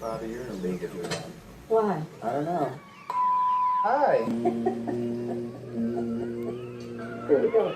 Bobby, you're in a big difference. Why? I don't know. Hi. Here we go.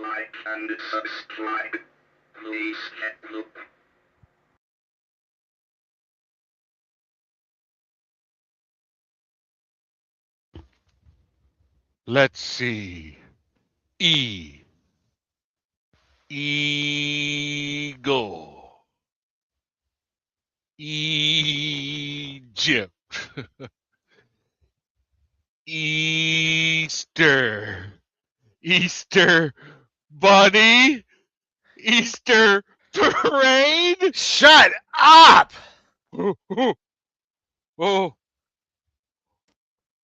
Like and subscribe. Please look. Let's see. E. Eagle. Egypt. Easter. Easter bunny. Easter parade. Shut up! Oh, oh, oh.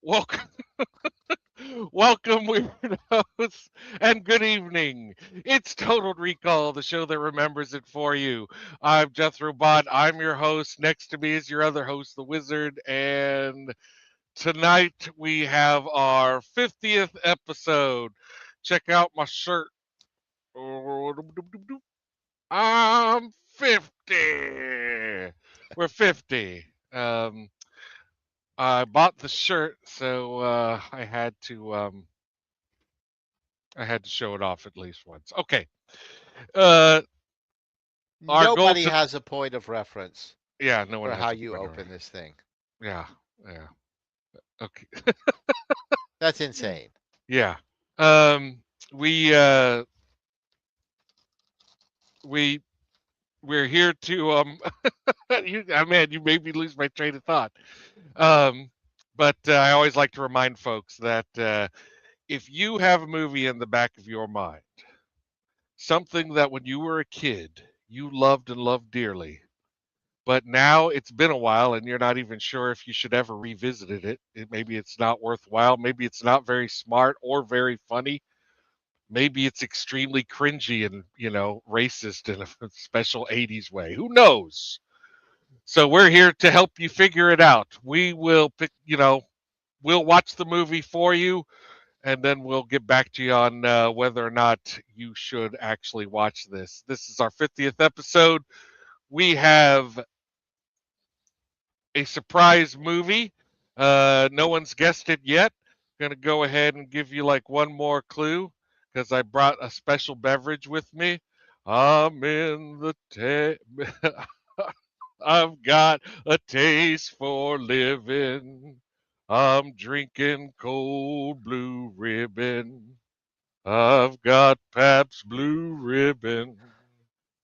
Welcome. Welcome, weirdos, and good evening. It's Total Recall, the show that remembers it for you. I'm Jethro Bot. I'm your host. Next to me is your other host, the Wizard. And tonight we have our 50th episode. Check out my shirt. I'm 50. We're 50. I bought the shirt, so I had to show it off at least once. Okay. Uh, our goal Nobody to has a point of reference yeah, no one for has how a you pointer. open this thing. Yeah, yeah. Okay. That's insane. Yeah. Um, we uh, we we're here to you made me lose my train of thought. Um, but I always like to remind folks that if you have a movie in the back of your mind, something that when you were a kid you loved and loved dearly, but now it's been a while and you're not even sure if you should ever revisit maybe it's not worthwhile. Maybe it's not very smart or very funny. Maybe it's extremely cringy and, racist in a special 80s way. Who knows? So we're here to help you figure it out. We will pick, we'll watch the movie for you and then we'll get back to you on whether or not you should actually watch this. This is our 50th episode. We have a surprise movie. No one's guessed it yet. Going to go ahead and give you like one more clue because I brought a special beverage with me. I'm in the I've got a taste for living. I'm drinking cold blue ribbon. I've got Pabst Blue Ribbon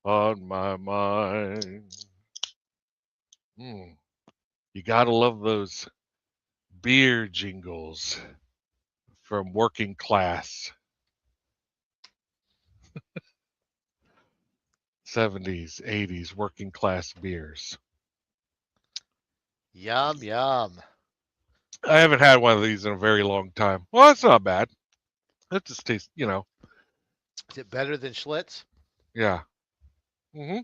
on my mind. Mm, you gotta love those beer jingles from working class 70s, 80s working class beers. Yum, yum. I haven't had one of these in a very long time. Well, it's not bad. It just tastes, Is it better than Schlitz? yeah. Hmm.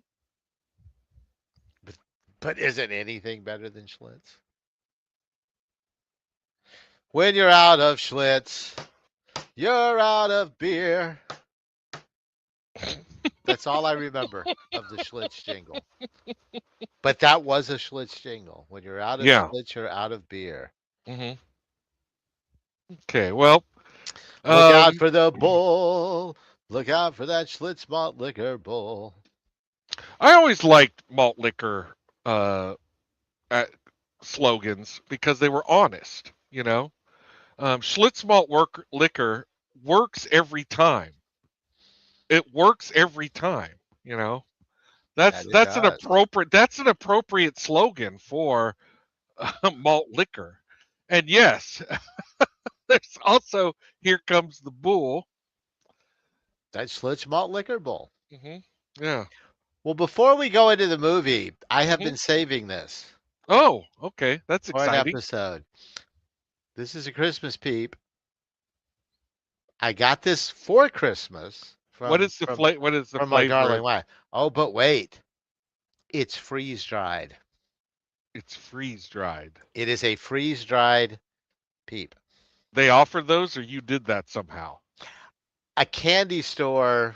But isn't anything better than Schlitz? When you're out of Schlitz, you're out of beer. That's all I remember of the Schlitz jingle. But that was a Schlitz jingle. When you're out of Yeah. Schlitz, you're out of beer. Hmm. Okay. Well, Look out um, for the bull. Look out for that Schlitz malt liquor bull. I always liked malt liquor. Uh, slogans because they were honest. Schlitz malt liquor works every time. It works every time. You know, that's That it that's an does. appropriate that's an appropriate slogan for malt liquor. And yes, there's also Here Comes the Bull. That Schlitz Malt Liquor Bowl. Hmm. Yeah. Well, before we go into the movie, I have Hmm. been saving this Oh, okay, that's for an exciting. episode. This is a Christmas peep. I got this for Christmas What from is the fla- What is the from my flavor? darling wife. Oh, but wait, it's freeze dried. It's freeze dried. It is a freeze dried peep. They offer those, or you did that somehow? A candy store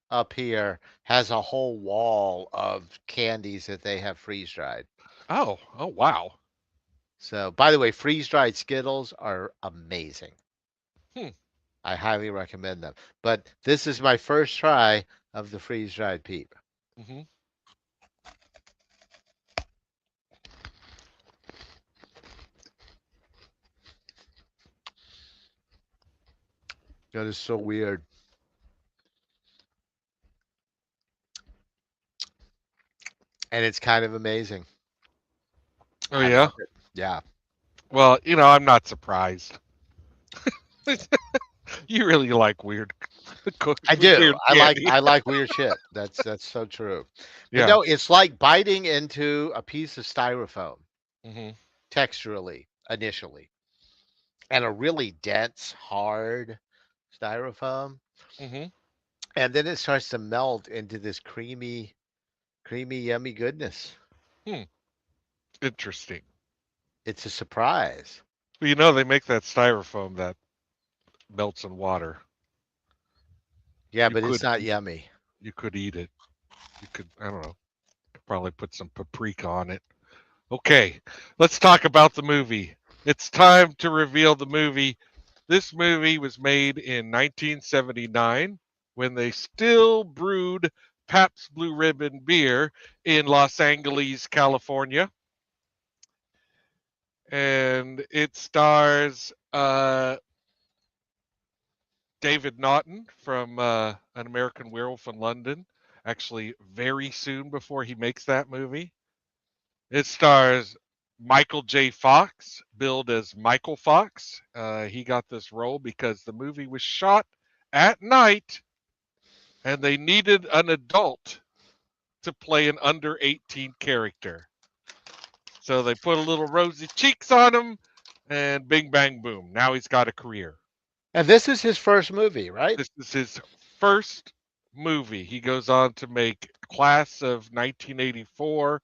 up here has a whole wall of candies that they have freeze dried. Oh, wow. So, by the way, freeze dried Skittles are amazing. Hmm. I highly recommend them. But this is my first try of the freeze dried peep. Hmm. That is so weird. And it's kind of amazing. Oh I yeah. love it. Yeah. Well, I'm not surprised. You really like weird, I do. weird candy. I like weird shit. That's so true. But Yeah. no, it's like biting into a piece of styrofoam Hmm. texturally initially. And a really dense, hard styrofoam. Hmm. And then it starts to melt into this creamy, yummy goodness. Hmm. Interesting. It's a surprise. Well, they make that styrofoam that melts in water. Yeah, You but it's could not eat, yummy. you could eat it. You could, I don't know, probably put some paprika on it. Okay, let's talk about the movie. It's time to reveal the movie. This movie was made in 1979 when they still brewed Pabst Blue Ribbon beer in Los Angeles, California. And it stars David Naughton from An American Werewolf in London, actually, very soon before he makes that movie. It stars Michael J. Fox, billed as Michael Fox. He got this role because the movie was shot at night and they needed an adult to play an under 18 character. So they put a little rosy cheeks on him and bing, bang, boom. Now he's got a career. And this is his first movie, right? This is his first movie. He goes on to make Class of 1984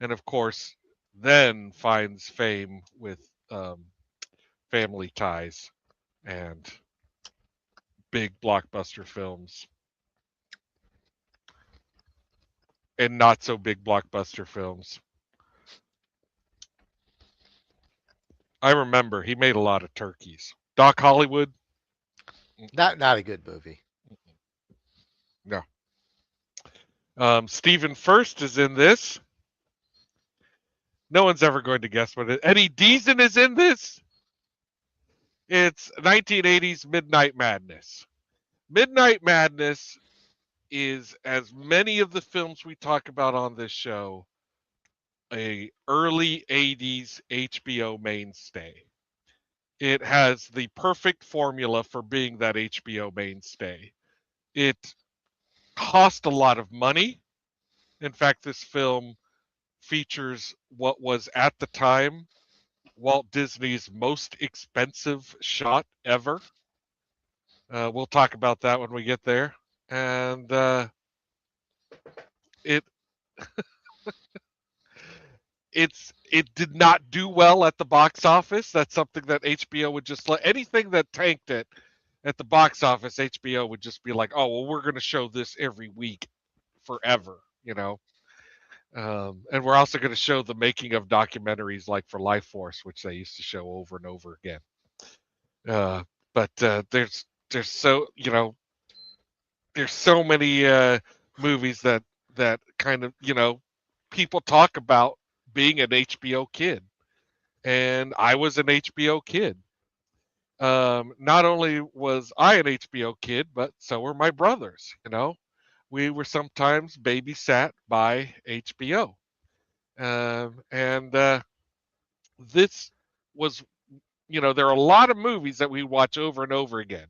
and, of course, then finds fame with Family Ties and big blockbuster films and not so big blockbuster films. I remember he made a lot of turkeys. Doc Hollywood? Not a good movie. No. Stephen First is in this. No one's ever going to guess what it is. Eddie Deason is in this. It's 1980s Midnight Madness. Midnight Madness is, as many of the films we talk about on this show, a early 80s HBO mainstay. It has the perfect formula for being that HBO mainstay. It cost a lot of money. In fact, this film features what was at the time Walt Disney's most expensive shot ever. We'll talk about that when we get there. And it it did not do well at the box office. That's something that HBO would just let anything that tanked it at the box office. HBO would just be like, "Oh, well, we're going to show this every week forever." And we're also going to show the making of documentaries like for Life Force, which they used to show over and over again. Uh, but there's there's so many movies that kind of people talk about being an HBO kid. and I was an HBO kid. Not only was I an HBO kid, but so were my brothers. We were sometimes babysat by HBO, and this was, there are a lot of movies that we watch over and over again.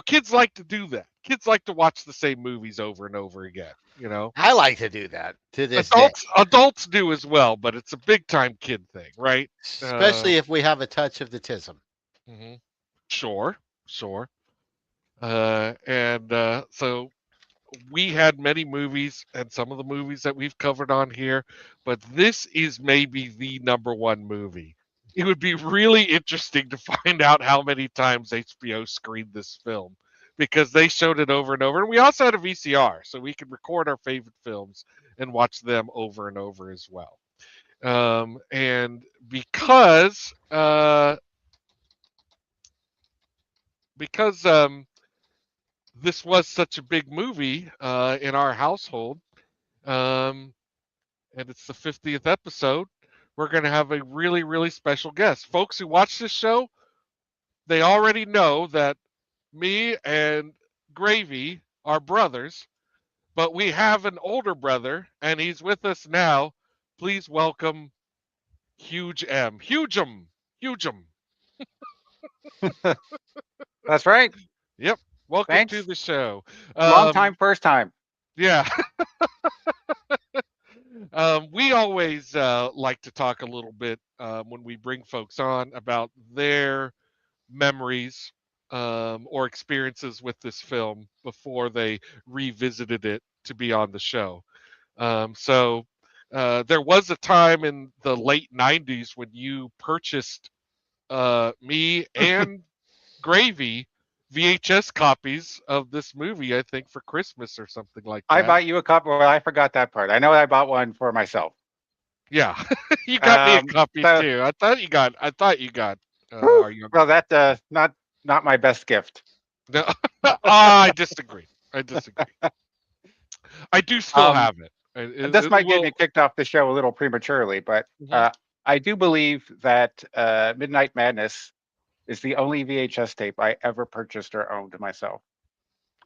Kids like to do that. Kids like to watch the same movies over and over again. I like to do that to this day, Adults do as well, but it's a big time kid thing, right? especially if we have a touch of the tism. Mhm. Sure, sure. And so we had many movies, and some of the movies that we've covered on here, but this is maybe the number one movie. It would be really interesting to find out how many times HBO screened this film, because they showed it over and over. And we also had a VCR, so we could record our favorite films and watch them over and over as well. And because this was such a big movie in our household, um, and it's the 50th episode, we're going to have a really, really special guest. Folks who watch this show, they already know that me and Gravy are brothers, but we have an older brother, and he's with us now. Please welcome Huge M. Huge'em. Huge'em. That's right. Yep. Welcome to Thanks. the show. Long time, first time. Yeah. We always like to talk a little bit when we bring folks on about their memories or experiences with this film before they revisited it to be on the show. So there was a time in the late 90s when you purchased me and Gravy VHS copies of this movie, I think, for Christmas or something like I that. bought you a couple. Well, I forgot that part. I know I bought one for myself. Yeah, you got me a copy So, too. I thought you got whew, our younger well, that brother. not my best gift. No, I disagree. I disagree. I do still Um, have it. It, this it might get will. me kicked off the show a little prematurely, but Mhm. I do believe that Midnight Madness is the only VHS tape I ever purchased or owned myself.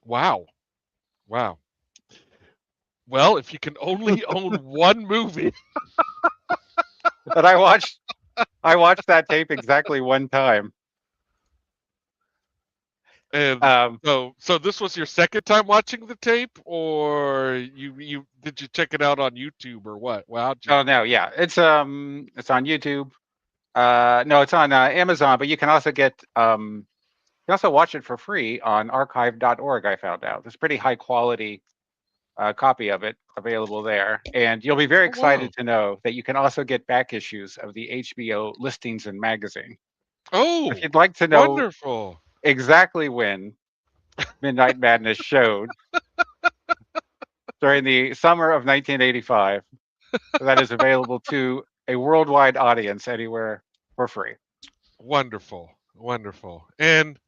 Wow, wow. Well, if you can only own one movie, But I watched that tape exactly one time. and Um, so this was your second time watching the tape, or you did you check it out on YouTube or what? Well, how'd you? oh no, yeah, it's on YouTube. No, it's on Amazon, but you can also you can also watch it for free on archive.org. I found out there's a pretty high quality copy of it available there, and you'll be very Oh wow. excited to know that you can also get back issues of the HBO listings and magazine. If Oh, you'd like to know wonderful. exactly when Midnight Madness showed during the summer of 1985, that is available to a worldwide audience anywhere for free. Wonderful. Wonderful. And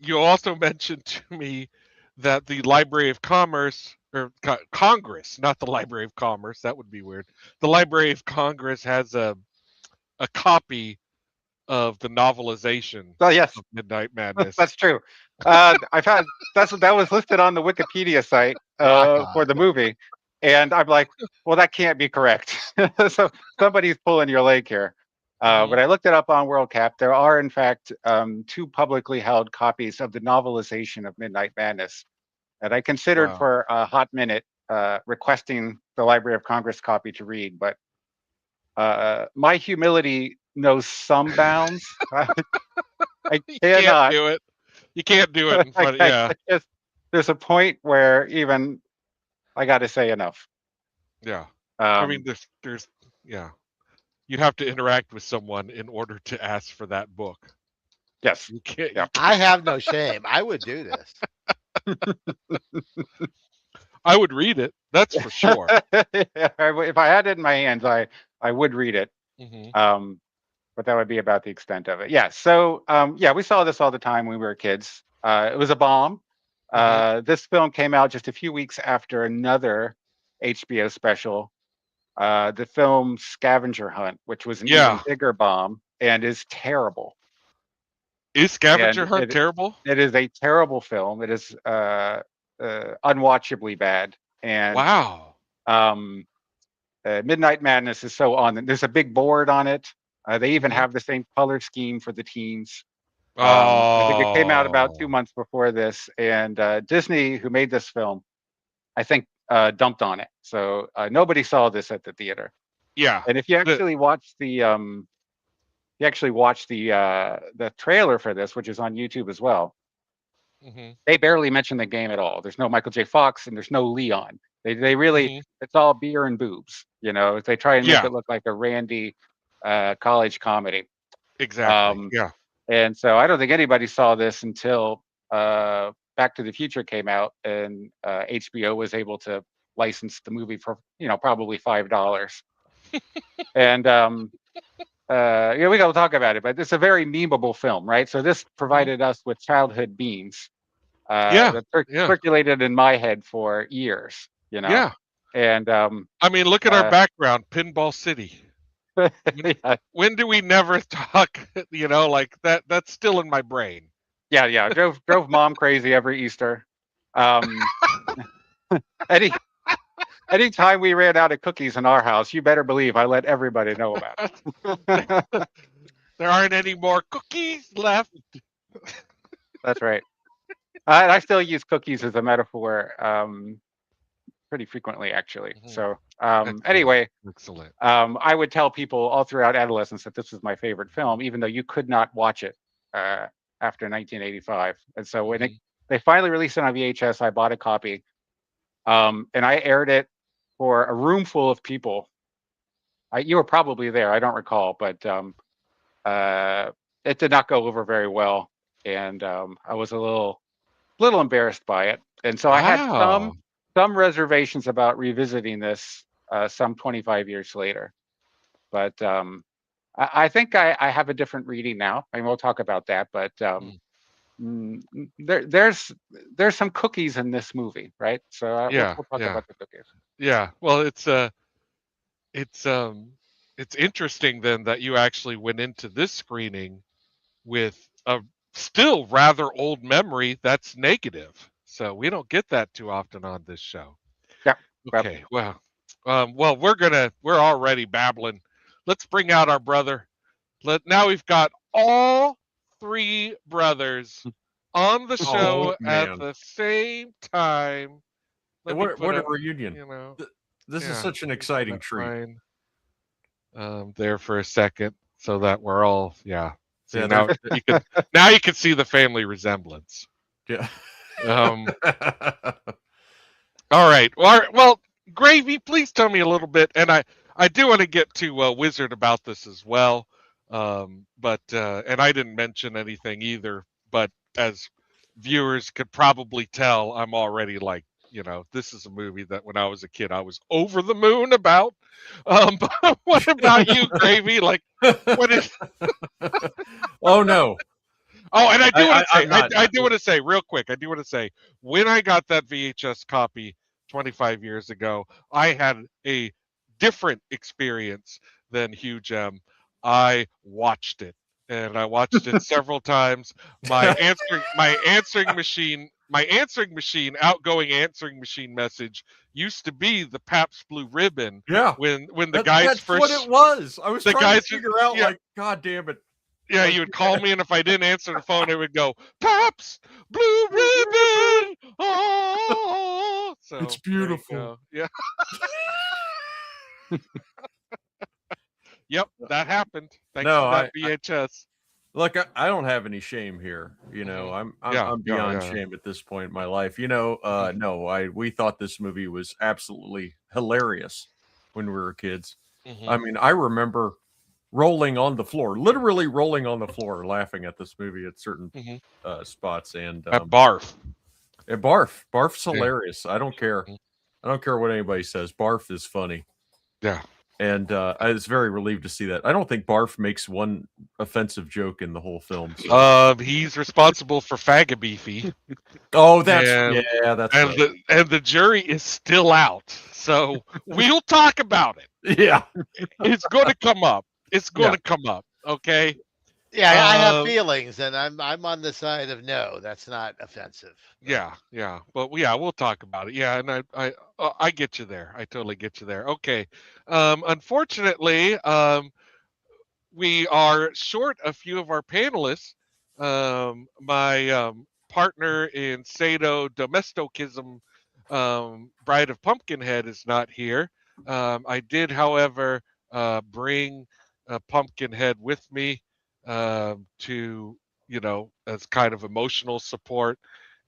you also mentioned to me that the Library of Commerce or Congress, not the Library of Commerce, that would be weird. The Library of Congress has a copy of the novelization So yes, of Midnight Madness. that's true. I've had that was listed on the Wikipedia site Rock for on. the movie, and I'm like, well, that can't be correct. So somebody's pulling your leg here. Mhm. But I looked it up on WorldCap. There are, in fact, two publicly held copies of the novelization of Midnight Madness that I considered Wow. for a hot minute requesting the Library of Congress copy to read, but my humility knows some bounds. I You can't cannot. do it. You can't do it in front. Yeah. I just there's a point where even I got to say enough. Yeah. I mean, Um, there's, yeah. You have to interact with someone in order to ask for that book. yes, You can't. yeah. You I have no shame. I would do this. I would read it. That's for sure. If I had it in my hands, I would read it. Hmm. Um, but that would be about the extent of it. Yeah. So yeah, we saw this all the time when we were kids. It was a bomb. Hmm. This film came out just a few weeks after another HBO special the film Scavenger Hunt, which was an even bigger bomb and is terrible. Is Scavenger And Hunt terrible? It is a terrible film. It is unwatchably bad. And wow. Midnight Madness is so on. There's a big board on it. They even have the same color scheme for the teens. I think it came out about 2 months before this, and Disney, who made this film, I think dumped on it. So nobody saw this at the theater. Yeah. And if you actually watch the the trailer for this, which is on YouTube as well, they barely mention the game at all. There's no Michael J. Fox and there's no Leon. They really, it's all beer and boobs. You know, they try and make it look like a randy college comedy. Exactly. Yeah. And so I don't think anybody saw this until Back to the Future came out, and HBO was able to license the movie for probably $5. And we got to talk about it, but it's a very memeable film, right? So this provided us with childhood beans that circulated in my head for years, Yeah. And I mean, look at our background, Pinball City. When do we never talk, like that? That's still in my brain. Yeah. Drove mom crazy every Easter. Anytime we ran out of cookies in our house, you better believe I let everybody know about it. There aren't any more cookies left. That's right. I still use cookies as a metaphor pretty frequently, actually. So anyway, excellent. I would tell people all throughout adolescence that this was my favorite film, even though you could not watch it after 1985. And so when they finally released it on VHS, I bought a copy, and I aired it for a room full of people. You were probably there. I don't recall, but it did not go over very well, and I was a little embarrassed by it. And so I had some reservations about revisiting this some 25 years later. But I think I have a different reading now. I mean, we'll talk about that. But there's some cookies in this movie, right? So we'll talk about the cookies. Yeah. Well, it's interesting then that you actually went into this screening with a still rather old memory that's negative. So we don't get that too often on this show. Yeah. Okay. Well, we're already babbling. Let's bring out our brother. Now we've got all three brothers on the show at the same time. What a reunion! This is such an exciting treat. There for a second, so that we're all See, now you can see the family resemblance. Yeah. All right. Well, Gravy, please tell me a little bit, and I do want to get to Wizard about this as well. But and I didn't mention anything either, but as viewers could probably tell, I'm already like, this is a movie that when I was a kid, I was over the moon about. But what about you, Gravy? Like, what is? Oh no. Oh, and I do want to say real quick. I do want to say when I got that VHS copy 25 years ago, I had a different experience than Hugh Gem. I watched it, and I watched it several times. My answering machine, outgoing answering machine message used to be the Pabst Blue Ribbon. Yeah. When the guys that's first. What it was. I was trying to figure out. Yeah. Like, God damn it. Yeah, you would call me, and if I didn't answer the phone, it would go, Pabst Blue Ribbon. Oh, so it's beautiful. Yeah. Yep, that happened. Thanks to that VHS. Look, I don't have any shame here. I'm beyond shame at this point in my life. No, we thought this movie was absolutely hilarious when we were kids. I mean, I remember literally rolling on the floor, laughing at this movie at certain spots. And at Barf. At Barf. Barf's hilarious. I don't care. I don't care what anybody says. Barf is funny. Yeah. And I was very relieved to see that. I don't think Barf makes one offensive joke in the whole film. So. He's responsible for Fagabeefy. Oh, that's right. The jury is still out, so we'll talk about it. Yeah. It's going to come up. It's going to come up. Okay. Yeah, I have feelings, and I'm on the side of no. That's not offensive. Yeah, but yeah, we'll talk about it. Yeah, and I get you there. I totally get you there. Okay. Unfortunately, we are short a few of our panelists. My partner in Sado Domestokism, Bride of Pumpkinhead, is not here. I did, however, bring Pumpkinhead with me to, as kind of emotional support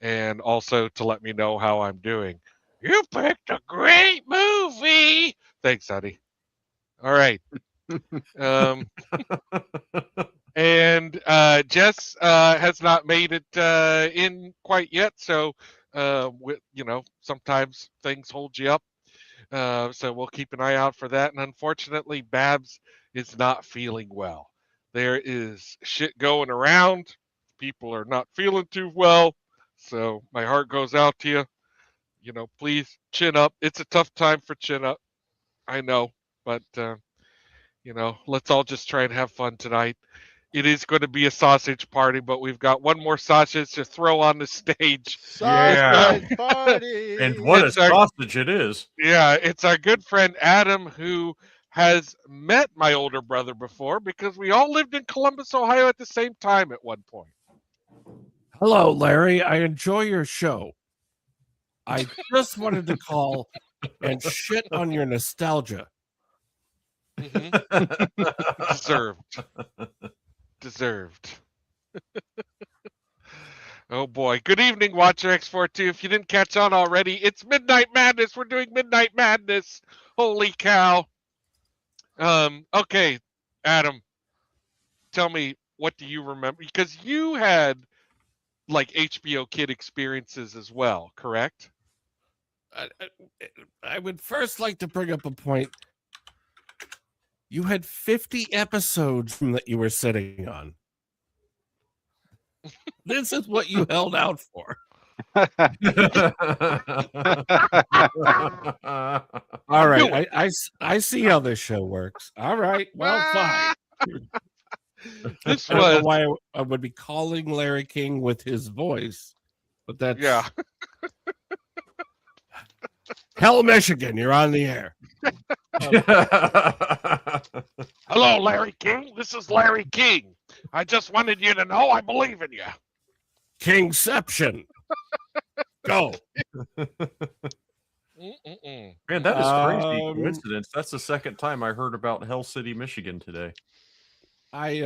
and also to let me know how I'm doing. You picked a great movie. Thanks, honey. All right. And Jess has not made it in quite yet, so sometimes things hold you up. So we'll keep an eye out for that. And unfortunately, Babs is not feeling well. There is shit going around. People are not feeling too well. So my heart goes out to you. Please chin up. It's a tough time for chin up. I know, but let's all just try and have fun tonight. It is going to be a sausage party, but we've got one more sausage to throw on the stage. Sausage party. And what a sausage it is. Yeah, it's our good friend Adam, who has met my older brother before because we all lived in Columbus, Ohio at the same time at one point. Hello, Larry. I enjoy your show. I just wanted to call and shit on your nostalgia. Deserved. Oh boy. Good evening, Watcher X42. If you didn't catch on already, it's Midnight Madness. We're doing Midnight Madness. Holy cow. Okay, Adam, tell me, what do you remember? Because you had like HBO Kid experiences as well, correct? I would first like to bring up a point. You had 50 episodes that you were sitting on. This is what you held out for. All right, I see how this show works. All right, well, fine. I don't know why I would be calling Larry King with his voice, but that's Hell, Michigan, you're on the air. Hello, Larry King. This is Larry King. I just wanted you to know I believe in you. Kingception. Go. Man, that is crazy coincidence. That's the second time I heard about Hell City, Michigan today. I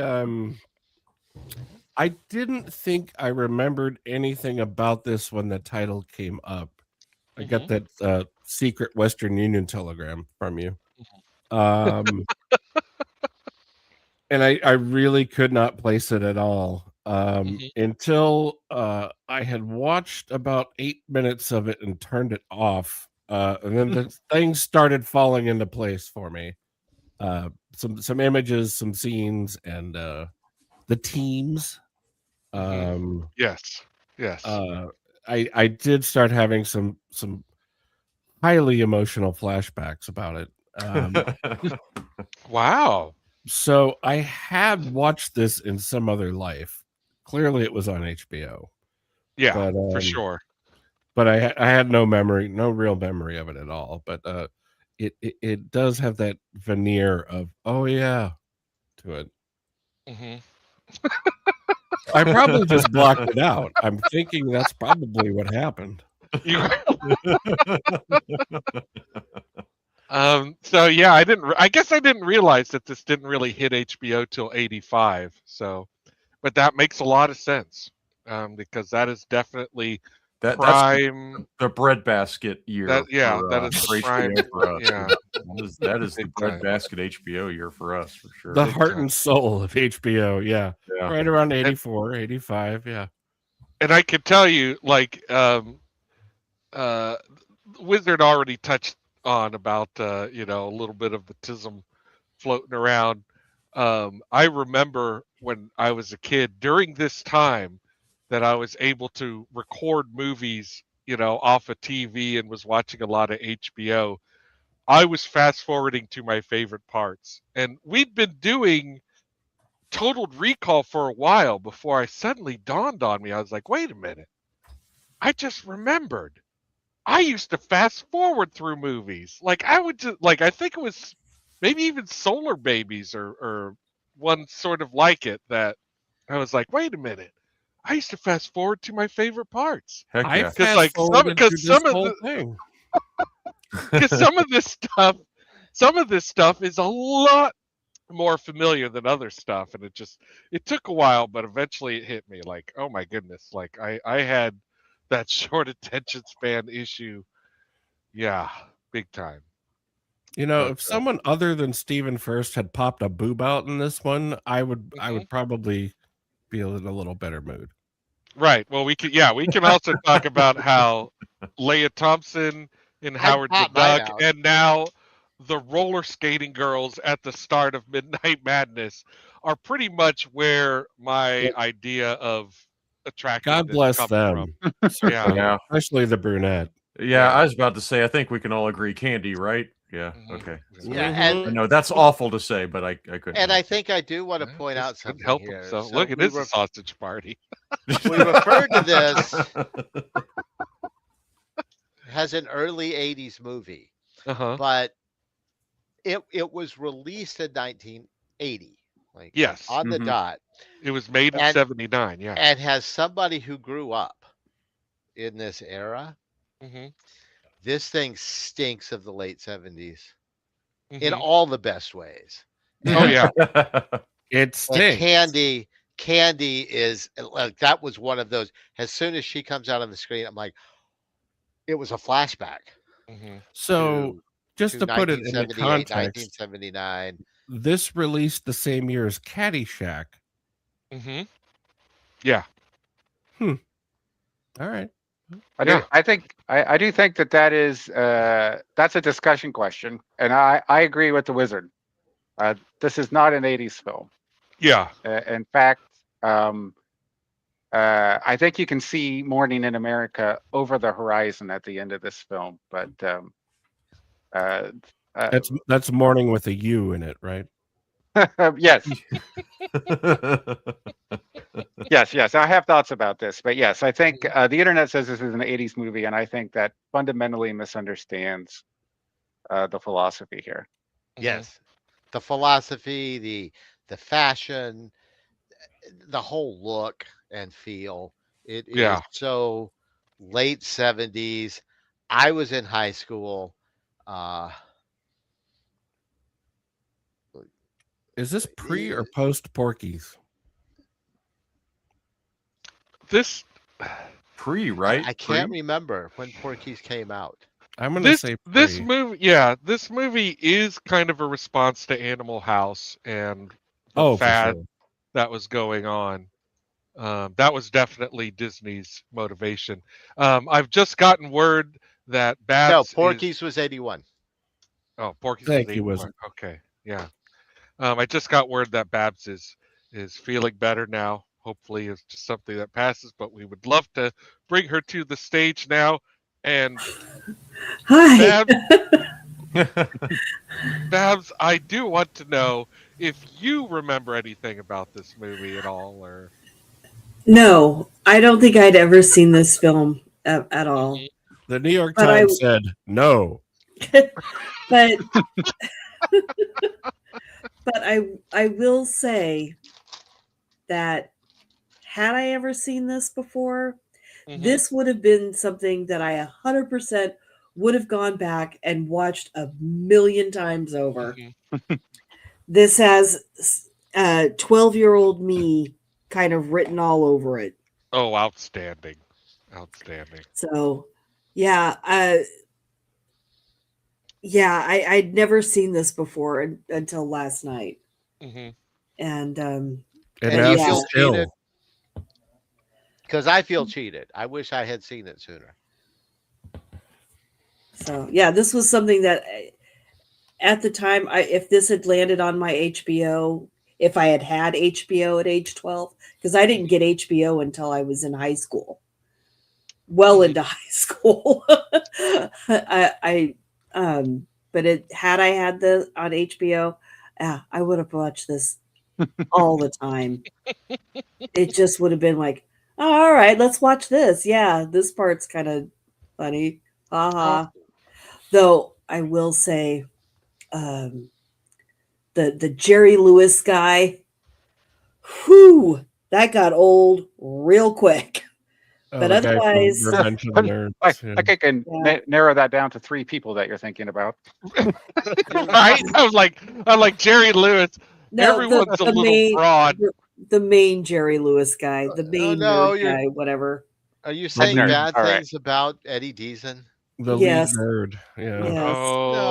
didn't think I remembered anything about this when the title came up. I got that secret Western Union telegram from you. And I really could not place it at all until I had watched about 8 minutes of it and turned it off. And then the things started falling into place for me. Some images, some scenes, and the teams. Yes. I did start having some highly emotional flashbacks about it. Wow. So I had watched this in some other life. Clearly it was on HBO. Yeah, but, for sure. But I had no real memory of it at all. But it does have that veneer of, oh yeah, to it. I probably just blocked it out. I'm thinking that's probably what happened. So yeah, I guess I didn't realize that this didn't really hit HBO till 85. So, but that makes a lot of sense. Because that is definitely prime. That's the breadbasket year. That is the prime for us. Yeah. That is the breadbasket HBO year for us, for sure. The heart and soul of HBO, yeah. Right around 84, 85, yeah. And I can tell you, like, Wizard already touched on about a little bit of the tism floating around. I remember when I was a kid during this time that I was able to record movies, off of TV and was watching a lot of HBO. I was fast forwarding to my favorite parts. And we'd been doing Total Recall for a while before I suddenly dawned on me. I was like, wait a minute. I just remembered. I used to fast forward through movies. Like I would just like I think it was maybe even Solar Babies or one sort of like it that I was like, wait a minute. I used to fast forward to my favorite parts. Heck I yeah. fast like forwarded because through some this of whole the thing. because some of this stuff is a lot more familiar than other stuff, and it took a while, but eventually it hit me like, oh my goodness, like I had that short attention span issue. Yeah, big time. You know, But, if someone other than Stephen First had popped a boob out in this one, I would probably be in a little better mood. Right. Well, we can also talk about how Leia Thompson and Howard the Duck, and now the roller skating girls at the start of Midnight Madness are pretty much where my idea of attractiveness God bless comes them. from. Yeah. Especially the brunette. Yeah, I was about to say, I think we can all agree Candy, right? Yeah. Okay. Yeah, and no, that's awful to say, but I couldn't. And I think I do want to point out Just couldn't something help here. himself. Look, it is a sausage party. We referred to this as an early 80s movie, but it was released in 1980. Like yes, on the dot. It was made in 79, yeah. And has somebody who grew up in this era, this thing stinks of the late 70s in all the best ways. Oh yeah. It stinks. Candy is like, that was one of those. As soon as she comes out on the screen, I'm like, it was a flashback. So just to put it in the context, 1979. This released the same year as Caddyshack. Yeah. All right. I do think that is that's a discussion question, and I agree with the wizard. This is not an 80s film. Yeah. In fact, I think you can see Morning in America over the horizon at the end of this film, but that's Morning with a U in it, right? Yes. yes. I have thoughts about this, but yes, I think the internet says this is an 80s movie, and I think that fundamentally misunderstands the philosophy here. Yes, the philosophy, the fashion, the whole look and feel. It is so late 70s. I was in high school. Is this pre or post Porky's? This pre, right? I can't remember when Porky's came out. I'm going to say pre. This movie, yeah, this movie is kind of a response to Animal House and the fad that was going on. That was definitely Disney's motivation. I've just gotten word that Babs. No, Porky's was 81. Oh, Porky's was 81. Okay, yeah. I just got word that Babs is feeling better now. Hopefully, it's just something that passes. But we would love to bring her to the stage now. And hi, Babs, I do want to know if you remember anything about this movie at all, or. No, I don't think I'd ever seen this film at all. The New York Times said no. But I will say that had I ever seen this before, this would have been something that I 100% would have gone back and watched a million times over. This has 12-year-old me kind of written all over it. Oh, outstanding. So, yeah, I'd never seen this before until last night. And you feel cheated? Because I feel cheated. I wish I had seen it sooner. So, yeah, this was something that at the time, if this had landed on my HBO, if I had HBO at age 12, because I didn't get HBO until I was in high school, well into high school. but had I had the on HBO, I would have watched this all the time. It just would have been like, oh, all right, let's watch this. Yeah, this part's kind of funny. Haha. Though I will say, the Jerry Lewis guy, whew, that got old real quic. But otherwise, I think I can narrow that down to 3 people that you're thinking about. Right? I'm like Jerry Lewis. no, Everyone's a little broad. The main Jerry Lewis guy, the main nerd guy, whatever. Are you saying bad things about Eddie Deason? The lead nerd. Yeah. Yes. Oh.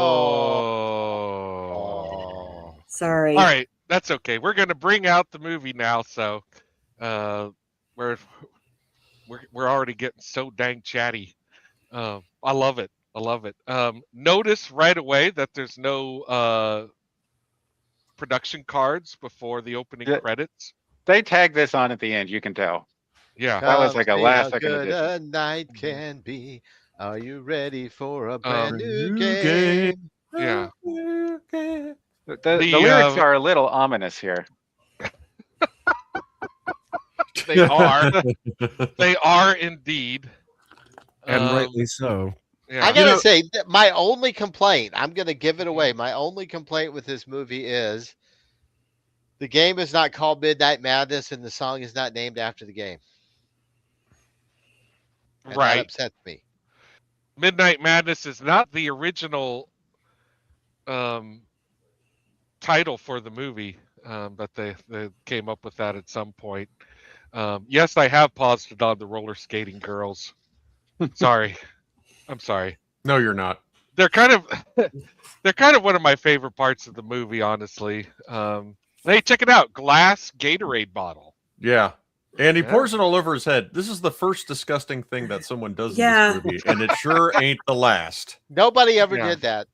Sorry. All right, that's okay. We're gonna bring out the movie now, so we're already getting so dang chatty. I love it. I love it. Notice right away that there's no production cards before the opening credits. They tag this on at the end. You can tell. Yeah, that was like a last second addition. A night can be. Are you ready for a brand new game? Yeah. The lyrics are a little ominous here. They are. They are indeed. And rightly so. Yeah. I gotta say, my only complaint, I'm gonna give it away. My only complaint with this movie is the game is not called Midnight Madness and the song is not named after the game. And right. That upsets me. Midnight Madness is not the original title for the movie, but they came up with that at some point. Yes, I have paused it on the roller skating girls. Sorry. I'm sorry. No, you're not. They're kind of one of my favorite parts of the movie, honestly. Hey, check it out. Glass Gatorade bottle. Yeah. And he pours it all over his head. This is the first disgusting thing that someone does in this movie, and it sure ain't the last. Nobody ever did that.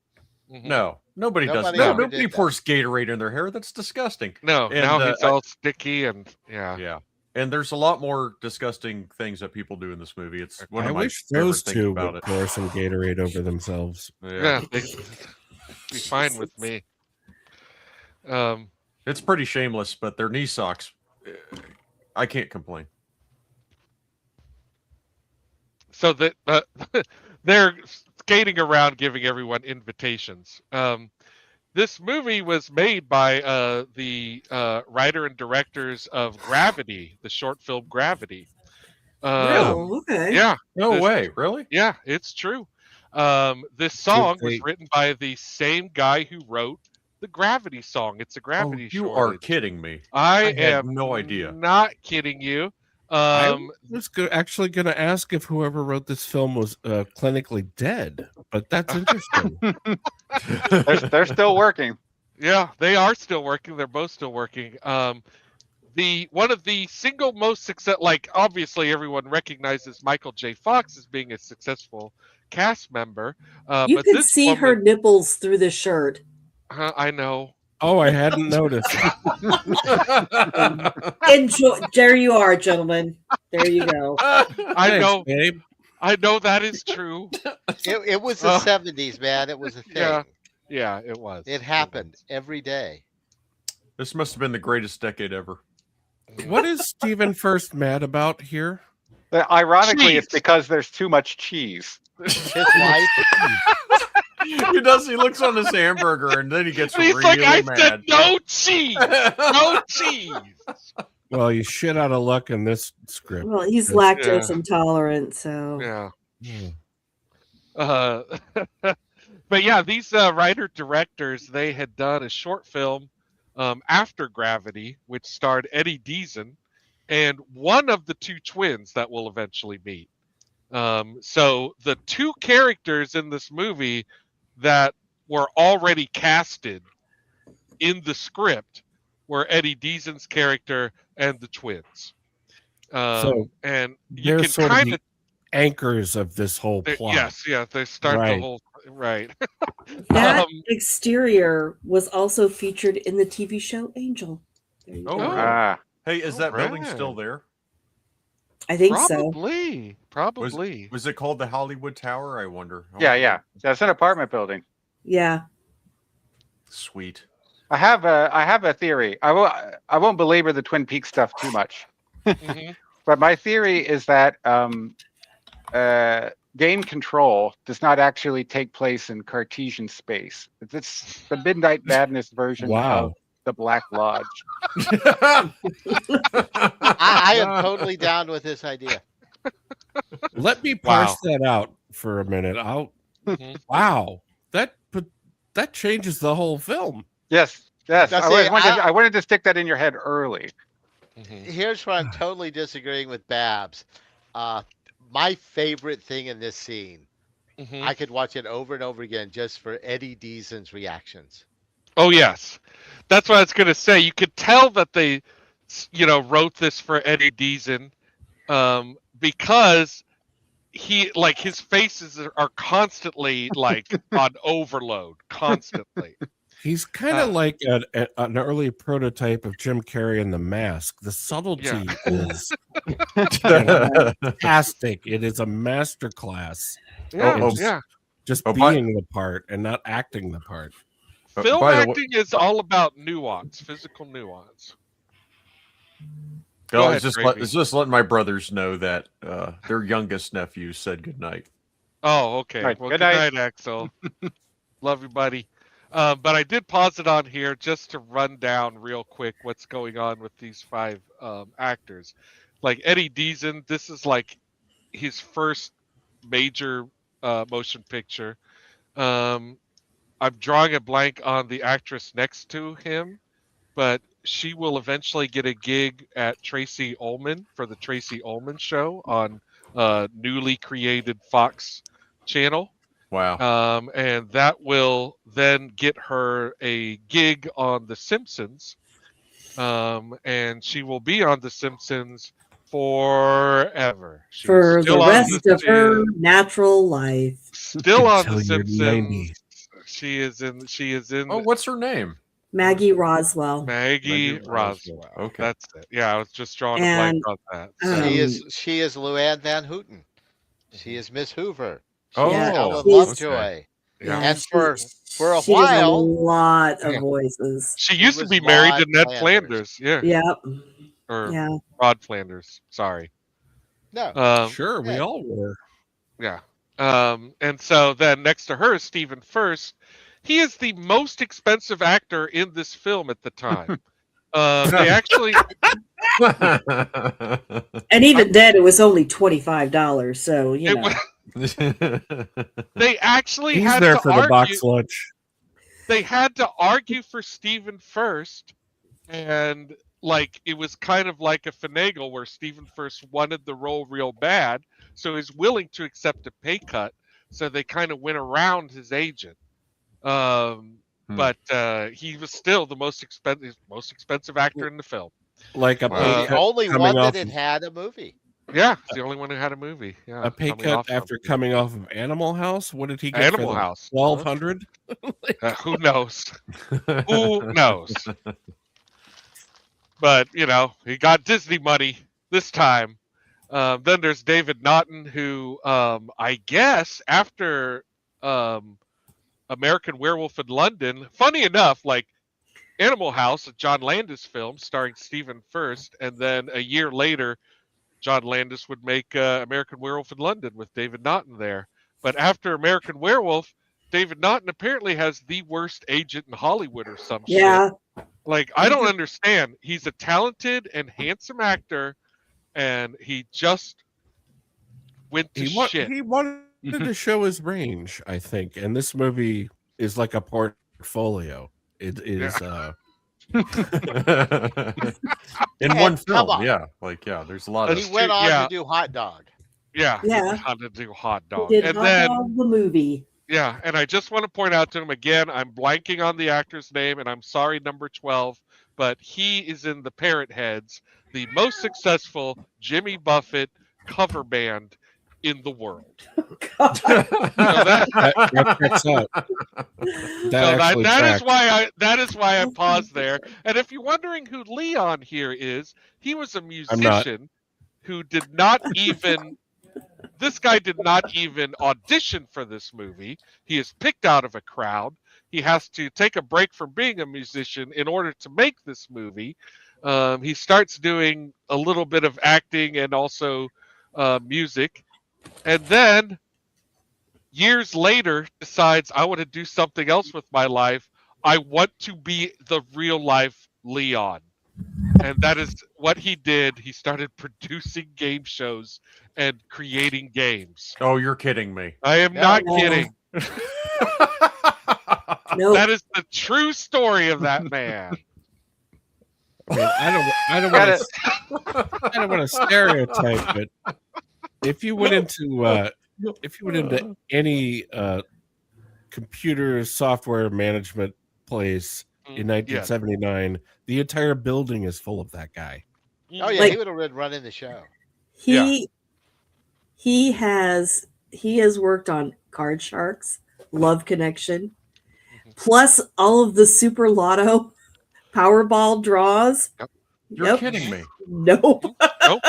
No, nobody does. No, nobody pours Gatorade in their hair. That's disgusting. No, and, now he's all sticky and yeah. And there's a lot more disgusting things that people do in this movie. It's one of my wish those favorite things two about would it. pour some Gatorade over themselves. Yeah, they'd be fine with me. It's pretty shameless, but their knee socks, I can't complain. So that they're skating around giving everyone invitations. This movie was made by the writer and directors of Gravity, the short film Gravity. Okay. Yeah. No way. Really? Yeah, it's true. This song was written by the same guy who wrote the Gravity song. It's a Gravity You short. are kidding me. I had am no idea. Not kidding you. I was actually going to ask if whoever wrote this film was clinically dead, but that's interesting. They're still working. Yeah, they are still working. They're both still working. One of the single most success, like obviously everyone recognizes Michael J. Fox as being a successful cast member. You but can this see her nipples through the shirt. I know. Oh, I hadn't noticed. Enjoy. There you are, gentlemen. There you go. I know. Babe. I know that is true. It was the 70s, man. It was a thing. Yeah, it was. It happened every day. This must have been the greatest decade ever. What is Stephen first mad about here? Ironically, it's because there's too much cheese. His wife. He does. He looks on this hamburger and then he gets He's really like, mad. I said no cheese. No cheese. Well, you shit out of luck in this script. Well, he's lactose intolerant, so but yeah, these writer directors, they had done a short film after Gravity, which starred Eddie Deason and one of the two twins that will eventually meet. So the two characters in this movie that were already casted in the script were Eddie Deason's character and the twins. And you they're can kind of anchors of this whole plot. Yes, they start the whole right. That exterior was also featured in the TV show Angel. There you go. Hey, is that building still there? I think Probably. Was it called the Hollywood Tower? I wonder. Yeah. That's an apartment building. Yeah. Sweet. I have a theory. I won't belabor the Twin Peaks stuff too much. But my theory is that game control does not actually take place in Cartesian space. It's the Midnight Madness version of the Black Lodge. I am totally down with this idea. Let me parse that out for a minute. Wow, that changes the whole film. Yes. I wanted to stick that in your head early. Here's where I'm totally disagreeing with Babs. My favorite thing in this scene, I could watch it over and over again just for Eddie Deazen's reactions. Oh yes, that's what I was going to say. You could tell that they, wrote this for Eddie Deazen, because his faces are constantly on overload, constantly. He's kind of like an early prototype of Jim Carrey in The Mask. The subtlety is fantastic. It is a masterclass. Just being the part and not acting the part. Film acting is all about nuance, physical nuance. It's just letting my brothers know that their youngest nephew said goodnight. Oh, okay. Right. Well, Good good night, Axel. Love you, buddy. But I did pause it on here just to run down real quick what's going on with these 5 actors. Like Eddie Deazen, this is like his first major motion picture. I'm drawing a blank on the actress next to him, but she will eventually get a gig at Tracy Ullman for the Tracy Ullman Show on newly created Fox channel. Wow. And that will then get her a gig on The Simpsons. And she will be on The Simpsons forever. For the rest of her natural life. Still on The Simpsons. She is in. Oh, what's her name? Maggie Roswell. Maggie Roswell. Okay, that's it. Yeah, I was just drawing a blank on that. She is Luann Van Houten. She is Miss Hoover. Ellen Lovejoy. Yeah, and for a she while, has a lot of voices. She used to be married to Ned Flanders. Yeah. Yep. Or Rod Flanders. Sorry. No. Sure, we all were. Yeah. And so then next to her is Stephen Furst. He is the most expensive actor in this film at the time. They actually, and even then, it was only $25. So you know, they actually He's had there to for argue. the box lunch. They had to argue for Stephen Furst, and it was kind of like a finagle where Stephen Furst wanted the role real bad, so he's willing to accept a pay cut. So they kind of went around his agent. But he was still the most expensive actor in the film. Like a pay the only one that had a movie. Yeah, it's the only one who had a movie. Yeah, a pay cut after coming off of Animal House. What did he get? Animal House, 1,200. Who knows? Who knows? But he got Disney money this time. Then there's David Naughton, who I guess after American Werewolf in London, funny enough, Animal House, a John Landis film starring Stephen Furst, and then a year later, John Landis would make American Werewolf in London with David Naughton there. But after American Werewolf, David Naughton apparently has the worst agent in Hollywood or some shit. I don't understand. He's a talented and handsome actor, and he just went to shit. He wanted to show his range, I think, and this movie is like a portfolio. It is in one film. Yeah, there's a lot of. He went on to do Hot Dog. Yeah, he went on to do Hot Dog, he did Hot Dog, the movie. Yeah, and I just want to point out to him again, I'm blanking on the actor's name, and I'm sorry, number 12, but he is in the Parrot Heads, the most successful Jimmy Buffett cover band in the world. That is why I paused there. And if you're wondering who Leon here is, he was a musician who did not even this guy did not even audition for this movie. He is picked out of a crowd. He has to take a break from being a musician in order to make this movie. He starts doing a little bit of acting and also music. And then years later decides, I want to do something else with my life. I want to be the real life Leon. And that is what he did. He started producing game shows and creating games. Oh, you're kidding me. I am not kidding. Nope. That is the true story of that man. I mean, I don't want to stereotype, but if you went into any computer software management place in 1979, the entire building is full of that guy. Oh yeah, Like- he would have been running the show. He has worked on Card Sharks, Love Connection, plus all of the Super Lotto Powerball draws. You're kidding me. Nope. Nope.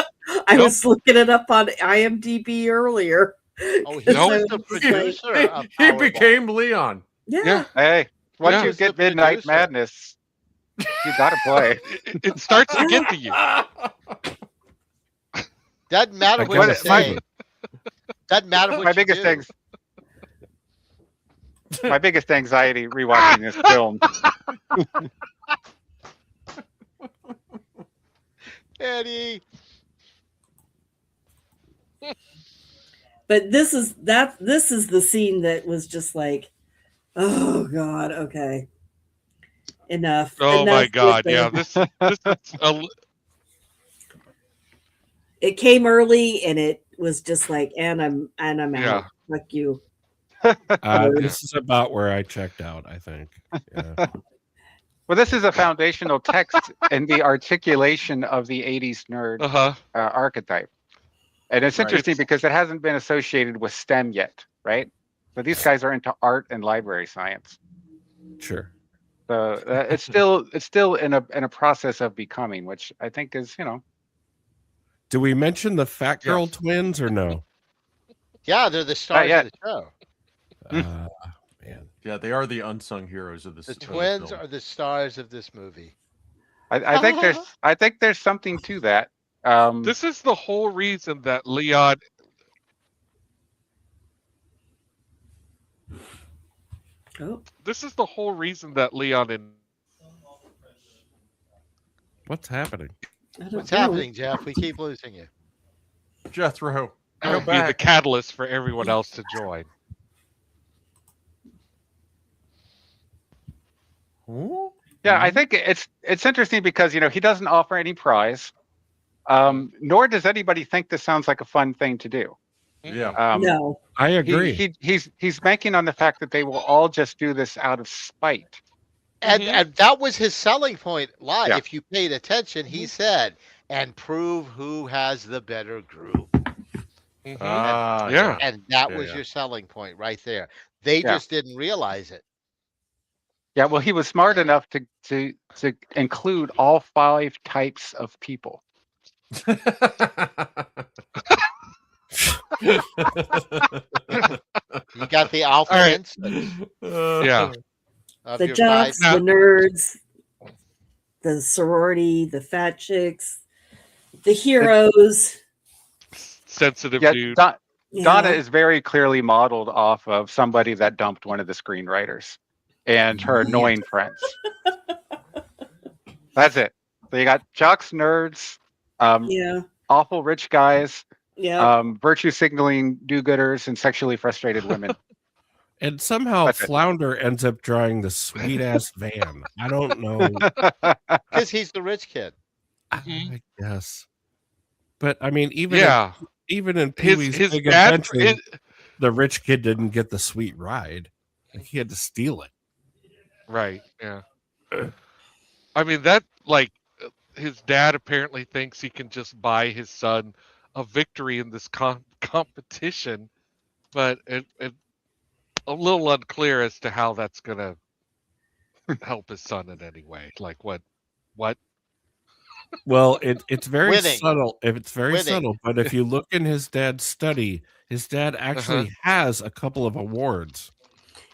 I was looking it up on IMDb earlier. Oh, he Nope. was the producer of He Powerball. became Leon. Yeah. Hey, once Yeah. you Who's the get Midnight producer? Madness, you got to play. It starts to get to you. Doesn't matter I what you gotta say. Doesn't matter what My you biggest do. things. My biggest anxiety rewatching this film. Eddie. But this is the scene that was just like, oh God, okay. Enough. Oh Enough my with God! the- Yeah, this is It came early and it was just like, and I'm out. Yeah. Fuck you. This is about where I checked out, I think. Yeah. Well, this is a foundational text in the articulation of the 80s nerd archetype. And it's Right. interesting because it hasn't been associated with STEM yet, right? But these guys are into art and library science. Sure. So it's still in a process of becoming, which I think is, Do we mention the Fat Girl twins or no? Yeah, they're the stars yet. of the show. Man. Yeah, they are the unsung heroes of this. The of the twins film. are the stars of this movie. I think there's something to that. This is the whole reason that Leon. Oh, This is the whole reason that Leon and What's happening? I don't What's know. happening, Jeff? We keep losing you. Jethro. Go would be the back. catalyst for everyone else to join. Ooh. Yeah, I think it's interesting because he doesn't offer any prize, nor does anybody think this sounds like a fun thing to do. Yeah. No. I agree. He's banking on the fact that they will all just do this out of spite. And that was his selling point live. Yeah. If you paid attention, he said, and prove who has the better group. Ah, Yeah. And that Yeah, was yeah. your selling point right there. They Yeah. just didn't realize it. Yeah, well, he was smart enough to include all 5 types of people. You got the alpha All right. instance Yeah. of The your jocks, five. the nerds, the sorority, the fat chicks, the heroes. Sensitive Yeah, dude. Yeah. Donna is very clearly modeled off of somebody that dumped one of the screenwriters and her annoying friends. That's it. So you got jocks, nerds, Yeah. awful rich guys, Yeah. virtue signaling do-gooders, and sexually frustrated women. And somehow That's it. Flounder ends up drawing the sweet ass van. I don't know. Because he's the rich kid. I guess. But I mean, even in Pee His Wee's Big dad. Adventure, the rich kid didn't get the sweet ride. He had to steal it. Right. Yeah. I mean his dad apparently thinks he can just buy his son a victory in this competition, but it a little unclear as to how that's gonna help his son in any way. Like what? Well, it's very Winning. subtle. If it's very Winning. subtle, but if you look in his dad's study, his dad actually has a couple of awards.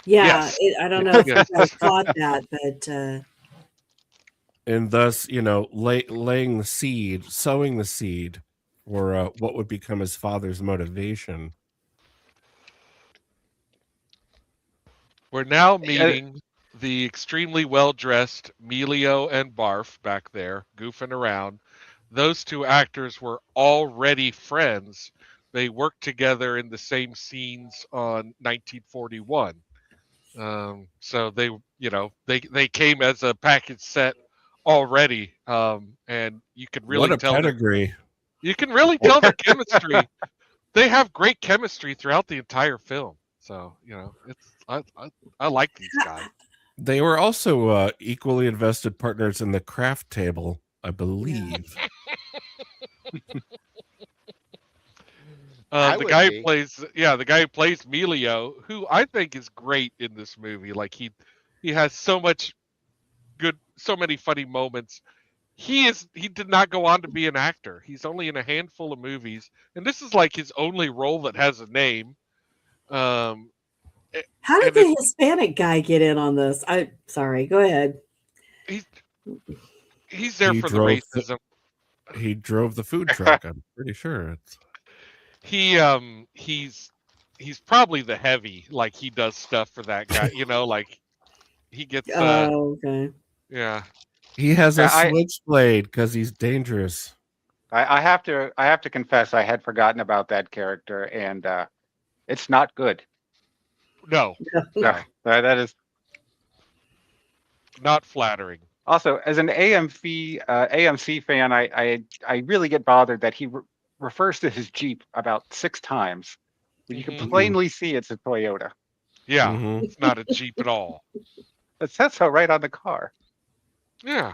Yeah, Yes. I don't know if you Yes. guys caught that, but And thus, laying the seed, sowing the seed for what would become his father's motivation. We're now meeting the extremely well-dressed Melio and Barf back there, goofing around. Those two actors were already friends. They worked together in the same scenes on 1941. So they came as a package set already, and you could really What a tell pedigree! You can really tell their chemistry. They have great chemistry throughout the entire film. So I like these guys. They were also equally invested partners in the craft table, I believe. The guy who plays Melio, who I think is great in this movie. Like he has so many funny moments. He did not go on to be an actor. He's only in a handful of movies, and this is like his only role that has a name. how did the Hispanic guy get in on this? Sorry, go ahead. He's there for the racism. He drove the food truck. I'm pretty sure he's probably the heavy. Like he does stuff for that guy. Like he gets. Okay. Yeah. He has a switchblade because he's dangerous. I have to confess, I had forgotten about that character, and it's not good. No, that is not flattering. Also, as an AMC fan, I really get bothered that he refers to his Jeep about 6 times. You can plainly see it's a Toyota. Yeah, it's not a Jeep at all. It says so right on the car. Yeah.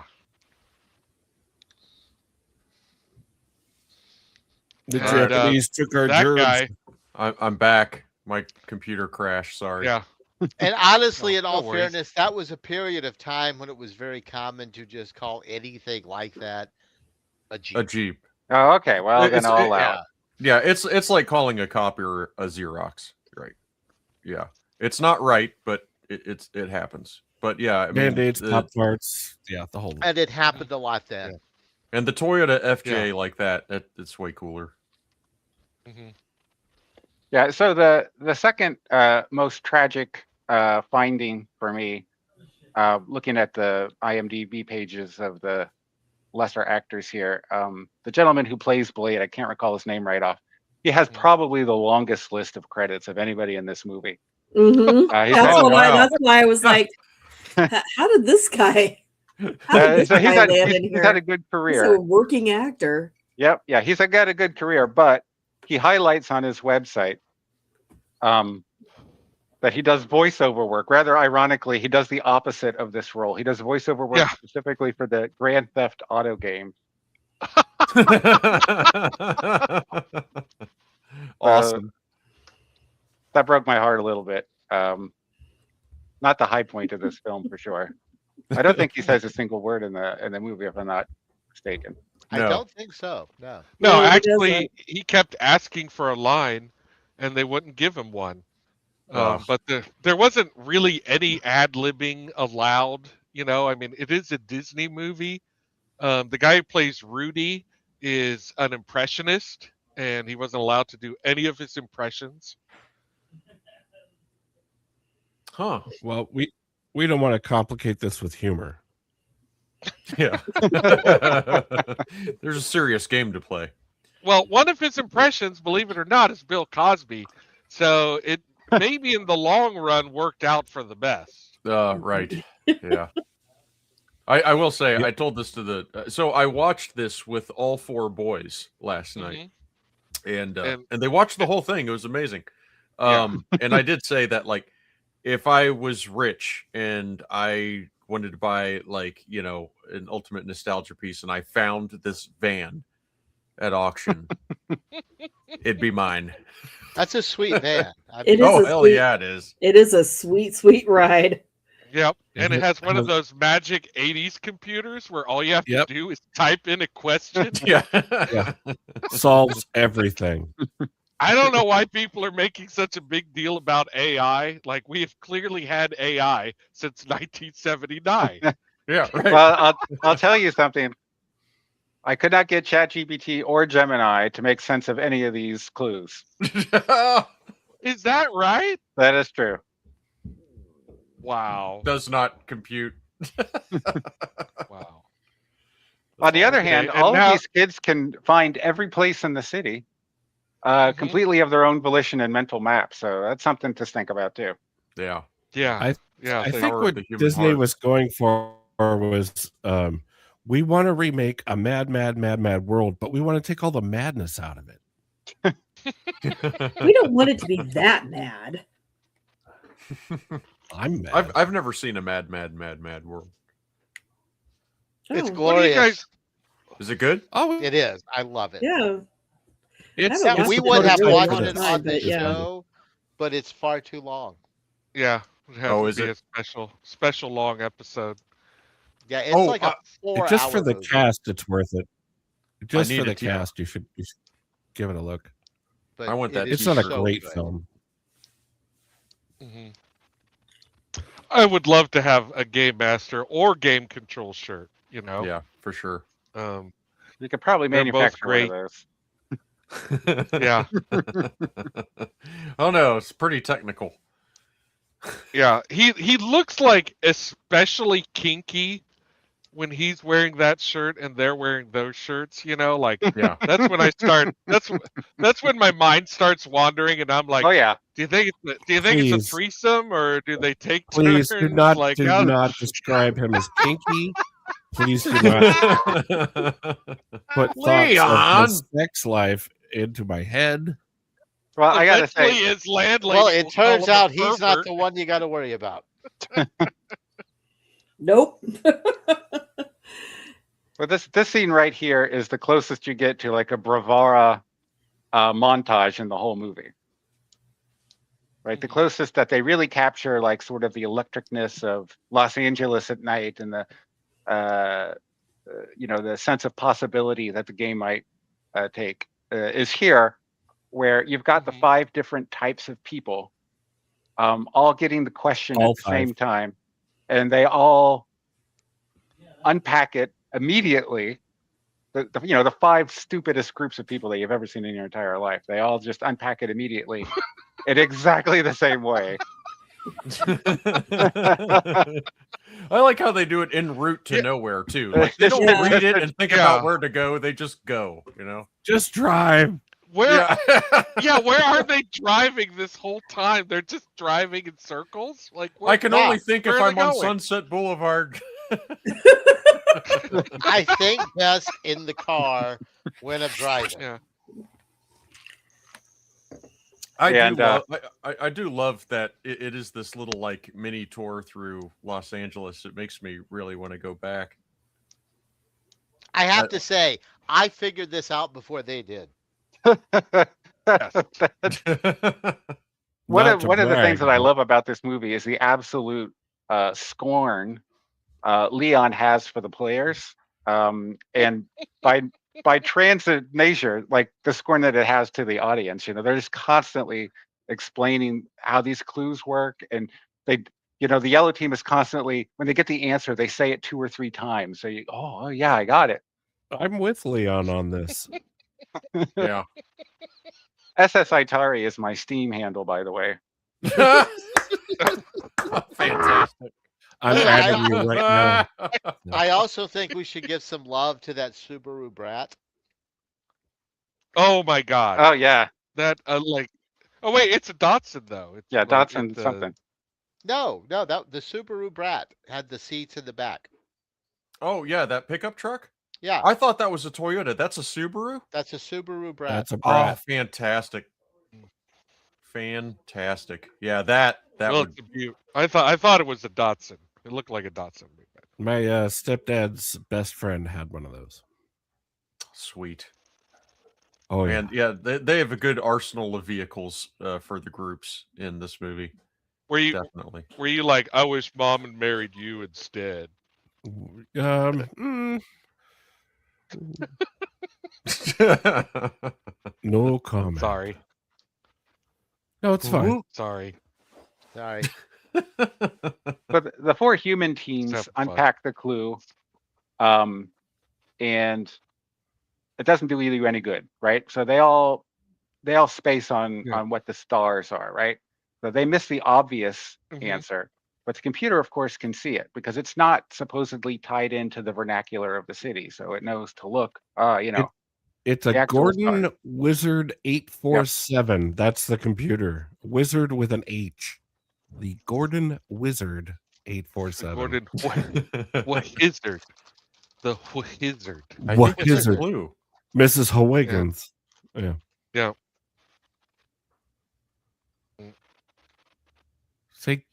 The Japanese took our germs. Guy, I'm back. My computer crashed. Sorry. Yeah. And honestly, in all fairness, that was a period of time when it was very common to just call anything like that a Jeep. A Jeep. Oh, okay. Well, then I'll allow it. Yeah, it's like calling a copier a Xerox, right? Yeah, it's not right, but it happens. But yeah, I mean, Band-Aids, Pop Tarts, the whole. And it happened a lot then. Yeah. And the Toyota FJ like that, it's way cooler. Mm-hmm. Yeah. So the second most tragic finding for me, looking at the IMDb pages of the lesser actors here, the gentleman who plays Blade, I can't recall his name right off. He has probably the longest list of credits of anybody in this movie. Mm-hmm. That's why I was like, how did this guy? He's had a good career. He's a working actor. Yep. Yeah, he's got a good career, but he highlights on his website that he does voiceover work. Rather ironically, he does the opposite of this role. He does voiceover work specifically for the Grand Theft Auto game. Awesome. That broke my heart a little bit. Not the high point of this film for sure. I don't think he says a single word in the movie, if I'm not mistaken. No. I don't think so. No. No, actually, he kept asking for a line, and they wouldn't give him one. But there wasn't really any ad-libbing allowed. I mean, it is a Disney movie. The guy who plays Rudy is an impressionist, and he wasn't allowed to do any of his impressions. Huh. Well, we don't want to complicate this with humor. Yeah. There's a serious game to play. Well, one of his impressions, believe it or not, is Bill Cosby. So it maybe in the long run worked out for the best. Right. Yeah. I will say, I told this to so I watched this with all 4 boys last night. And they watched the whole thing. It was amazing. And I did say that, like, if I was rich and I wanted to buy, like, an ultimate nostalgia piece, and I found this van at auction, it'd be mine. That's a sweet van. Hell yeah, it is. It is a sweet, sweet ride. Yep. And it has one of those magic 80s computers where all you have to do is type in a question. Yeah. Solves everything. I don't know why people are making such a big deal about AI. Like, we have clearly had AI since 1979. Yeah, right. Well, I'll tell you something. I could not get ChatGPT or Gemini to make sense of any of these clues. Is that right? That is true. Wow. Does not compute. Wow. On the other Okay, hand, and all now- of these kids can find every place in the city completely of their own volition and mental map. So that's something to think about too. Yeah. Yeah. I Yeah. think power of what the human Disney heart. was going for was we want to remake a mad world, but we want to take all the madness out of it. We don't want it to be that mad. I'm mad. I've never seen a mad world. It's Oh, glorious. guys- Is it good? Oh, It is. I love it. yeah. it's, haven't Yeah, watched we it would in a have really watched long it time, on the but yeah. show, but it's far too long. Yeah. It has Oh, to is be it? a special long episode. Yeah, it's like a 4-hour just for the movie. cast, it's worth it. Just need for the it, yeah. cast, you should give it a look. But I want that it It's is not a so great good. film. Mhm. I would love to have a Game Master or Game Control shirt, you know? Yeah, for sure. You could probably They're both manufacture one of great. those. Yeah. Oh no, it's pretty technical. Yeah. He looks like especially kinky when he's wearing that shirt and they're wearing those shirts, you know, like Yeah. that's when I start that's when my mind starts wandering and I'm like, Oh yeah. do you think it's Please. a threesome or do they take Please turns? do not like how- describe him as kinky. Please do not put thoughts of Leon! his sex life into my head. Well, I gotta Eventually say, his landlady Well, will it call turns him a out he's not pervert. the one you got to worry about. Nope. well, this scene right here is the closest you get to like a bravura montage in the whole movie. Right, the closest that they really capture like sort of the electricness of Los Angeles at night and the the sense of possibility that the game might take is here, where you've got the 5 different types of people all getting the question All at the 5. same time, and they all unpack it immediately. The 5 stupidest groups of people that you've ever seen in your entire life, they all just unpack it immediately in exactly the same way. I like how they do it en route to nowhere too. Like they don't Yeah. read it and think Yeah. about where to go. They just go, you know. Just drive. Where Yeah. where are they driving this whole time? They're just driving in circles? Like where, I can only think if where are I'm they on going? Sunset Boulevard. I think best in the car when I'm driving. Yeah. I do love that it is this little like mini tour through Los Angeles. It makes me really want to go back. I have to say, I figured this out before they did. One Not of to the things brag, that I but- love about this movie is the absolute scorn Leon has for the players, and by transit nature, like the scorn that it has to the audience. They're just constantly explaining how these clues work, and they, the yellow team is constantly, when they get the answer, they say it 2 or 3 times. So oh yeah, I got it. I'm with Leon on this. Yeah. SS Itari is my Steam handle, by the way. Fantastic. I'm Hey, adding you right now. I also think we should give some love to that Subaru Brat. Oh my god. Oh yeah, That oh wait, it's a Datsun though. It's yeah, like, Datsun it's, something. No, that the Subaru Brat had the seats in the back. Oh yeah, that pickup truck. Yeah, I thought that was a Toyota. That's a Subaru. that's a Subaru Brat. That's a Oh, brat. fantastic! Fantastic. Yeah, that well, would. it's a I thought it was a Datsun. It looked like a Datsun. My stepdad's best friend had one of those. Sweet. Oh yeah. And yeah, they have a good arsenal of vehicles for the groups in this movie. Were you Definitely. like, I wish mom had married you instead? No comment. Sorry. No, it's fine. Sorry. Sorry. But the 4 human teams unpack the clue, and it doesn't do you any good, right? So they all space on what the stars are, right? So they miss the obvious answer, but the computer, of course, can see it because it's not supposedly tied into the vernacular of the city, so it knows to look. It's a Gordon Wizard 847. That's the computer. Wizard with an H. The Gordon Wizard 847. Gordon Wizard. The Wizard. What Wizard? Mrs. Huygens. Yeah.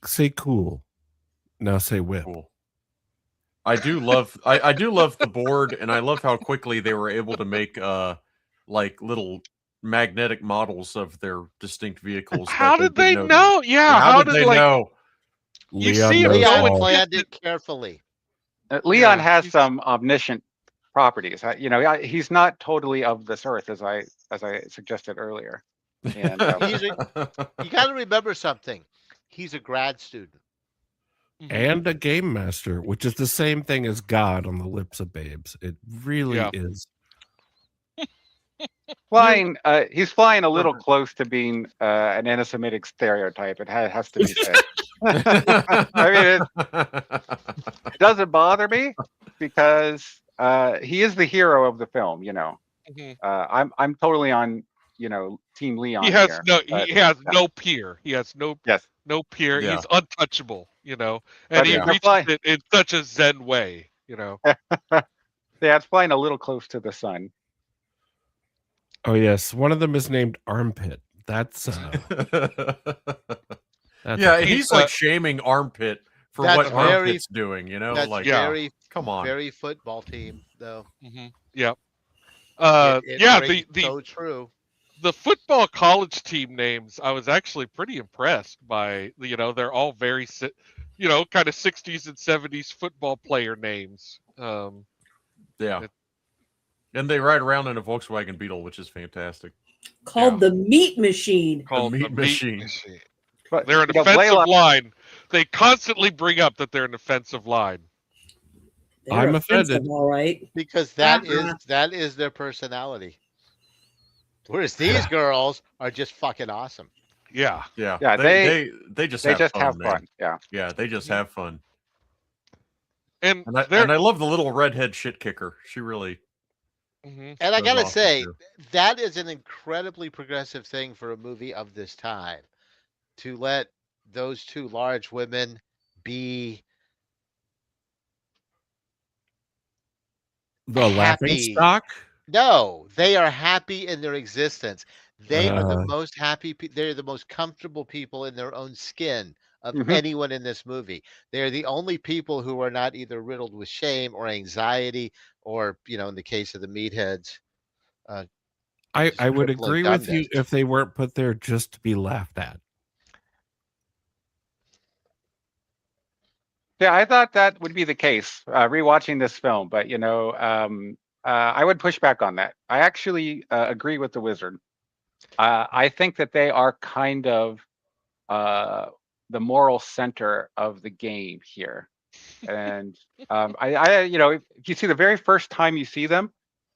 Say cool. Now say whip. Cool. I do love the board, and I love how quickly they were able to make like little magnetic models of their distinct vehicles. How did they know? Yeah, how did they know? You see him Leon planned it carefully. Leon has some omniscient properties. He's not totally of this earth, as I suggested earlier. And you got to remember something. He's a grad student. And a game master, which is the same thing as God on the lips of babes. It really is. He's flying a little close to being an anti-Semitic stereotype. It has to be said. I mean, it doesn't bother me because he is the hero of the film. I'm totally on Team Leon. He has here, no peer. He has no peer. Yeah. He's untouchable. And he reaches it in such a Zen way. Yeah, it's flying a little close to the sun. Oh yes, one of them is named Armpit. That's yeah. He's like shaming Armpit for what Armpit's doing. That's like very, come on, very football team though. Yeah. So true. The football college team names, I was actually pretty impressed by. They're all very, kind of 60s and 70s football player names. And they ride around in a Volkswagen Beetle, which is fantastic. Called the Meat Machine. Called the Meat Machine. But they're an offensive line. They constantly bring up that they're an offensive line. I'm offended. All right. Because that is their personality. Whereas these girls are just fucking awesome. Yeah. They just have fun. Yeah, they just have fun. And I love the little redhead shit kicker. She really. And I gotta say, that is an incredibly progressive thing for a movie of this time, to let those two large women be the laughing stock. No, they are happy in their existence. They are the most happy. They're the most comfortable people in their own skin of anyone in this movie. They're the only people who are not either riddled with shame or anxiety, or in the case of the meatheads. I would agree with you if they weren't put there just to be laughed at. Yeah, I thought that would be the case rewatching this film, but I would push back on that. I actually agree with the Wizard. I think that they are kind of the moral center of the game here, and if you see the very first time you see them,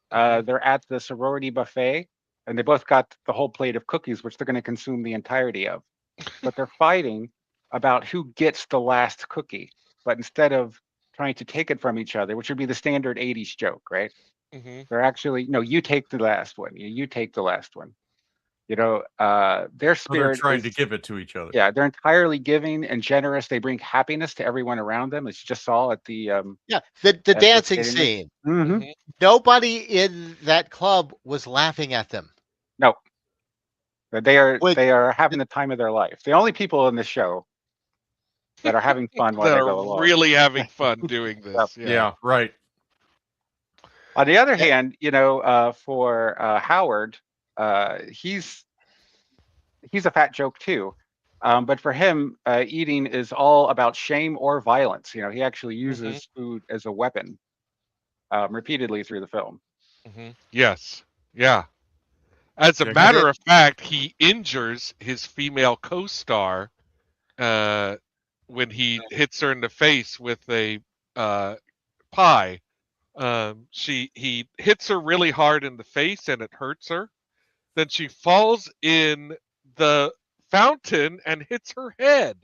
they're at the sorority buffet, and they both got the whole plate of cookies, which they're going to consume the entirety of. But they're fighting about who gets the last cookie. But instead of trying to take it from each other, which would be the standard 80s joke, right? They're actually, no, you take the last one. You take the last one. Their spirit. They're trying to give it to each other. Yeah, they're entirely giving and generous. They bring happiness to everyone around them, as you just saw at the the dancing scene. Nobody in that club was laughing at them. No, they are having the time of their life. The only people in the show that are having fun while they go along. Really having fun doing this. Yeah, right. On the other hand, for Howard, he's a fat joke too, but for him, eating is all about shame or violence. He actually uses food as a weapon repeatedly through the film. Yes, yeah, As a matter of fact, he injures his female co-star when he hits her in the face with a pie. He hits her really hard in the face and it hurts her. Then she falls in the fountain and hits her head.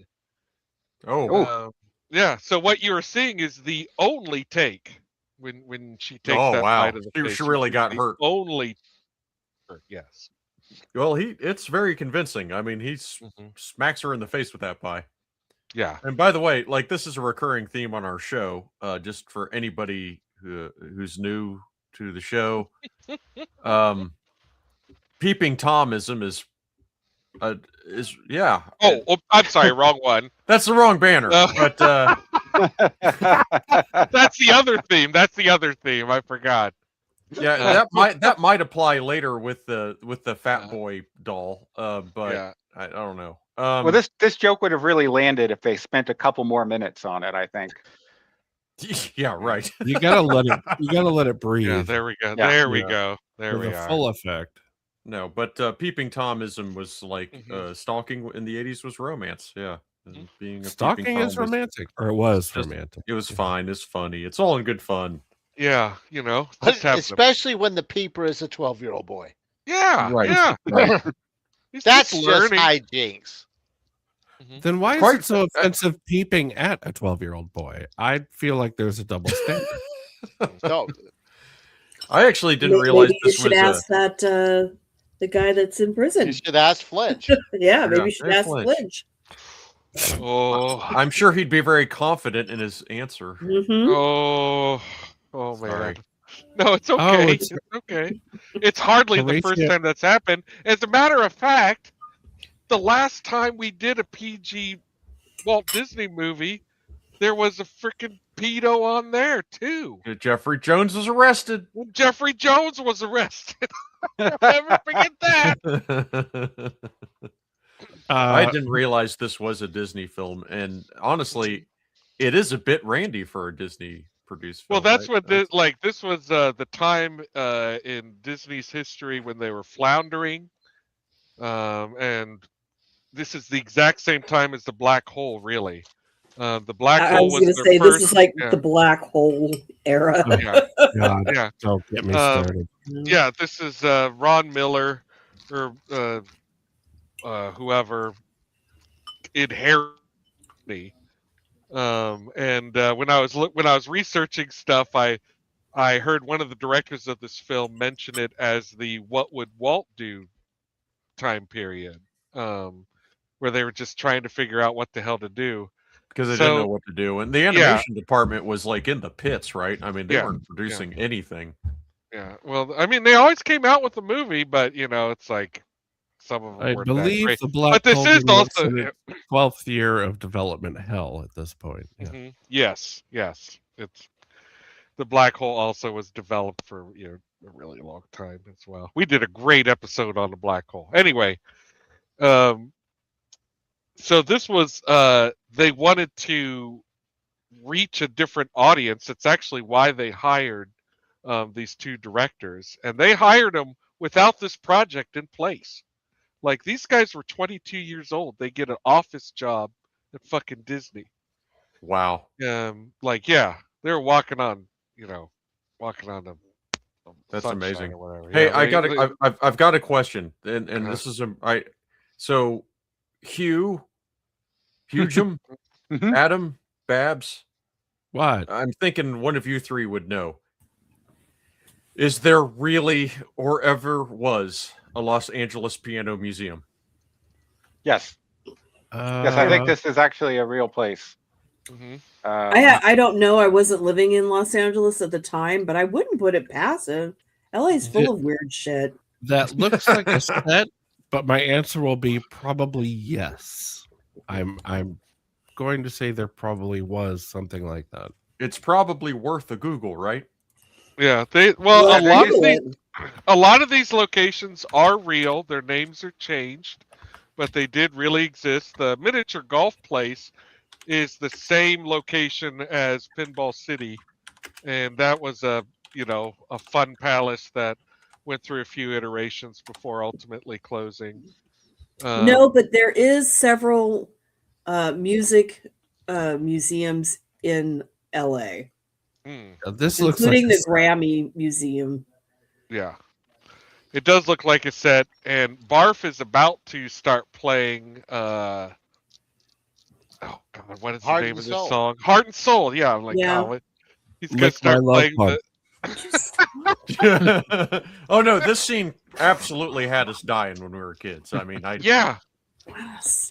Yeah. So what you're seeing is the only take when she takes that bite of the face. She really got hurt. Only hurt, yes. Well, it's very convincing. I mean, he smacks her in the face with that pie. Yeah. And by the way, like, this is a recurring theme on our show, just for anybody who's new to the show. Peeping Tomism is yeah. Oh, I'm sorry, wrong one. That's the wrong banner. But that's the other theme. That's the other theme. I forgot. Yeah, that might apply later with the Fat Boy doll. But yeah. I don't know. Well, this joke would have really landed if they spent a couple more minutes on it, I think. Yeah, right. You gotta let it breathe. Yeah, there we go. Yeah. There we go. There we are. Full effect. No, but Peeping Tomism was like stalking in the 80s was romance. Yeah. Being a stalking is romantic. Or it was romantic. It was fine. It's funny. It's all in good fun. Yeah, you know. Especially when the peeper is a 12-year-old boy. Yeah. Right. Yeah. Right. That's just hijinks. Then why is it so offensive peeping at a 12-year-old boy? I feel like there's a double standard. No. I actually didn't realize this was. You should ask that the guy that's in prison. You should ask Flinch. Yeah, maybe you should ask Flinch. Oh, I'm sure he'd be very confident in his answer. Oh man. Sorry. No, it's okay. It's okay. It's hardly the first time that's happened. As a matter of fact, the last time we did a PG Walt Disney movie, there was a freaking pedo on there too. Jeffrey Jones was arrested. Jeffrey Jones was arrested. I'll never forget that. I didn't realize this was a Disney film, and honestly, it is a bit randy for a Disney produced film. Well, that's what this was the time in Disney's history when they were floundering, and this is the exact same time as the Black Hole, really. The Black Hole. I was going to say first, this is like the Black Hole era. Yeah. Don't get me started. Yeah, this is Ron Miller or whoever inherited me. And when I was researching stuff, I heard one of the directors of this film mention it as the "What would Walt do" time period, where they were just trying to figure out what the hell to do because they didn't know what to do, and the animation department was like in the pits, right? I mean, they weren't producing anything. Yeah, well, I mean, they always came out with a movie, but it's like some of them weren't that great. The Black but this Hole is also in its 12th year of development hell at this point. Yeah. Mm-hmm. Yes, it's the Black Hole also was developed for a really long time as well. We did a great episode on the Black Hole. Anyway, so this was they wanted to reach a different audience. It's actually why they hired these two directors, and they hired them without this project in place. Like, these guys were 22 years old. They get an office job at fucking Disney. Wow. Like, yeah, they're walking on the. That's amazing. Or whatever. Hey, Yeah, I've got a question, and this is so Hugem, Adam, Babs. What? I'm thinking one of you three would know. Is there really or ever was a Los Angeles Piano Museum? Yes. Yes, I think this is actually a real place. Mm-hmm. I don't know. I wasn't living in Los Angeles at the time, but I wouldn't put it past it. LA's full of weird shit. That looks like a set, but my answer will be probably yes. I'm going to say there probably was something like that. It's probably worth a Google, right? Yeah, a lot of these locations are real. Their names are changed, but they did really exist. The miniature golf place is the same location as Pinball City, and that was a fun palace that went through a few iterations before ultimately closing. No, but there is several music museums in LA. This looks like including the Grammy Museum. Yeah. It does look like a set, and Barf is about to start playing oh god, what is the name of this song? Heart and Soul, yeah. I'm like, oh, he's gonna start playing the Oh no, this scene absolutely had us dying when we were kids. I mean, yeah.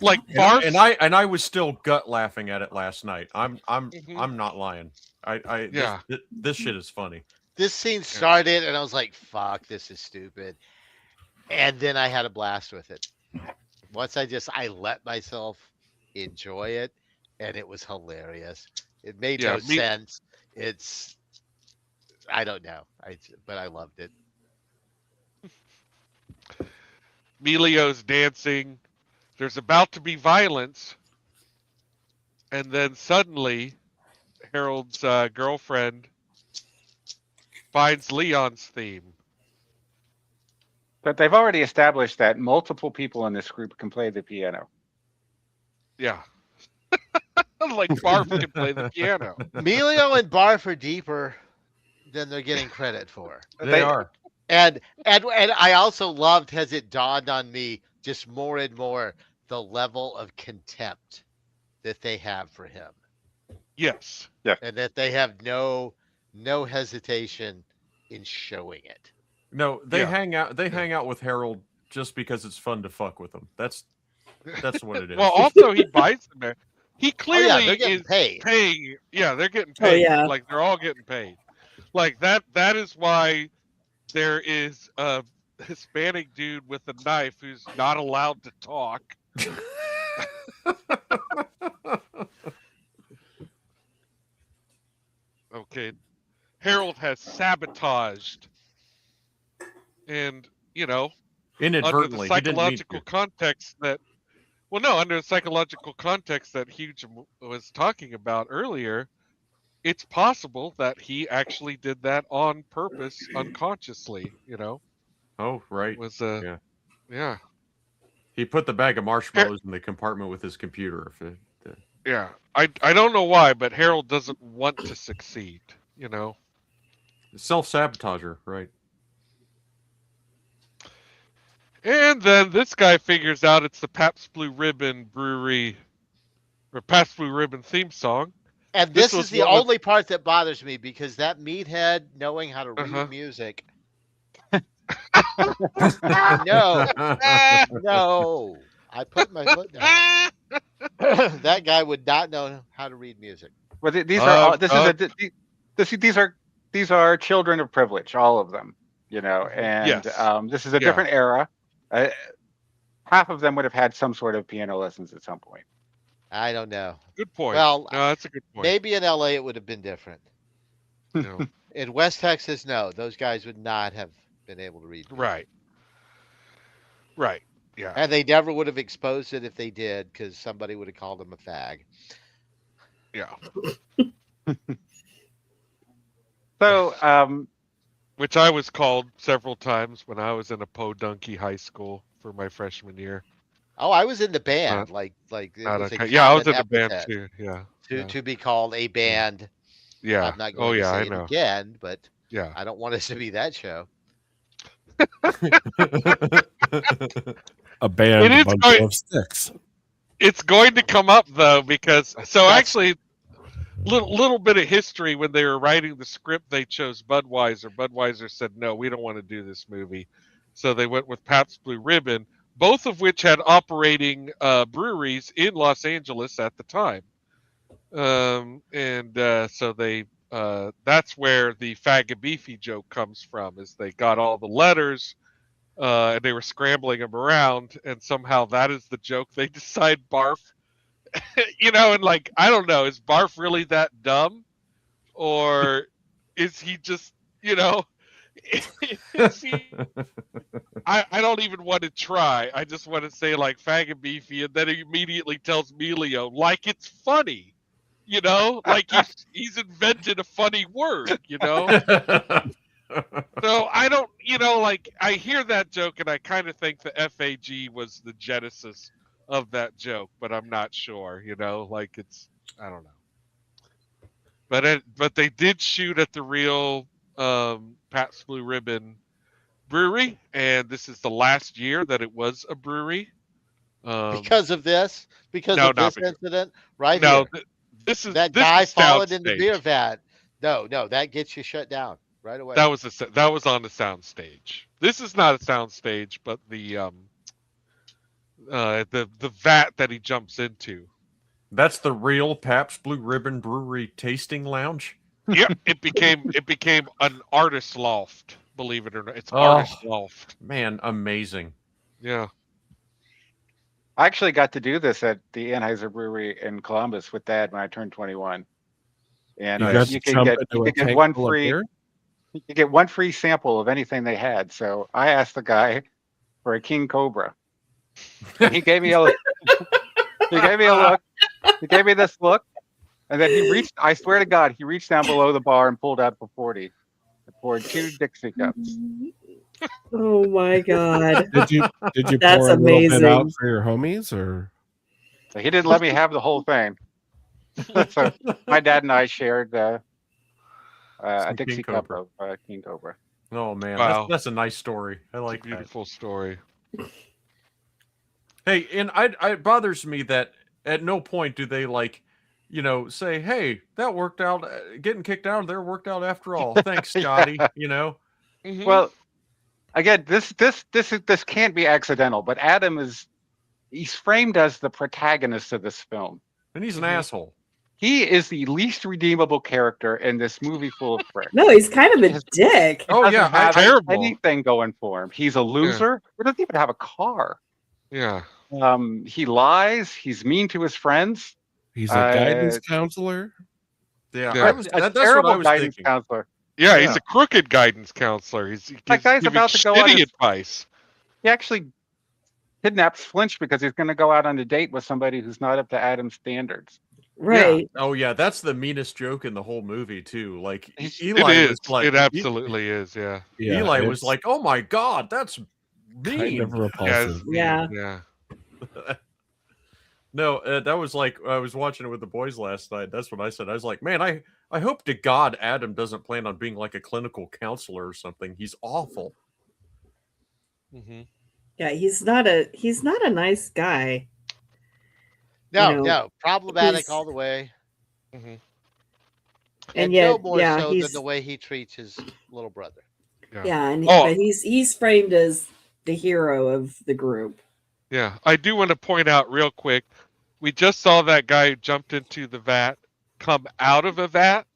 Like Barf, and I was still gut laughing at it last night. I'm not lying. This shit is funny. This scene started and I was like, fuck, this is stupid. And then I had a blast with it. Once I let myself enjoy it, and it was hilarious. It made no sense. I don't know. But I loved it. Emilio's dancing. There's about to be violence. And then suddenly, Harold's girlfriend finds Leon's theme. But they've already established that multiple people in this group can play the piano. Yeah. Like Barf can play the piano. Emilio and Barf are deeper than they're getting credit for. They are. And I also loved, as it dawned on me just more and more, the level of contempt that they have for him. Yes. Yeah. And that they have no hesitation in showing it. No, they hang out. They hang out with Harold just because it's fun to fuck with him. That's what it is. Well, also he buys them there. He clearly is paying. Yeah, they're getting paid. Like they're all getting paid. Like that is why there is a Hispanic dude with a knife who's not allowed to talk. Okay. Harold has sabotaged, and inadvertently, under the psychological context that, under the psychological context that Hugh was talking about earlier, it's possible that he actually did that on purpose, unconsciously. Oh, right. It was yeah. He put the bag of marshmallows in the compartment with his computer. Yeah, I don't know why, but Harold doesn't want to succeed. Self-sabotager, right? And then this guy figures out it's the Pabst Blue Ribbon brewery, or Pabst Blue Ribbon theme song. And this is the only part that bothers me, because that meathead knowing how to read music. No. I put my foot down. That guy would not know how to read music. Well, these are children of privilege, all of them. And this is a different era. Half of them would have had some sort of piano lessons at some point. I don't know. Good point. Well, no, that's a good point. Maybe in LA it would have been different. No. In West Texas, no. Those guys would not have been able to read music. Right. Yeah. And they never would have exposed it if they did, because somebody would have called them a fag. Yeah. So, which I was called several times when I was in a podunky high school for my freshman year. Oh, I was in the band. It was I was in the band too. Yeah. To be called a band. Yeah. I'm not going to say it again, but yeah, I don't want us to be that show. A band of sticks. It's going to come up though, because actually, little bit of history. When they were writing the script, they chose Budweiser. Budweiser said, "No, we don't want to do this movie," so they went with Pabst Blue Ribbon, both of which had operating breweries in Los Angeles at the time. So they that's where the fagabeefy joke comes from. Is they got all the letters. And they were scrambling them around, and somehow that is the joke. They decide Barf, and I don't know, is Barf really that dumb, or is he just, is he? I don't even want to try. I just want to say faggot beefy, and then he immediately tells Emilio it's funny, he's invented a funny word, So I don't, like I hear that joke and I kind of think the FAG was the genesis of that joke, but I'm not sure. Like I don't know. But they did shoot at the real Pabst Blue Ribbon brewery, and this is the last year that it was a brewery. Because of this incident right no, here. This is that this guy is falling in the soundstage. beer vat. No, that gets you shut down right away. That was on the sound stage. This is not a sound stage, but the vat that he jumps into. That's the real Pabst Blue Ribbon Brewery tasting lounge. Yep, it became an artist loft. Believe it or not, it's artist loft. Man, amazing. Yeah. I actually got to do this at the Anheuser Brewery in Columbus with Dad when I turned 21. And you can get one free. You get one free sample of anything they had. So I asked the guy for a King Cobra. And he gave me a look. He gave me this look, and then he reached. I swear to God, he reached down below the bar and pulled out the 40. And poured 2 Dixie cups. Oh my God! Did you That's pour a amazing. little bit out for your homies, or? So he didn't let me have the whole thing. So my dad and I shared a Dixie cup of King Cobra. Oh man, wow. That's a nice story. I like it's a beautiful story. Hey, and it bothers me that at no point do they say, "Hey, that worked out. Getting kicked out of there worked out after all. Thanks, Scotty." Mm-hmm. Well, again, this can't be accidental. But Adam he's framed as the protagonist of this film, and he's an asshole. He is the least redeemable character in this movie full of pricks. No, he's kind of a dick. Oh yeah, have anything going for him. He's a loser. Yeah. He doesn't even have a car. Yeah. He lies. He's mean to his friends. He's a guidance counselor. Yeah, that's terrible what I was guidance thinking. Counselor. Yeah, he's a crooked guidance counselor. He that guy's about to go shitty advice. He actually kidnaps Flinch because he's going to go out on a date with somebody who's not up to Adam's standards. Right. Yeah. Oh yeah, that's the meanest joke in the whole movie too. Like Eli was like, it absolutely is. Yeah. Eli was like, "Oh my God, that's mean." Kind of repulsive. Yeah. No, that was like I was watching it with the boys last night. That's what I said. I was like, "Man, I hope to God Adam doesn't plan on being like a clinical counselor or something. He's awful." Mm-hmm. Yeah, he's not a nice guy. No, problematic all the way. Mm-hmm. And yet, no more so than the way he treats his little brother. Yeah, but he's framed as the hero of the group. Yeah, I do want to point out real quick. We just saw that guy who jumped into the vat come out of a vat,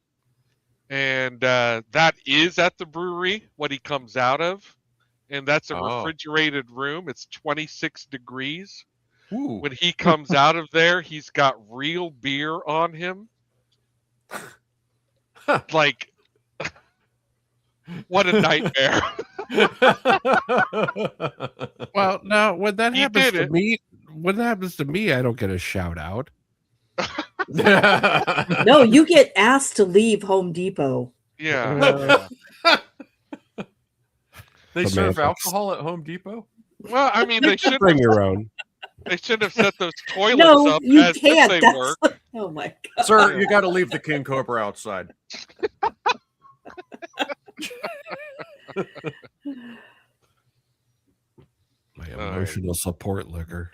and that is at the brewery what he comes out of, and that's a refrigerated room. It's 26 degrees. Ooh. When he comes out of there, he's got real beer on him. Like, what a nightmare. Well, now when that happens to me, I don't get a shout out. No, you get asked to leave Home Depot. Yeah. They serve alcohol at Home Depot? Well, I mean, they should bring your own. They should have set those toilets up as if they work. Oh my God. Sir, you got to leave the King Cobra outside. My emotional support liquor.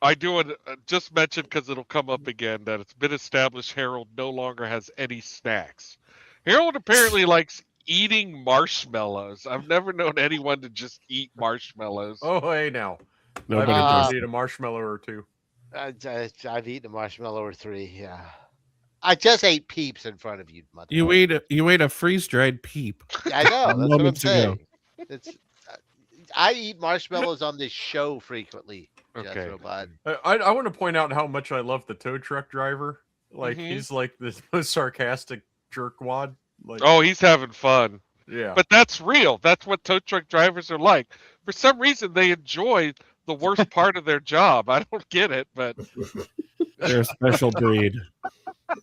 I do want to just mention, because it'll come up again, that it's been established Harold no longer has any snacks. Harold apparently likes eating marshmallows. I've never known anyone to just eat marshmallows. Oh, hey now. Nobody does eat a marshmallow or two. I've eaten a marshmallow or 3, yeah. I just ate Peeps in front of you, mother. You ate a freeze-dried Peep. I know. That's what I'm saying. I eat marshmallows on this show frequently. Okay. I want to point out how much I love the tow truck driver. Like he's like this most sarcastic jerkwad. Like, oh, he's having fun. Yeah. But that's real. That's what tow truck drivers are like. For some reason, they enjoy the worst part of their job. I don't get it, but they're a special breed.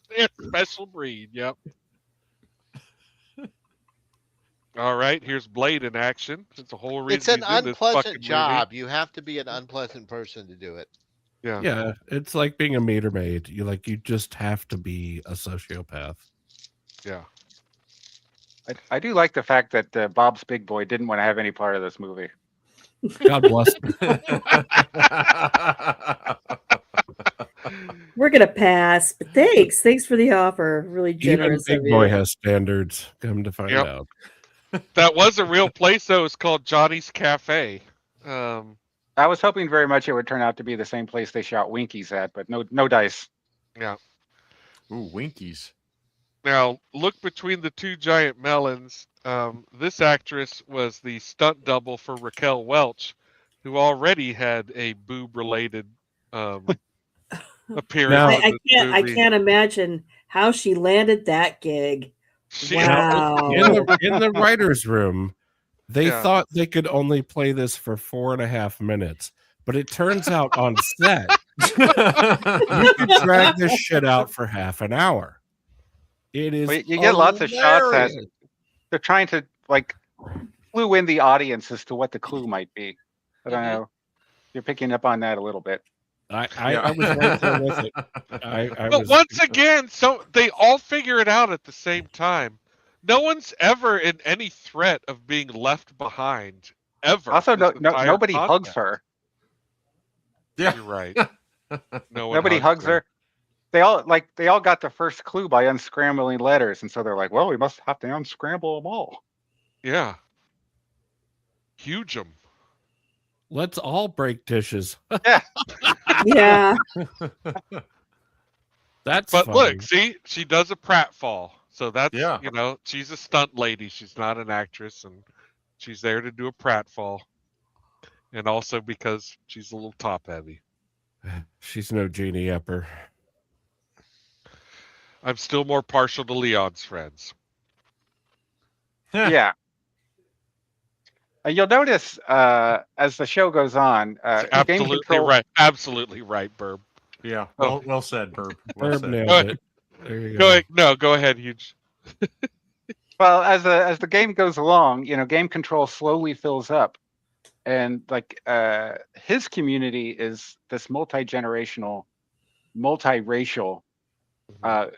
They're a special breed. Yep. All right, here's Blade in action. It's a whole reason It's an he's in this unpleasant fucking job. You have to be an unpleasant person to do it. movie. Yeah, it's like being a meter maid. You just have to be a sociopath. Yeah. I do like the fact that Bob's Big Boy didn't want to have any part of this movie. God bless him. We're gonna pass, but thanks for the offer. Really Even generous Big of Boy you. has standards. Come to find Yep. out. That was a real place, though. It's called Johnny's Cafe. I was hoping very much it would turn out to be the same place they shot Winkies at, but no dice. Yeah. Ooh, Winkies. Now, look between the two giant melons. This actress was the stunt double for Raquel Welch, who already had a boob-related appearance. Now- I can't imagine how she landed that gig. Wow. In the writer's room, they Yeah. thought they could only play this for 4.5 minutes, but it turns out on set, you could drag this shit out for half an hour. It is. Well, you get lots of shots hilarious. at they're trying to clue in the audience as to what the clue might be. I don't know. You're picking up on that a little bit. I was right there with it. But once again, so they all figure it out at the same time. No one's ever in any threat of being left behind, ever. Also, this entire nobody hugs podcast. her. Yeah. You're right. No one Nobody hugs her. They all got the first clue by unscrambling letters, and so they're like, "Well, we must have to unscramble them all." Yeah. Huge 'em. Let's all break dishes. Yeah. That's But funny. look, see, she does a pratfall. So that's, Yeah. she's a stunt lady. She's not an actress, and she's there to do a pratfall. And also because she's a little top heavy. She's no Jeannie Epper. I'm still more partial to Leon's friends. Yeah. You'll notice as the show goes on, game Absolutely control. right. Absolutely right, Burb. Yeah. Well said, Burb. Well Herb said. nailed it. There you Go ahead. No, go ahead, Huge. Well, as the game goes along, game control slowly fills up, and his community is this multi-generational, multiracial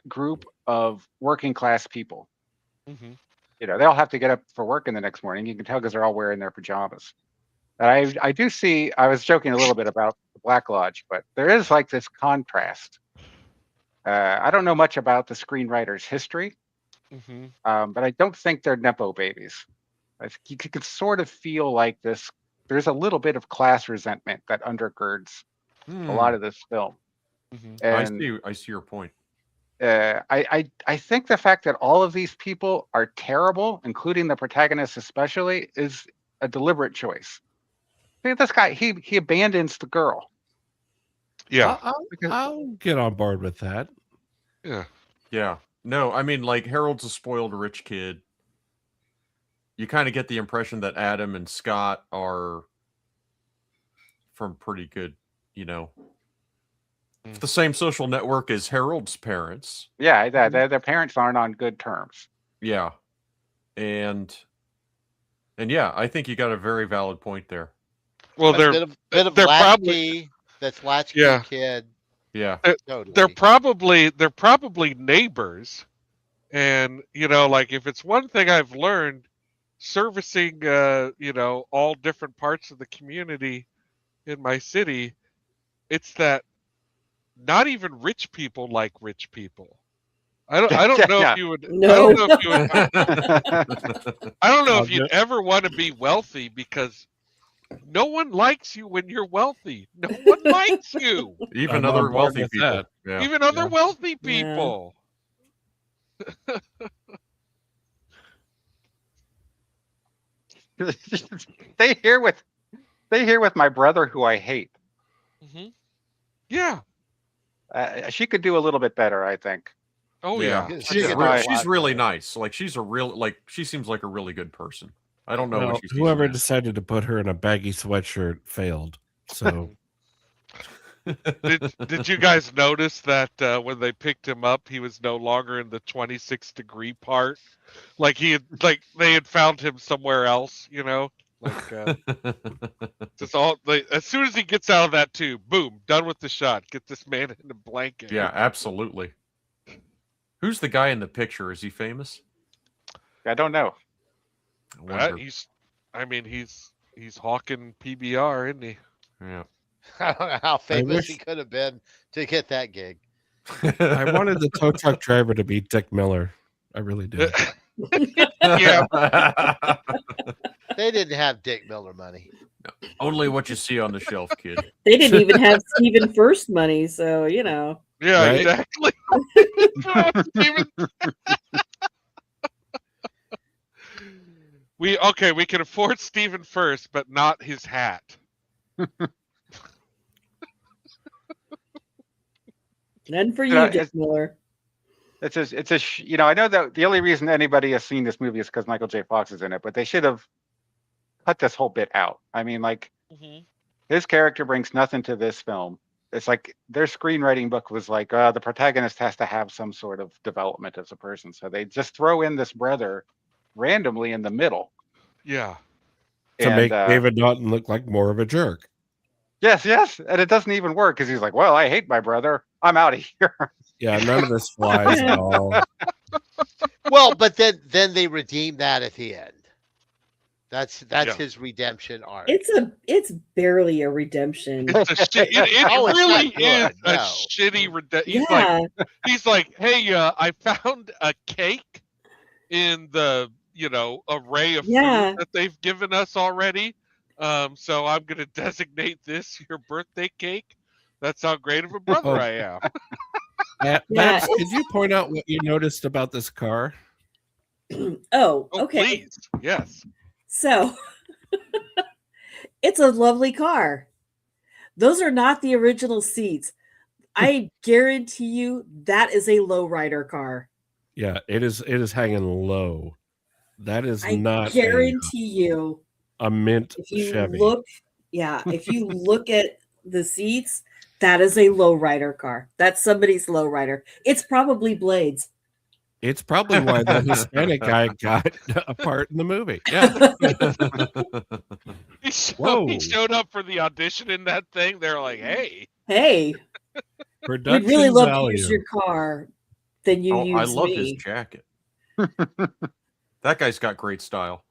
group of working class people. Mm-hmm. They all have to get up for work in the next morning. You can tell because they're all wearing their pajamas. And I do see. I was joking a little bit about the Black Lodge, but there is this contrast. I don't know much about the screenwriter's history, but I don't think they're nepo babies. You could sort of feel like this. There's a little bit of class resentment that undergirds a lot of this film. And I see your point. I think the fact that all of these people are terrible, including the protagonist especially, is a deliberate choice. I think this guy he abandons the girl. Yeah. I'll get on board with that. Yeah. Yeah. No, I mean, Harold's a spoiled rich kid. You kind of get the impression that Adam and Scott are from pretty good, the same social network as Harold's parents. Yeah, their parents aren't on good terms. Yeah. And yeah, I think you got a very valid point there. Well, A bit of latchkey, that's latchkey kid. Yeah. Totally. They're probably neighbors. And, if it's one thing I've learned servicing, all different parts of the community in my city, it's that not even rich people like rich people. I don't know if you would. No. I don't know if you'd ever want to be wealthy because no one likes you when you're wealthy. No one likes you. Even I'm other on board wealthy with people. that. Yeah. Even other wealthy people. They hear with my brother, who I hate. Mm-hmm. Yeah. She could do a little bit better, I think. Oh yeah. She's really nice. She seems like a really good person. I don't know what she's whoever decided to put her in a baggy sweatshirt failed. So Did you guys notice that when they picked him up, he was no longer in the 26-degree part? Like they had found him somewhere else, you know? Like just as soon as he gets out of that tube, boom, done with the shot. Get this man in the blanket. Yeah, absolutely. Who's the guy in the picture? Is he famous? I don't know. He's hawking PBR, isn't he? Yeah. I don't know how famous he wish- could have been to get that gig. I wanted the tow truck driver to be Dick Miller. I really did. Yeah. They didn't have Dick Miller money. Only what you see on the shelf, kid. They didn't even have Stephen First money, so you know. Yeah, Right? exactly. We can afford Stephen First, but not his hat. None for you, Yeah, Dick Miller. I know that the only reason anybody has seen this movie is because Michael J. Fox is in it, but they should have cut this whole bit out. I mean, like, his character brings nothing to this film. It's like their screenwriting book was like, the protagonist has to have some sort of development as a person. So they just throw in this brother randomly in the middle. Yeah. To make David Naughton look like more of a jerk. Yes. And it doesn't even work because he's like, well, I hate my brother. I'm out of here. Yeah, none of this flies at all. Well, but then they redeem that at the end. That's his redemption arc. It's barely a redemption. It really is a No. shitty redemption. He's Yeah. like, hey, I found a cake in the array of Yeah. food that they've given us already. So I'm gonna designate this your birthday cake. That's how great of a brother I am. Max, did you point out what you noticed about this car? Oh, okay. Please. Yes. So it's a lovely car. Those are not the original seats. I guarantee you that is a lowrider car. Yeah, it is hanging low. That is not guarantee you a mint if you Chevy. if you look at the seats, that is a lowrider car. That's somebody's lowrider. It's probably Blades. It's probably why the Hispanic guy got a part in the movie. Yeah. He showed up for the audition in that thing. They're like, hey, we'd production really love value. to use your car. Then you use I love me. his jacket. That guy's got great style.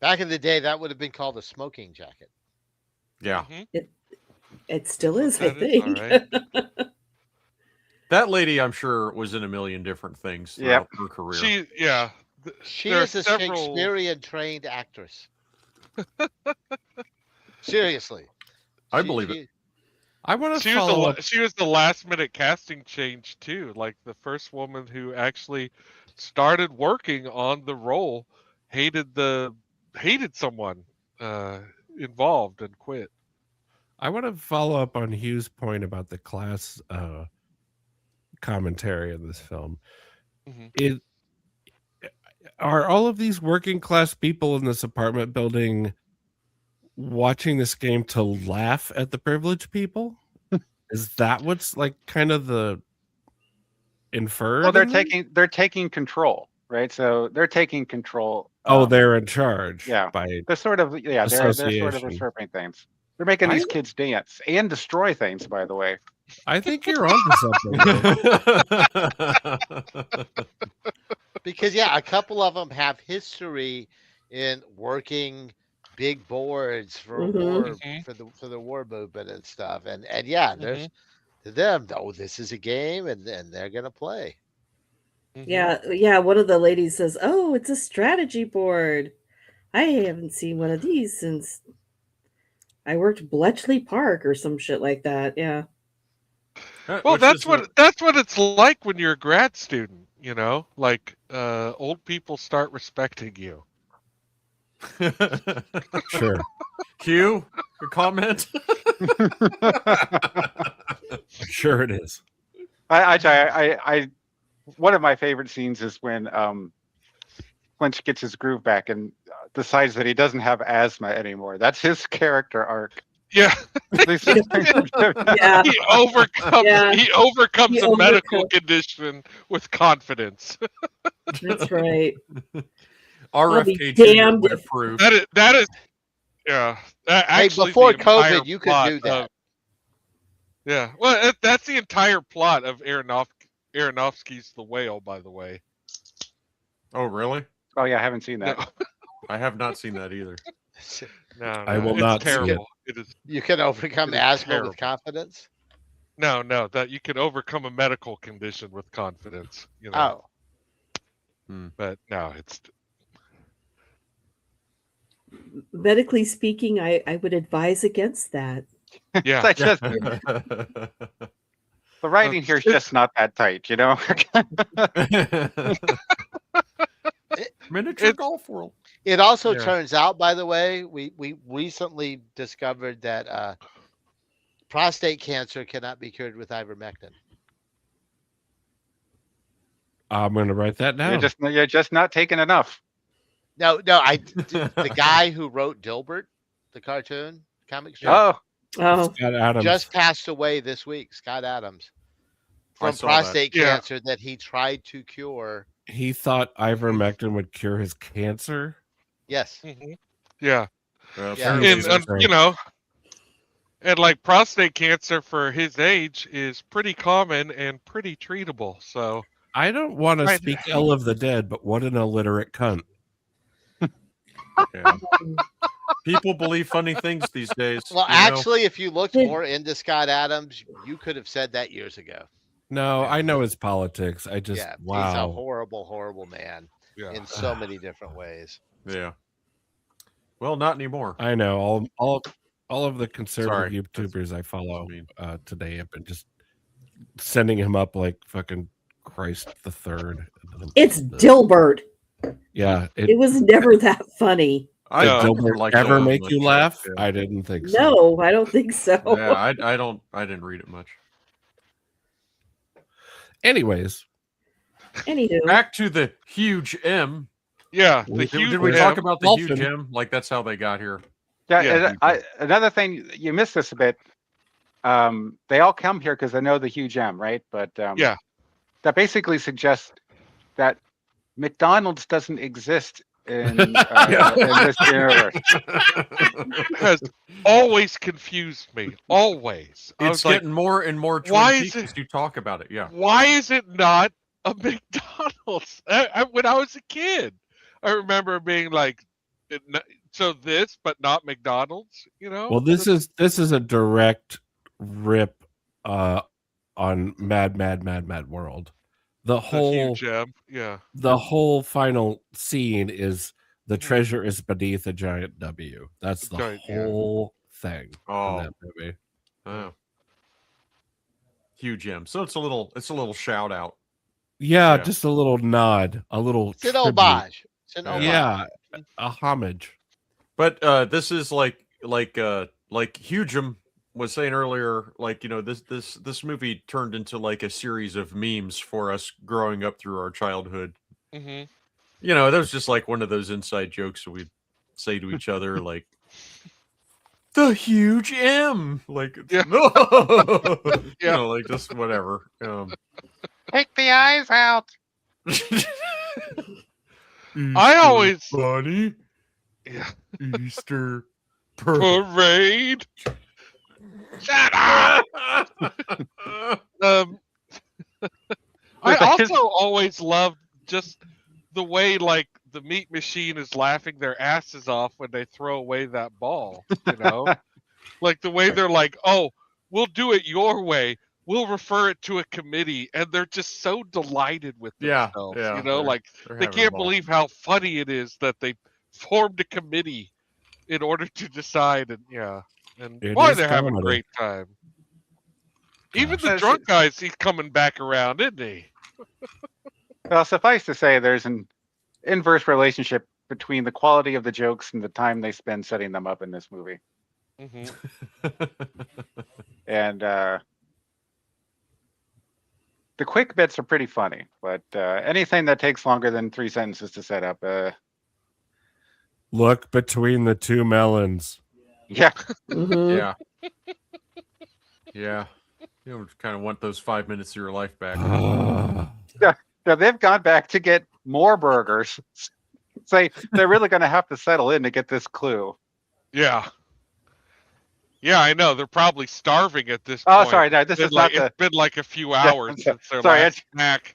Back in the day, that would have been called a smoking jacket. Yeah. It still is, I that is think. all right. That lady, I'm sure, was in a million different things throughout her career. She There are is a several- Shakespearean trained actress. Seriously. I believe it. I want to She follow up. was the last minute casting change too. Like the first woman who actually started working on the role hated someone involved and quit. I want to follow up on Hugh's point about the class commentary in this film. Are all of these working class people in this apartment building watching this game to laugh at the privileged people? Is that what's like kind of the inferred? Well, they're taking control, right? So they're taking control. They're in charge. Yeah, by they're sort of they're sort of association. usurping things. They're making these kids dance and destroy things. By the way, I think you're onto something. Because a couple of them have history in working big boards for war for the war movement and stuff, and there's to them, this is a game, and they're gonna play. Yeah. One of the ladies says, "Oh, it's a strategy board. I haven't seen one of these since I worked Bletchley Park or some shit like that." Yeah. Well, that's what it's like when you're a grad student. You know, like old people start respecting you. Sure. Q, your comment? Sure it is. I one of my favorite scenes is when Clinch gets his groove back and decides that he doesn't have asthma anymore. That's his character arc. Yeah. Yeah. He overcomes Yeah. he overcomes He a medical overcomes- condition with confidence. That's right. I'll be RFK Jr. damned would if approve. That is yeah. Hey, Actually, before the entire COVID, you could plot do that. of yeah. Well, that's the entire plot of Aronofsky's The Whale, by the way. Oh, really? Oh yeah, I haven't seen No, that. I have not seen that either. no, I will it's not see it. terrible. It is You can overcome It is asthma terrible. with confidence. no, that you can overcome a medical condition with confidence. You know, Oh, but no, it's medically speaking, I would advise against that. yeah. It's just, the writing here is just not that tight, you know. Miniature It's- golf world. it also Yeah. turns out, by the way, we recently discovered that prostate cancer cannot be cured with ivermectin. I'm going to write that down. You're just not taking enough. No, the guy who wrote Dilbert, the cartoon comic strip, Oh, Oh, Scott Adams. just passed away this week. Scott Adams, I from saw that. prostate Yeah. cancer that he tried to cure. He thought ivermectin would cure his cancer. Yes. Mhm. Yeah. Yeah. Apparently And there's- you know, and like prostate cancer for his age is pretty common and pretty treatable. So I don't want to Right. speak ill of the dead, but what an illiterate cunt. yeah. People believe funny things these days. Well, you know? actually, if you looked more into Scott Adams, you could have said that years ago. No, I know his politics. I just Yeah, he's a wow. horrible, horrible man yeah. in so many different ways. Yeah. Well, not anymore. I know all of the conservative Sorry. YouTubers I follow mean. today have been just sending him up like fucking Christ the Third. it's Dilbert. Yeah, It was never that funny. I did No. don't Dilbert like ever Dylan make much, you so, laugh? yeah. I didn't think so. No, I don't think so. Yeah, I didn't read it much. Anyways, Anywho, Back to the huge M. Yeah. Did- The huge Did we M. talk about the Dolphin. huge M? Like that's how they got here. yeah. Yeah. and another thing, you missed this a bit. They all come here because they know the huge M, right? But Yeah. that basically suggests that McDonald's doesn't exist in this universe. has always confused me. Always. I It's was like, getting more and more Twin why Peaks is as you talk about it. Yeah. why is it not a McDonald's? When I was a kid, I remember being like, so this, but not McDonald's. You know? well, this is a direct rip on Mad World. The The whole huge M. Yeah. the whole final scene is the treasure is beneath a giant W. That's the Giant, yeah. whole thing Oh. in that movie. Oh. Huge M. So it's a little shout out. Yeah, Yeah. just a little nod, a little It's an tribute. homage. It's an homage. Yeah, a homage. But this is like Hugem was saying earlier, like, you know, this movie turned into like a series of memes for us growing up through our childhood. Mm-hmm. You know, that was just like one of those inside jokes that we'd say to each other, like the huge M. Like Yeah. You Yeah. know, like just whatever. Take the eyes out. I always Bunny yeah. Easter Parade. Shut up. I also always loved just the way like the meat machine is laughing their asses off when they throw away that ball. You know, like the way they're like, "Oh, we'll do it your way. We'll refer it to a committee," and they're just so delighted with Yeah, themselves. yeah, You know, they're- like they're they having a can't ball. believe how funny it is that they formed a committee in order to decide, and It why is they're having a comedy. great time. Even Gosh. the drunk guys, he's coming back around, isn't he? Well, suffice to say, there's an inverse relationship between the quality of the jokes and the time they spend setting them up in this movie. Hmm. And the quick bits are pretty funny, but anything that takes longer than 3 sentences to set up, Look between the two melons. Yeah. Mhm. Yeah. Yeah. You kind of want those 5 minutes of your life back. Now they've gone back to get more burgers. Say they're really going to have to settle in to get this clue. Yeah. Yeah, I know. They're probably starving at this Oh, point. sorry, no, this is not It's been like a few hours Yeah, since their sorry, last snack.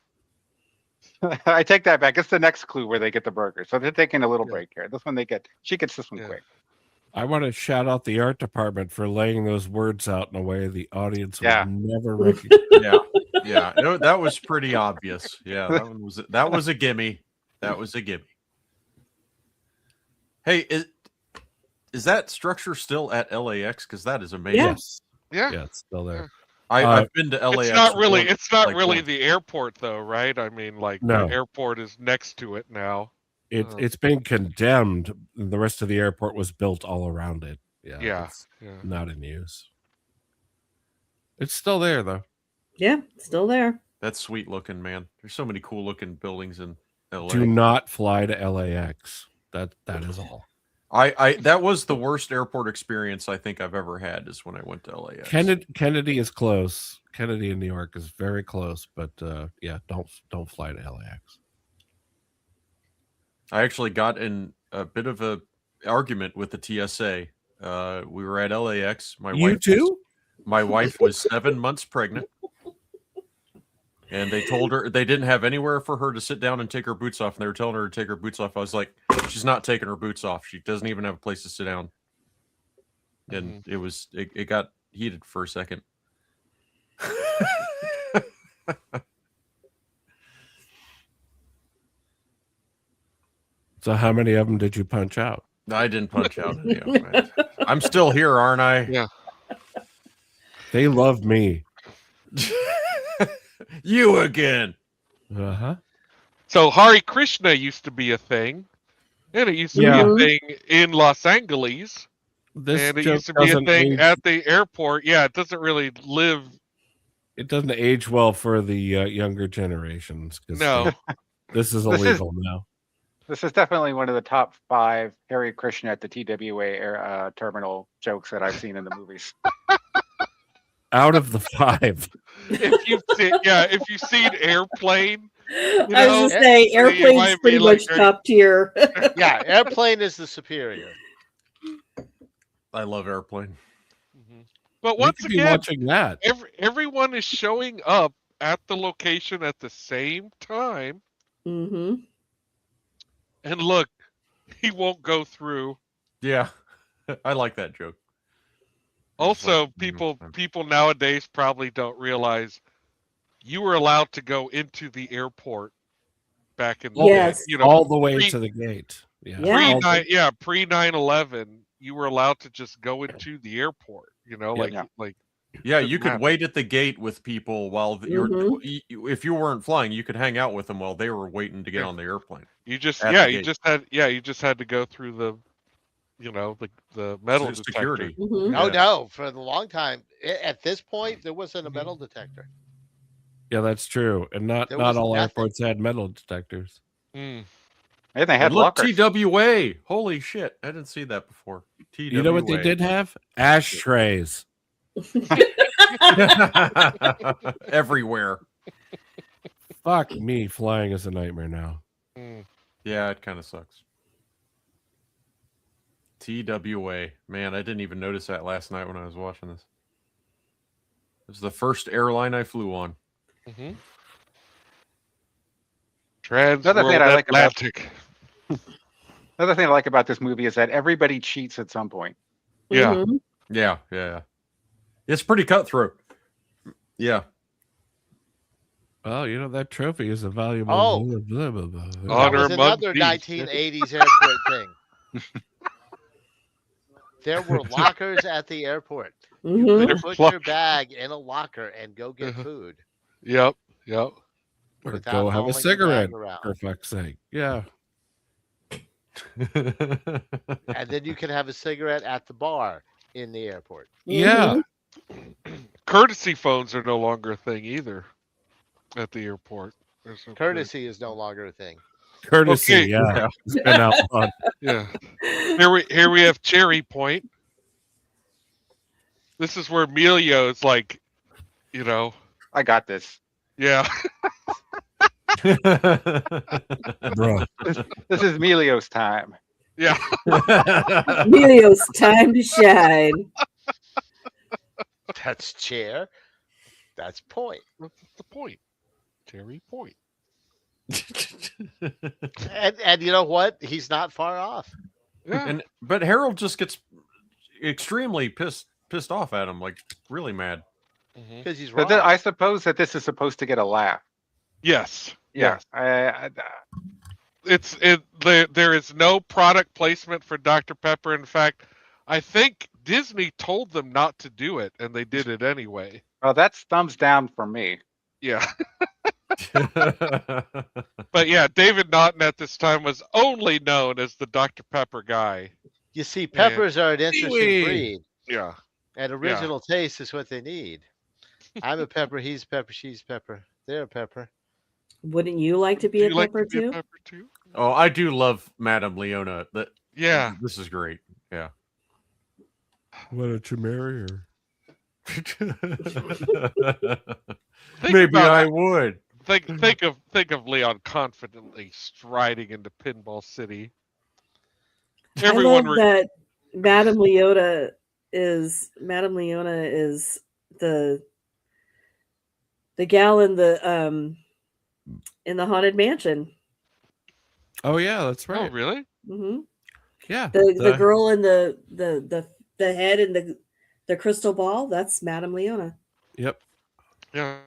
I take that back. It's the next clue where they get the burger. So they're taking a little break here. This one she gets this one quick. I want to shout out the art department for laying those words out in a way the audience would never recognize. Yeah. No, that was pretty obvious. Yeah, that was a gimme. That was a gimme. Hey, is that structure still at LAX? Because that is amazing. Yes. Yeah. Yeah, it's still there. I've been to LAX. It's not really the airport though, right? I mean, like No. the airport is next to it now. It's been condemned. The rest of the airport was built all around it. Yeah. It's not in use. It's still there though. Yeah, still there. That's sweet looking, man. There's so many cool looking buildings in LA. Do not fly to LAX. That is all. That was the worst airport experience I think I've ever had is when I went to LAX. Kennedy is close. Kennedy in New York is very close, but yeah, don't fly to LAX. I actually got in a bit of a argument with the TSA. We were at LAX. My wife was 7 months pregnant. And they told her they didn't have anywhere for her to sit down and take her boots off. And they were telling her to take her boots off. I was like, she's not taking her boots off. She doesn't even have a place to sit down. And it got heated for a second. So how many of them did you punch out? I didn't punch out any of them. I'm still here, aren't I? Yeah. They love me. You again. Uh-huh. So Hare Krishna used to be a thing. And it used to be a thing in Los Angeles. And it used to be a thing at the airport. Yeah, it doesn't really live. It doesn't age well for the younger generations. No. This is illegal now. This is definitely one of the top 5 Hare Krishna at the TWA terminal jokes that I've seen in the movies. Out of the 5. If you've seen Airplane. I was going to say, Airplane's pretty much top tier. Yeah, Airplane is the superior. I love Airplane. But once again, watching that. Everyone is showing up at the location at the same time. Mm-hmm. And look, he won't go through. Yeah, I like that joke. Also, people nowadays probably don't realize you were allowed to go into the airport back in the day. All the way to the gate. Yeah. Pre 9/11, you were allowed to just go into the airport. Yeah, you could wait at the gate with people while if you weren't flying, you could hang out with them while they were waiting to get on the airplane. You just had to go through the the metal security. detector. Oh no, for the long time. At this point, there wasn't a metal detector. Yeah, that's true. And not all airports had metal detectors. And they had lockers. TWA. Holy shit. I didn't see that before. TWA. You know what they did have? Ashtrays. Everywhere. Fuck me, flying is a nightmare now. Yeah, it kind of sucks. TWA. Man, I didn't even notice that last night when I was watching this. It was the first airline I flew on. Another thing I like about this movie is that everybody cheats at some point. Yeah. Yeah. It's pretty cutthroat. Yeah. Well, that trophy is a valuable. Oh, blah, blah, blah, blah. That was another 1980s airport thing. There were lockers at the airport. You could put your bag in a locker and go get food. Yep. Or go have a cigarette, for fuck's sake. Yeah. And then you can have a cigarette at the bar in the airport. Yeah. Courtesy phones are no longer a thing either at the airport. Courtesy is no longer a thing. Courtesy, yeah. It's been outlawed. Yeah. Here we have Cherry Point. This is where Emilio's like, you know, I got this. yeah. Bruh. This is Melio's time. Yeah. Emilio's time to shine. That's chair. That's point. That's the point. Terry Point. And you know what? He's not far off. Yeah. But Harold just gets extremely pissed off at him, like really mad. Because he's But wrong. I suppose that this is supposed to get a laugh. Yes. Yeah. Yes. There is no product placement for Dr. Pepper. In fact, I think Disney told them not to do it, and they did it anyway. Well, that's thumbs down for me. Yeah. But yeah, David Naughton at this time was only known as the Dr. Pepper guy. You see, peppers are an interesting breed. Yeah. And original taste is what they need. I'm a pepper, he's a pepper, she's a pepper. They're a pepper. Wouldn't you like to be a pepper too? Oh, I do love Madame Leona. Yeah. This is great. Yeah. Why don't you marry her? Maybe I would. Think of Leon confidently striding into Pinball City. I love that Madame Leona is the gal in the Haunted Mansion. Oh yeah, that's right. Oh really? Mm-hmm. Yeah. The girl in the head and the crystal ball, that's Madame Leona. Yep. Yeah.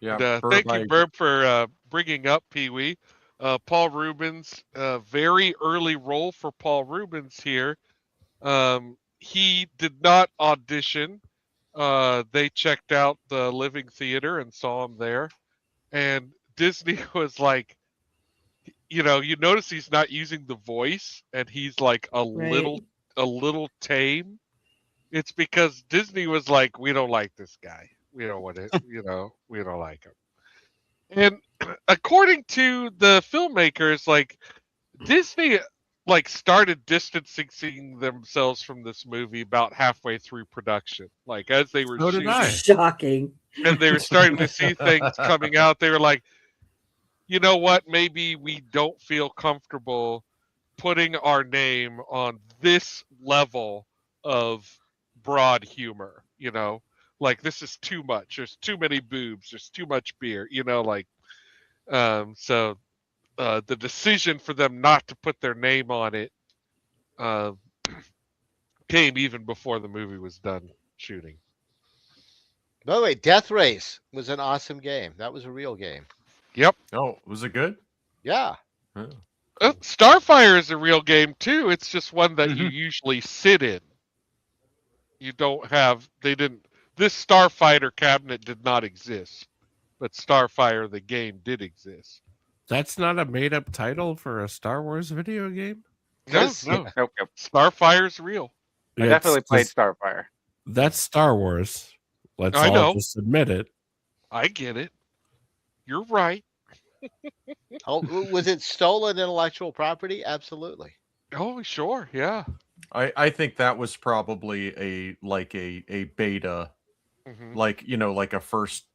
Yeah. And, thank you, Burb, for bringing up Pee-wee. Paul Rubens, very early role for Paul Rubens here. He did not audition. They checked out the Living Theater and saw him there. And Disney was like, you notice he's not using the voice, and he's like a little tame. It's because Disney was like, we don't like this guy. We don't want it. We don't like him. And according to the filmmakers, like Disney, like started distancing themselves from this movie about halfway through production. Like as they were shooting, shocking, and they were starting to see things coming out. They were like, you know what? Maybe we don't feel comfortable putting our name on this level of broad humor. Like this is too much. There's too many boobs. There's too much beer. So the decision for them not to put their name on it came even before the movie was done shooting. By the way, Death Race was an awesome game. That was a real game. Yep. Oh, was it good? Yeah. Starfire is a real game too. It's just one that you usually sit in. You don't have. This Starfighter cabinet did not exist, but Starfire the game did exist. That's not a made-up title for a Star Wars video game? No. Nope. Starfire's real. I definitely played Starfire. That's Star Wars. Let's I all know. just admit it. I get it. You're right. Oh, was it stolen intellectual property? Absolutely. Oh, sure. Yeah. I think that was probably a beta, like a first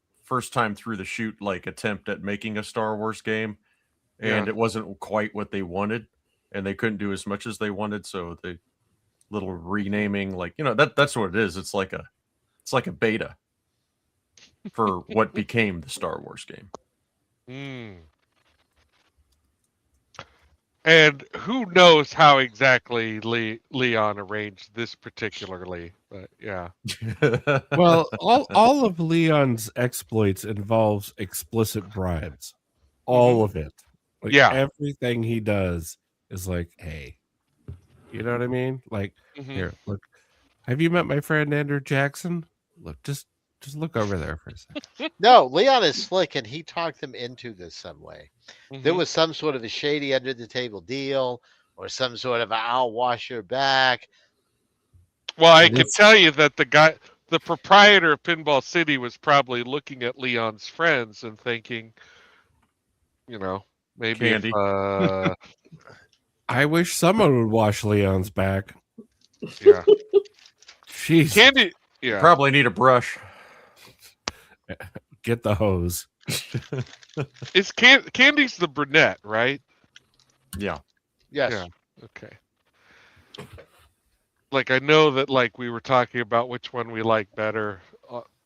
time through the shoot, like attempt at making a Star Wars game, and it wasn't quite what they wanted, and they couldn't do as much as they wanted, so the little renaming, that's what it is. It's like a beta for what became the Star Wars game. And who knows how exactly Leon arranged this particularly, but yeah. Well, all of Leon's exploits involves explicit bribes. All of it. Like, everything he does is like, hey, you know what I mean? Like, here, look, have you met my friend Andrew Jackson? Look, just look over there for a second. No, Leon is slick, and he talked them into this some way. There was some sort of a shady under the table deal, or some sort of I'll wash your back. Well, I can tell you that the proprietor of Pinball City was probably looking at Leon's friends and thinking, maybe Candy. I wish someone would wash Leon's back. Yeah. Jeez. You probably need a brush. Get the hose. Is Candy's the brunette, right? Yeah. Yes. Yeah. Okay. Like, I know that, like, we were talking about which one we like better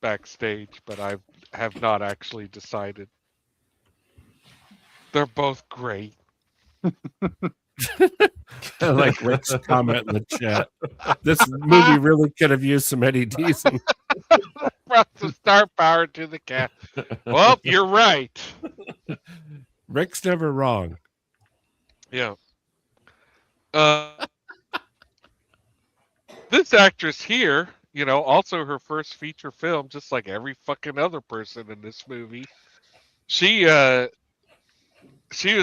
backstage, but I have not actually decided. They're both great. I like Rick's comment in the chat. This movie really could have used some Eddie Deason. Brought some star power to the cat. Well, you're right. Rick's never wrong. Yeah. This actress here, you know, also her first feature film, just like every fucking other person in this movie. She was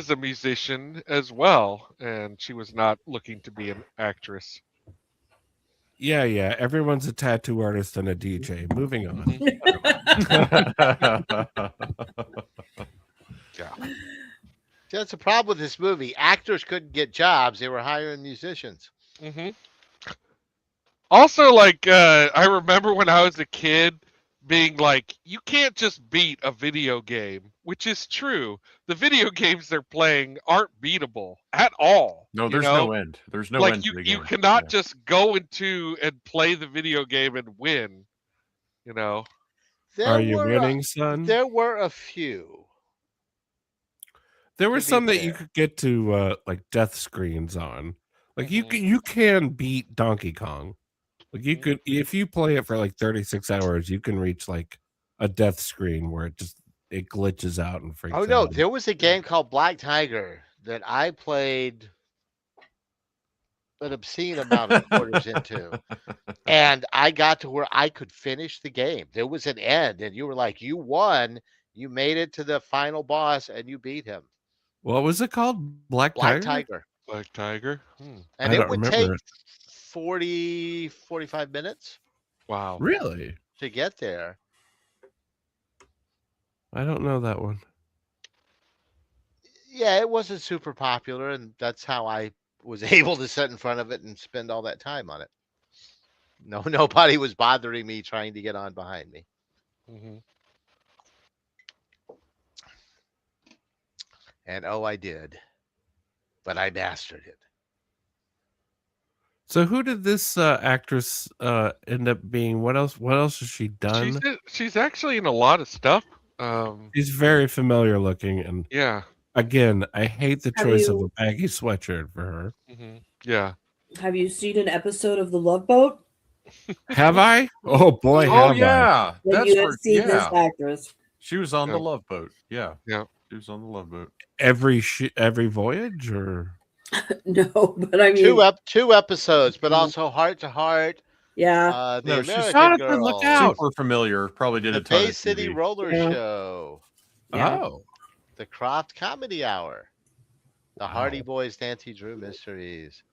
a musician as well, and she was not looking to be an actress. Yeah. Everyone's a tattoo artist and a DJ. Moving on. Yeah. That's the problem with this movie. Actors couldn't get jobs. They were hiring musicians. Also, like, I remember when I was a kid being like, you can't just beat a video game, which is true. The video games they're playing aren't beatable at all. No, there's no end. There's no end to the game. You cannot just go into and play the video game and win, you know. Are you winning, son? There were a few. There were some that you could get to like death screens on. Like you can beat Donkey Kong. Like you could, if you play it for like 36 hours, you can reach like a death screen where it glitches out and freaks out. Oh no, there was a game called Black Tiger that I played an obscene amount of quarters into. And I got to where I could finish the game. There was an end, and you were like, you won, you made it to the final boss, and you beat him. What was it called? Black Tiger? Black Tiger. And it would take 40, 45 minutes. Wow. Really? To get there. I don't know that one. Yeah, it wasn't super popular, and that's how I was able to sit in front of it and spend all that time on it. No, nobody was bothering me trying to get on behind me. And I did. But I mastered it. So who did this actress end up being? What else has she done? She's actually in a lot of stuff. She's very familiar looking, and yeah. Again, I hate the choice of a baggy sweatshirt for her. Yeah. Have you seen an episode of The Love Boat? Have I? Oh boy! Oh yeah, that's you have seen this actress. She was on the Love Boat. Yeah, yeah, she was on the Love Boat. Every voyage, or no? But I mean, two episodes, but also Heart to Heart. Yeah, the she's American Girl. Look out. Super familiar. Probably did a ton Bay of City TV. Roller Show. Yeah. Oh, the Croft Comedy Hour. The Hardy Boys Nancy Drew Mysteries.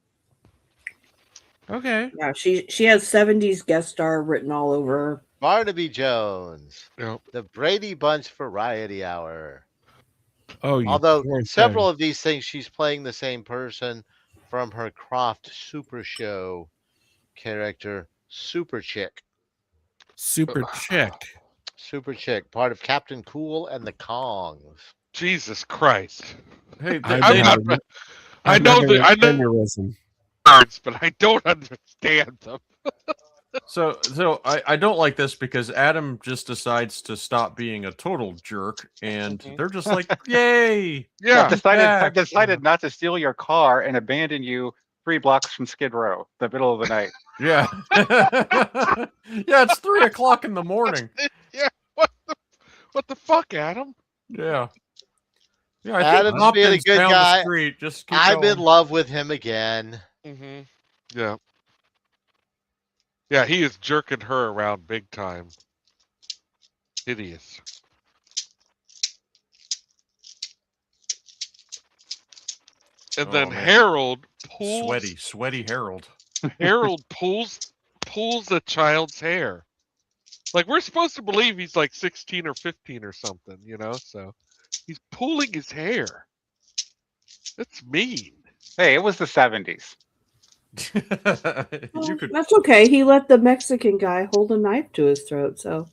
Okay. Yeah, she has 70s guest star written all over her. Barnaby Jones. Yep. The Brady Bunch Variety Hour. Oh, although several of these things she's playing the same person from her Croft Super Show character, Super Chick. Super Chick. Super Chick, part of Captain Cool and the Kongs. Jesus Christ! Hey, I know words, but I don't understand them. So I don't like this because Adam just decides to stop being a total jerk, and they're just like, "Yay!" Yeah, I've decided not to steal your car and abandon you 3 blocks from Skid Row, the middle of the night. Yeah, yeah, it's 3 o'clock in the morning. Yeah, what the fuck, Adam? Yeah. Yeah, I Adam's think being a good down guy. The street. Just keep I'm going. in love with him again. Yeah. Yeah, he is jerking her around big time. Hideous. And then man. Harold pulls sweaty Harold. Harold pulls a child's hair. Like, we're supposed to believe he's like 16 or 15 or something, you know? So he's pulling his hair. That's mean. Hey, it was the 70s. Well, You could, that's okay. He let the Mexican guy hold a knife to his throat, so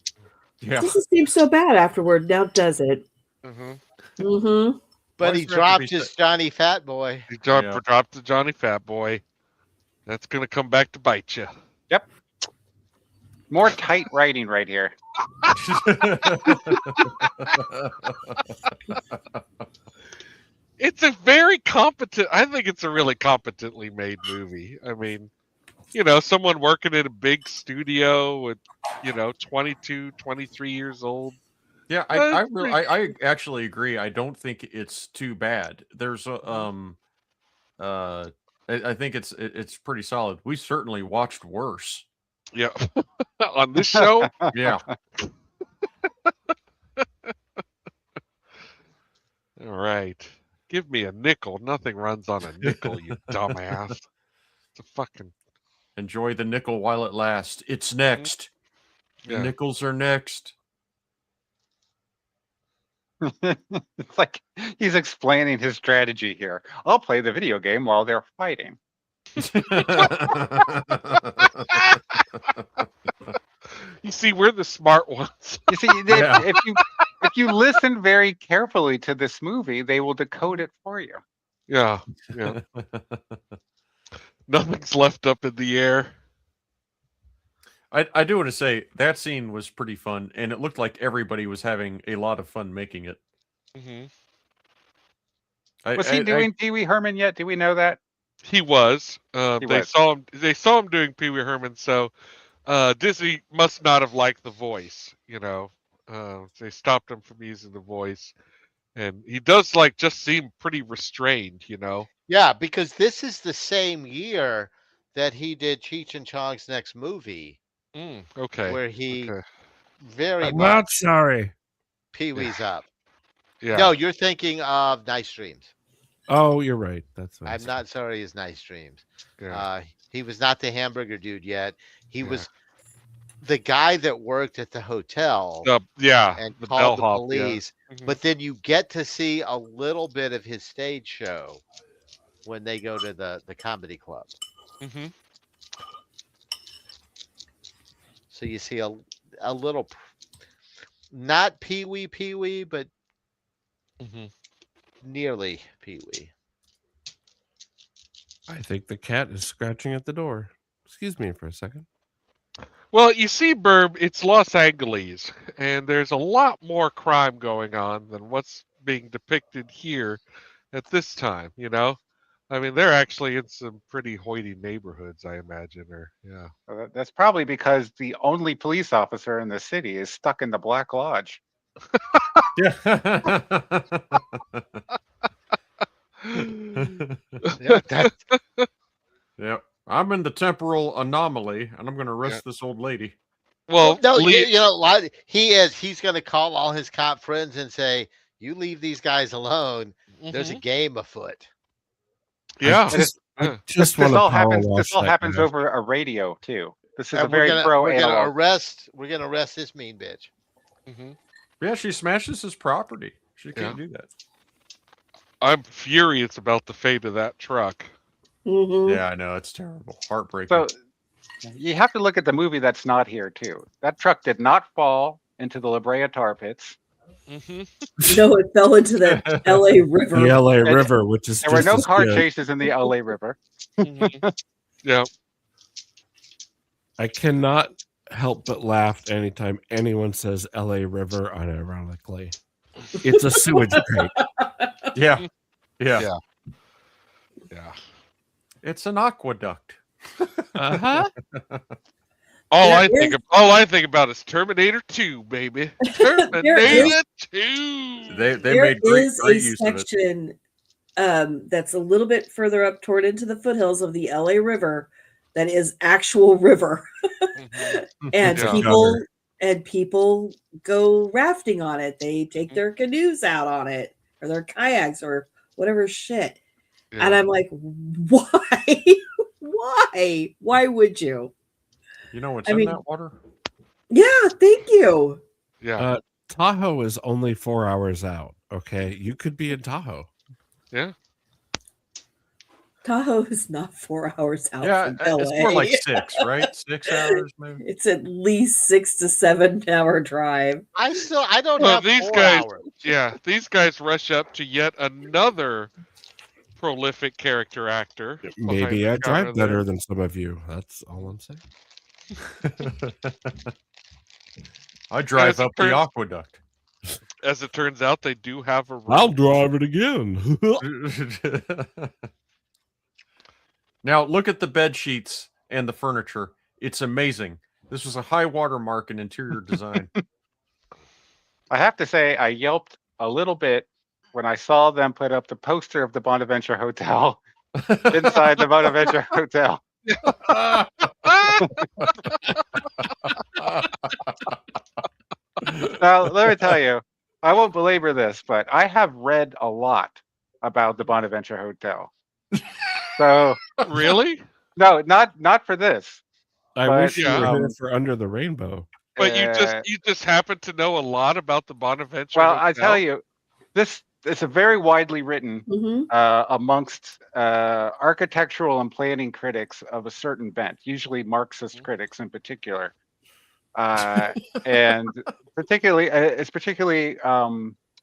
yeah. it doesn't seem so bad afterward. Now, does it? Mm-hmm. Mm-hmm. But Why he does there have to be dropped his Johnny Fat Boy. He Yeah. dropped the Johnny Fat Boy. That's gonna come back to bite you. Yep. More tight writing right here. It's a very competent. I think it's a really competently made movie. I mean, someone working in a big studio with, 22, 23 years old. Yeah, I actually agree. I don't think it's too bad. There's a I think it's pretty solid. We certainly watched worse. Yeah. On this show. Yeah. All right. Give me a nickel. Nothing runs on a nickel, you dumbass. It's a fucking. Enjoy the nickel while it lasts. It's next. The nickels are next. It's like he's explaining his strategy here. I'll play the video game while they're fighting. You see, we're the smart ones. You see, if you listen very carefully to this movie, they will decode it for you. Yeah. Nothing's left up in the air. I do want to say that scene was pretty fun, and it looked like everybody was having a lot of fun making it. Mm-hmm. Was he doing Pee Wee Herman yet? Do we know that? He was. He they was. saw him. They saw him doing Pee Wee Herman. So Disney must not have liked the voice. They stopped him from using the voice, and he does just seem pretty restrained. Yeah, because this is the same year that he did Cheech and Chong's next movie. Okay. Where he I'm not sorry. Pee-wee's up. Yeah. No, you're thinking of Nice Dreams. Oh, you're right. That's what I'm not sorry is Nice Dreams. Yeah. He was not the hamburger dude yet. He was the guy that worked at the hotel. And the called the bellhop, police. Yeah. Mm-hmm. But then you get to see a little bit of his stage show when they go to the comedy club. Mm-hmm. So you see a little, not Pee-wee, but nearly Pee-wee. I think the cat is scratching at the door. Excuse me for a second. Well, you see, Burb, it's Los Angeles, and there's a lot more crime going on than what's being depicted here at this time, I mean, they're actually in some pretty hoity neighborhoods, I imagine, Well, that's probably because the only police officer in the city is stuck in the Black Lodge. Yeah. Yep. I'm in the temporal anomaly, and I'm going to arrest this old lady. Well, no, he is. He's going to call all his cop friends and say, "You leave these guys alone. There's a game afoot." Yeah. This all happens over a radio too. This is a very pro We're analog. We're gonna arrest this mean bitch. Mm-hmm. Yeah, she smashes his property. She can't do that. I'm furious about the fate of that truck. Mm-hmm. Yeah, I know, it's terrible, heartbreaking. So you have to look at the movie that's not here too. That truck did not fall into the La Brea tar pits. Mm-hmm. No, it fell into the LA River. The LA River, which is there were no car chases in the LA River. Mm-hmm. Yeah. I cannot help but laugh anytime anyone says LA River unironically. It's a sewage grate. Yeah. It's an aqueduct. Uh-huh. All I think about is Terminator 2, baby. Terminator 2. They made great use section that's a little bit further up toward into the foothills of the LA River that is actual river. And people go rafting on it. They take their canoes out on it or their kayaks or whatever shit. Yeah. And I'm like, why? Why would you? You know what's in that water? Yeah, thank you. Yeah. Tahoe is only 4 hours out. Okay. You could be in Tahoe. Yeah. Tahoe is not 4 hours out Yeah, from LA. it's more like 6, right? 6 hours, maybe. It's at least 6 to 7 hour drive. I don't Well, have these 4 guys, hours. yeah, these guys rush up to yet another prolific character actor. Maybe behind I the counter drive better there. than some of you. That's all I'm saying. I drive As it up the turns- aqueduct. As it turns out, they do have a room. I'll drive it again. Now look at the bed sheets and the furniture. It's amazing. This was a high water mark in interior design. I have to say, I yelped a little bit when I saw them put up the poster of the Bonaventure Hotel inside the Bonaventure Hotel. Now, let me tell you, I won't belabor this, but I have read a lot about the Bonaventure Hotel. So Really? no, not for this. I But, wish you were here for Under the Rainbow. But you just happen to know a lot about the Bonaventure Well, Hotel? I tell you, this it's a very widely written amongst architectural and planning critics of a certain bent, usually Marxist critics in particular, and particularly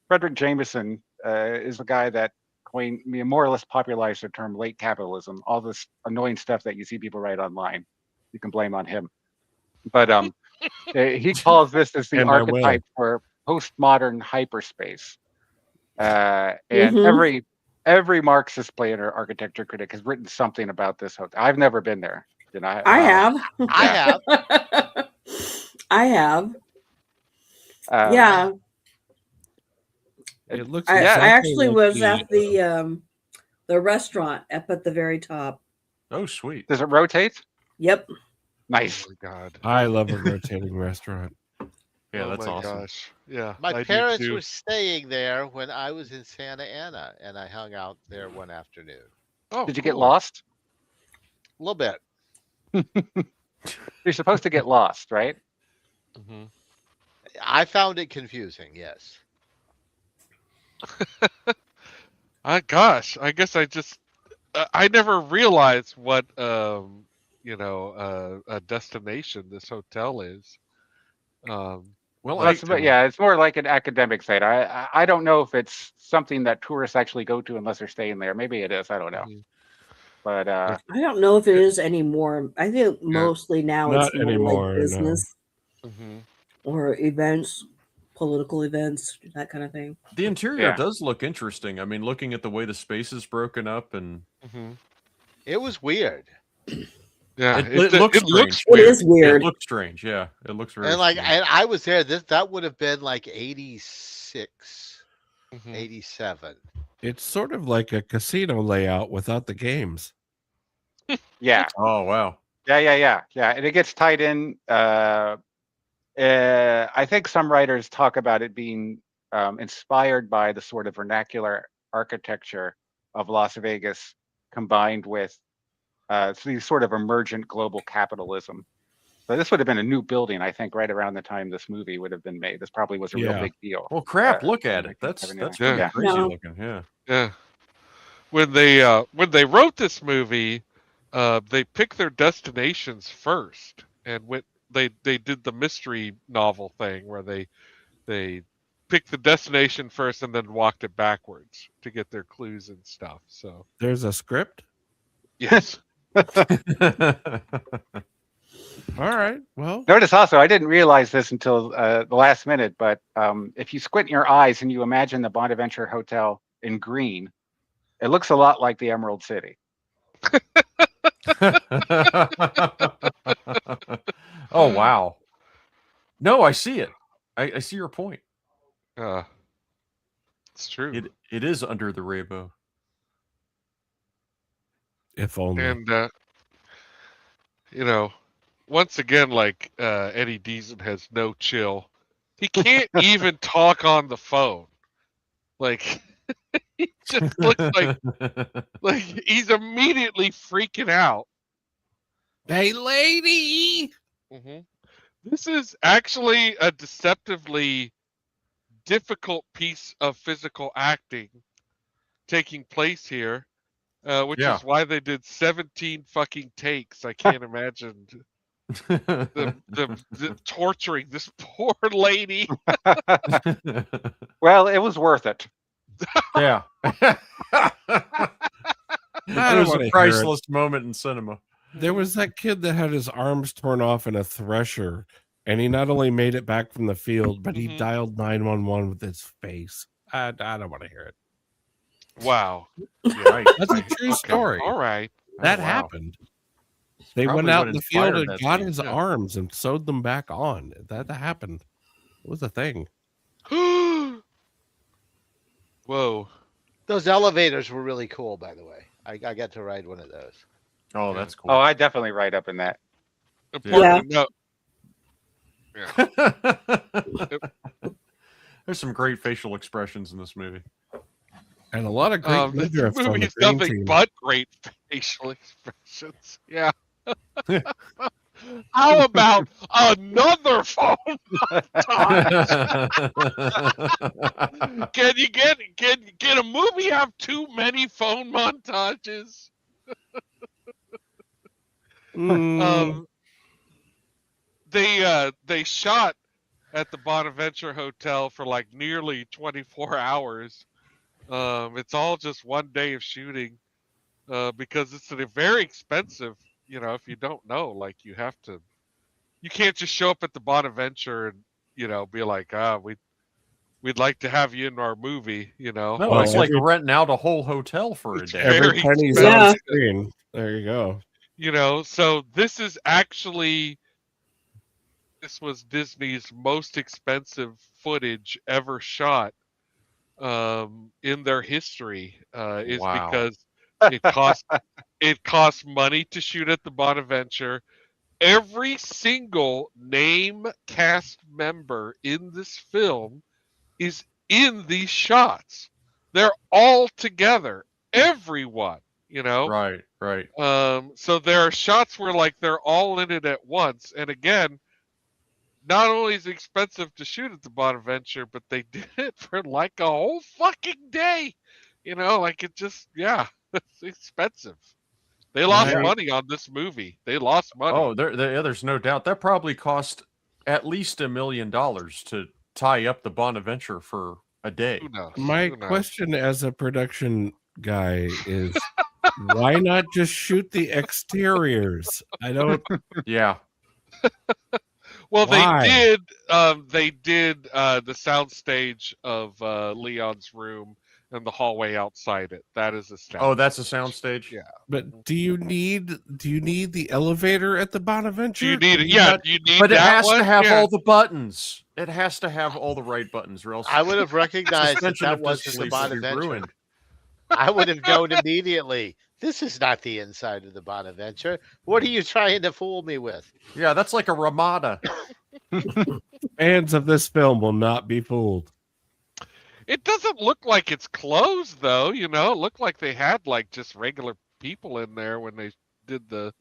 Frederick Jameson is the guy that coined, more or less popularized the term late capitalism. All this annoying stuff that you see people write online, you can blame on him. But he calls this as the And I will. archetype for postmodern hyperspace. And every Marxist planner, architecture critic has written something about this hotel. I've never been there. I have. I have. I have. Yeah. It looks. I exactly actually like was at the restaurant up at the very top. Oh, sweet. Does it rotate? Yep. Nice. Oh my God. I love a rotating restaurant. Yeah, Oh that's my awesome. gosh. Yeah. My I do parents too. were staying there when I was in Santa Ana, and I hung out there one afternoon. Oh, Did you get cool. lost? A little bit. You're supposed to get lost, right? Mhm. I found it confusing, yes. Gosh, I guess I just I never realized what a destination this hotel is. Well, it's more like an academic site. I don't know if it's something that tourists actually go to unless they're staying there. Maybe it is. I don't know. But I don't know if it is anymore. I think mostly now Not it's more anymore, like no. business Mhm. or events, political events, that kind of thing. the interior Yeah. does look interesting. I mean, looking at the way the space is broken up, and Mhm. It was weird. Yeah, it looks strange. It is weird. It looks strange. Yeah, it looks very. And like, strange. and I was there. That would have been like 86, Mhm. 87. It's sort of like a casino layout without the games. yeah. Oh wow. Yeah. And it gets tied in. I think some writers talk about it being inspired by the sort of vernacular architecture of Las Vegas combined with these sort of emergent global capitalism. So this would have been a new building, I think, right around the time this movie would have been made. This probably was a real Yeah. big deal. Well, crap! Look at it. That's 1979. pretty Yeah. crazy No. looking. Yeah. Yeah. When they wrote this movie, they picked their destinations first and they did the mystery novel thing where they picked the destination first and then walked it backwards to get their clues and stuff. So There's a script. yes. All right. Well, Notice also, I didn't realize this until the last minute, but if you squint your eyes and you imagine the Bonaventure Hotel in green, it looks a lot like the Emerald City. Oh wow. No, I see it. I see your point. It's true. It is Under the Rainbow. if only. And once again, like Eddie Deason has no chill. He can't even talk on the phone. Like he just looks like he's immediately freaking out. Hey, lady. Mm-hmm. This is actually a deceptively difficult piece of physical acting taking place here. which is why they did 17 fucking takes. I can't imagine the torturing this poor lady. Well, it was worth it. Yeah. It was a priceless moment in cinema. There was that kid that had his arms torn off in a thresher, and he not only made it back from the field, but he dialed 911 with his face. I don't want to hear it. Wow. Right. That's a true story. All right. That happened. They went out in the field and got his arms and sewed them back on. That happened. It was a thing. Whoa. Those elevators were really cool, by the way. I got to ride one of those. Oh, that's cool. Oh, I definitely ride up in that. Yeah. There's some great facial expressions in this movie. And a lot of great this movie is nothing but great facial expressions. Yeah. How about another phone montage? Can a movie have too many phone montages? They shot at the Bonaventure Hotel for like nearly 24 hours. It's all just one day of shooting because it's a very expensive. You know, if you don't know, like you can't just show up at the Bonaventure and be like, we'd like to have you in our movie. No, it's like renting out a whole hotel for a day. Every penny's on the screen. There you go. So this was Disney's most expensive footage ever shot in their history. Because it cost money to shoot at the Bonaventure. Every single name cast member in this film is in these shots. They're all together. Everyone, Right. So there are shots where like they're all in it at once. And again, not only is it expensive to shoot at the Bonaventure, but they did it for like a whole fucking day. Like it just, it's expensive. They lost money on this movie. They lost money. Oh, there's no doubt. That probably cost at least $1 million to tie up the Bonaventure for a day. My question as a production guy is, why not just shoot the exteriors? I don't. Yeah. Well, they did the soundstage of Leon's room and the hallway outside it. That is a sound. Oh, that's a soundstage? Yeah. But do you need the elevator at the Bonaventure? Do you need it? Yeah, do you need but it has to have all the buttons. It has to have all the right buttons, or else I would have recognized that wasn't the Bonaventure. I would have known immediately. This is not the inside of the Bonaventure. What are you trying to fool me with? Yeah, that's like a Ramada. Fans of this film will not be fooled. It doesn't look like it's closed, though. It looked like they had like just regular people in there when they did the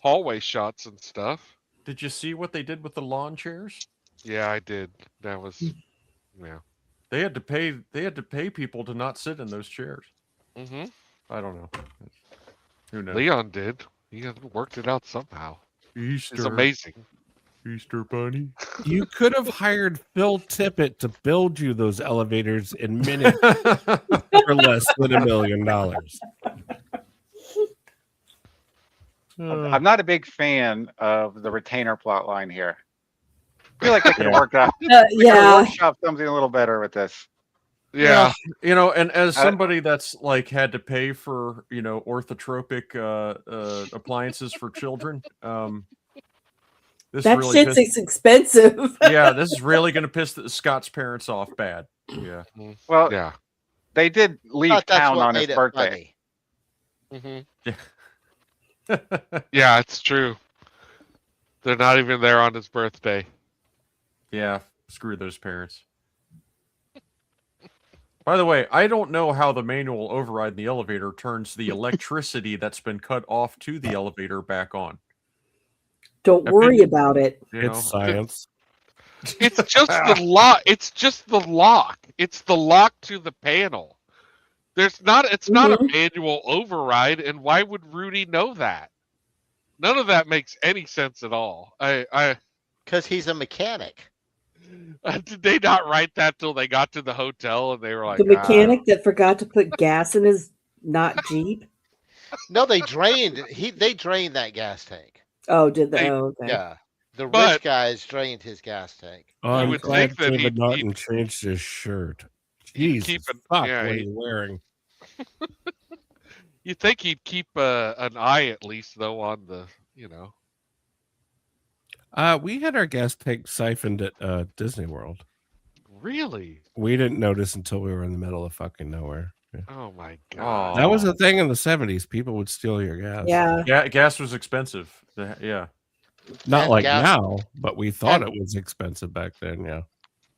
hallway shots and stuff. Did you see what they did with the lawn chairs? Yeah, I did. That was, They had to pay. They had to pay people to not sit in those chairs. Mm-hmm. I don't know. Who knows? Leon did. He worked it out somehow. Easter. It's amazing. Easter Bunny. You could have hired Phil Tippett to build you those elevators in minutes for less than $1 million. I'm not a big fan of the retainer plot line here. I feel like they could have worked out. Workshop something a little better with this. Yeah. And as somebody that's like had to pay for, orthotropic appliances for children, that really shit's expensive. Yeah, this is really going to piss Scott's parents off bad. Yeah. Well, yeah, they did leave town on his birthday. Mm-hmm. Yeah, it's true. They're not even there on his birthday. Yeah, screw those parents. By the way, I don't know how the manual override in the elevator turns the electricity that's been cut off to the elevator back on. Don't worry about it. It's science. It's just the lock. It's just the lock. It's the lock to the panel. It's not a manual override, and why would Rudy know that? None of that makes any sense at all. Because he's a mechanic. Did they not write that till they got to the hotel and they were like, the mechanic that forgot to put gas in his not Jeep? No, they drained that gas tank. Oh, did they? Oh, okay. Yeah. The rich guys drained his gas tank. Oh, I'm would glad think that David he'd Norton changed his shirt. Jesus, fuck, what are you wearing? You'd think he'd keep an eye at least, though, on the, We had our gas tank siphoned at Disney World. Really? We didn't notice until we were in the middle of fucking nowhere. Yeah. Oh my god. That was a thing in the 70s. People would steal your gas. Yeah. Gas was expensive. Yeah. Not And like gas- now, but we thought it was expensive back then, yeah.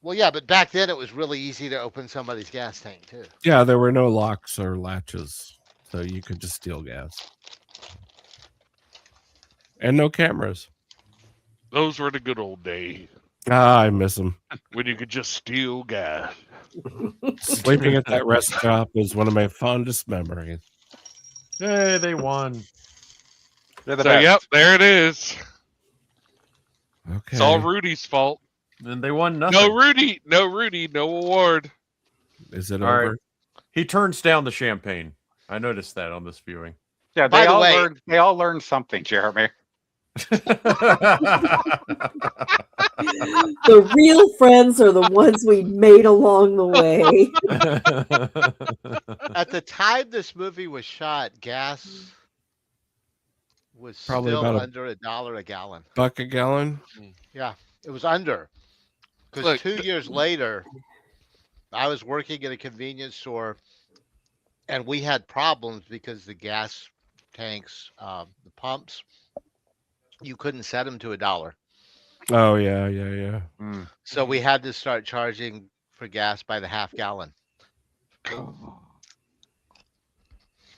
Well, yeah, but back then it was really easy to open somebody's gas tank too. Yeah, there were no locks or latches, so you could just steal gas. And no cameras. Those were the good old days. I miss them. When you could just steal gas. Sleeping at that rest stop is one of my fondest memories. Hey, they won. They're the So, best. yep, there it is. Okay. It's all Rudy's fault. And they won nothing. No Rudy, no award. Is it All over? right. He turns down the champagne. I noticed that on this viewing. Yeah, By the way- they all learned something, Jeremy. The real friends are the ones we made along the way. At the time this movie was shot, gas was Probably still about under $1 a gallon. Buck a gallon? Yeah, it was under. Because Look, 2 years later, I was working at a convenience store, and we had problems because the gas tanks, the pumps, you couldn't set them to $1. Oh, yeah. So we had to start charging for gas by the half gallon.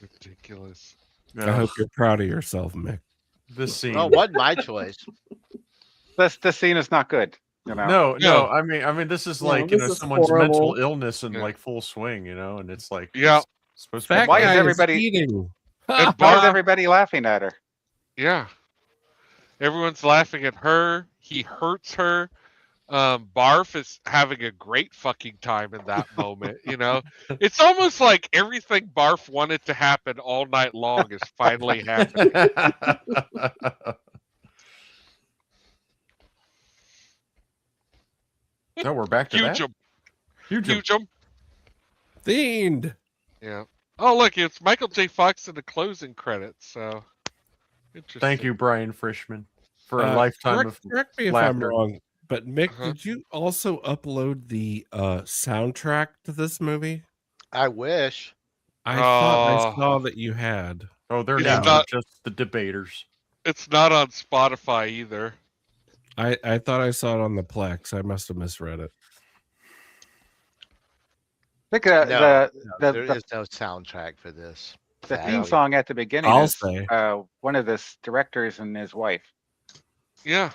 Ridiculous. I hope you're proud of yourself, Mick. This scene. Well, it wasn't my choice. This scene is not good. You know? No. I mean, this is No, like this is someone's horrible. mental illness in Yeah. like full swing, and it's like Yeah. it's supposed Fat to be Why is guy everybody- eating. And Why is Barf, everybody laughing at her? yeah. Everyone's laughing at her. He hurts her. Barf is having a great fucking time in that moment, It's almost like everything Barf wanted to happen all night long is finally happening. No, we're back to Huge that. 'em. Huge 'em. Huge 'em. Fiend. Yeah. Oh, look, it's Michael J. Fox in the closing credits. So, interesting. Thank you, Brian Frischman, for a lifetime of correct me if laughter. I'm wrong, but Mick, Uh-huh. did you also upload the soundtrack to this movie? I wish. I thought I Oh. saw that you had. Oh, their Yeah. names are just the debaters. It's not on Spotify either. I thought I saw it on the Plex. I must have misread it. I think No, the there is no soundtrack for this. the theme sadly. song at the beginning I'll is say. one of the directors and his wife. Yeah.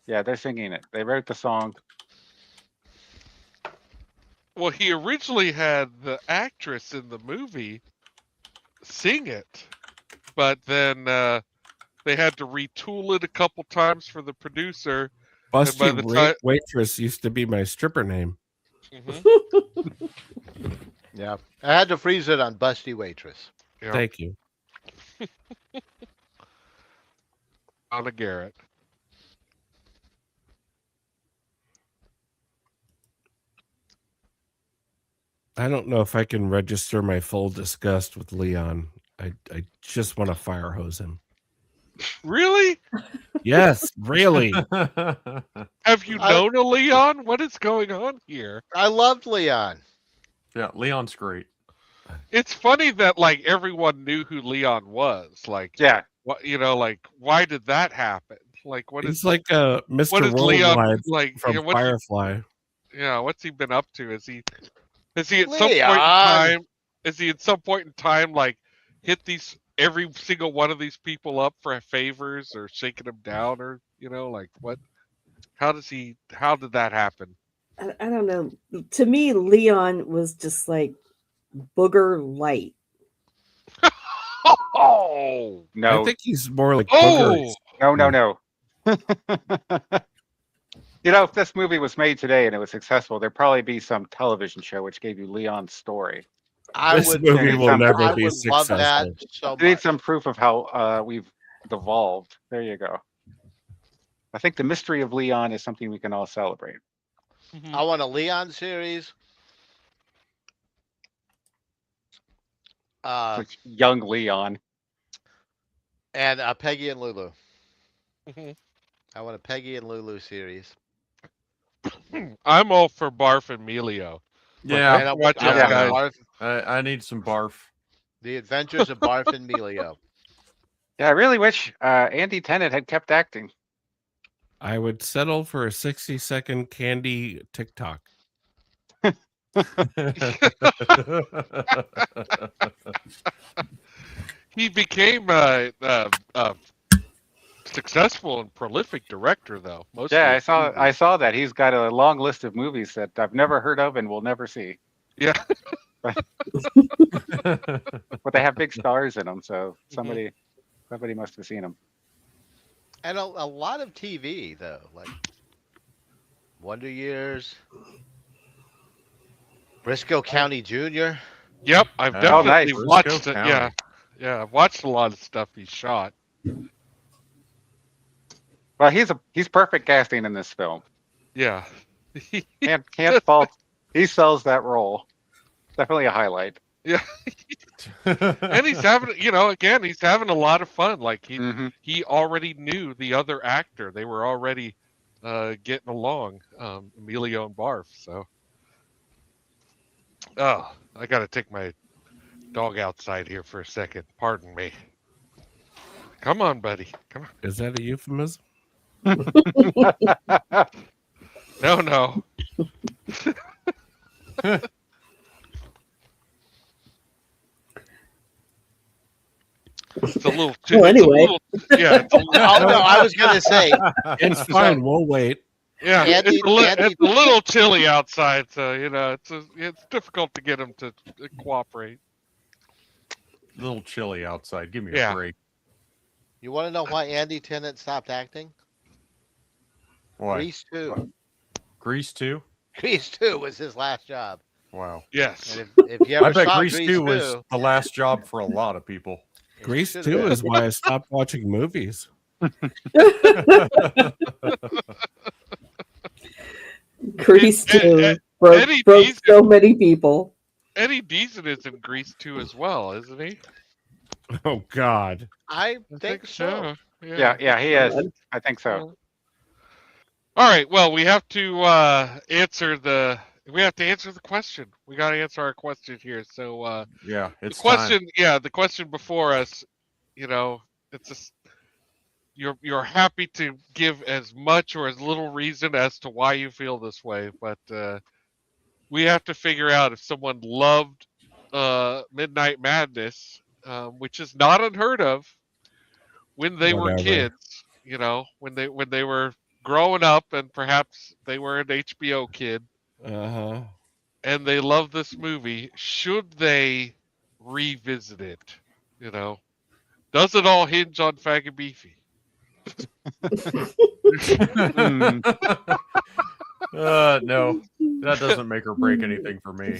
Yeah, they're singing it. They wrote the song. Well, he originally had the actress in the movie sing it, but then they had to retool it a couple times for the producer. Busty by the time- Waitress used to be my stripper name. Mhm. Yeah, I had to freeze it on Busty Waitress. Yeah. Thank you. Anna Garrett. I don't know if I can register my full disgust with Leon. I just want to fire hose him. Really? Yes, really. Have you known a Leon? What is going on here? I loved Leon. Yeah, Leon's great. It's funny that like everyone knew who Leon was. Like, Yeah, what like why did that happen? Like, what He's is like what Mr. is Leon Worldwide like? from what's Firefly. what's he been up to? Is he at some point in Leon! time? Is he at some point in time like hit every single one of these people up for favors or shaking them down or like what? How did that happen? I don't know. To me, Leon was just like Booger Light. Oh No. I think he's more like oh No. You know, if this movie was made today and it was successful, there'd probably be some television show which gave you Leon's story. This movie will never I be would love that successful. so You need much. some proof of how we've evolved. There you go. I think the mystery of Leon is something we can all celebrate. I want a Leon series. Like young Leon. And Peggy and Lulu. Mhm. I want a Peggy and Lulu series. I'm all for Barf and Melio. Yeah, And Watch I out, want guys. Barf, I need some barf. The Adventures of Barf and Melio. Yeah, I really wish Andy Tennant had kept acting. I would settle for a 60-second candy TikTok. He became a successful and prolific director, though. Yeah, I saw that. He's got a long list of movies that I've never heard of and will never see. Yeah. But they have big stars in them, so somebody must have seen them. And a lot of TV, though. Like Wonder Years. Briscoe County Jr. Yep, I've Oh, definitely nice. watched Briscoe it. County. Yeah, I've watched a lot of stuff he shot. Well, he's perfect casting in this film. Yeah. Can't fault. He sells that role. Definitely a highlight. Yeah. And he's having, he's having a lot of fun. Like he already knew the other actor. They were already getting along, Emilio and Barf. So, oh, I got to take my dog outside here for a second. Pardon me. Come on, buddy. Come on. Is that a euphemism? No. It's a little. Well, anyway. It's a little, Oh, no, I was going to say. It's fine. We'll wait. yeah, Andy- it's a little chilly outside, so it's difficult to get them to cooperate. A little chilly outside. Give me Yeah. a break. You want to know why Andy Tennant stopped acting? Why? Grease 2. Grease 2? Grease 2 was his last job. Wow. Yes. And if you ever I bet saw Grease 2 was the last job for a lot of people. Grease 2 is why I stopped watching movies. Grease 2 Eddie broke Deason- so many people. Eddie Deason is in Grease 2 as well, isn't he? Oh, God. I think so. Yeah, he is. I think so. All right. Well, we have to answer the question. We got to answer our question here. So yeah, it's the question. time. Yeah, the question before us. It's just you're happy to give as much or as little reason as to why you feel this way, but we have to figure out if someone loved Midnight Madness, which is not unheard of when they were kids. When they were growing up and perhaps they were an HBO kid. And they love this movie. Should they revisit it? Does it all hinge on Faggot Beefy? No, that doesn't make or break anything for me.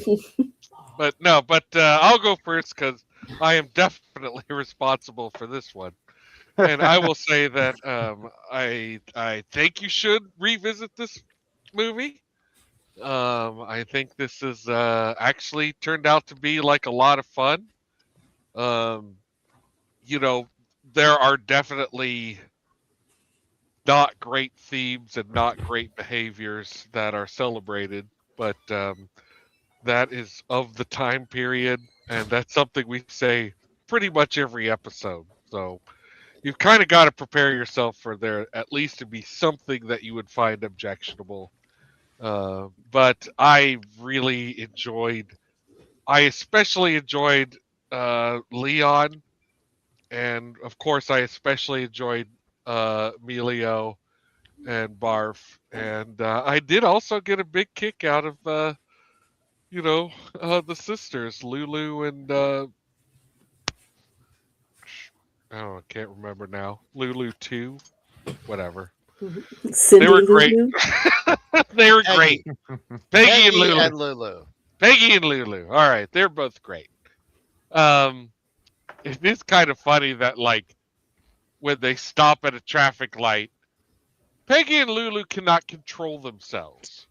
But I'll go first because I am definitely responsible for this one. And I will say that I think you should revisit this movie. I think this is actually turned out to be like a lot of fun. There are definitely not great themes and not great behaviors that are celebrated, but that is of the time period, and that's something we say pretty much every episode. So you've kind of got to prepare yourself for there at least to be something that you would find objectionable. But I especially enjoyed Leon, and of course I especially enjoyed Emilio and Barf, and I did also get a big kick out of the sisters, Lulu and I can't remember now. Lulu 2, whatever. Cindy They were great. Lou. They were great. Peggy and Lulu. and Lulu. Peggy and Lulu. All right, they're both great. It is kind of funny that like when they stop at a traffic light, Peggy and Lulu cannot control themselves.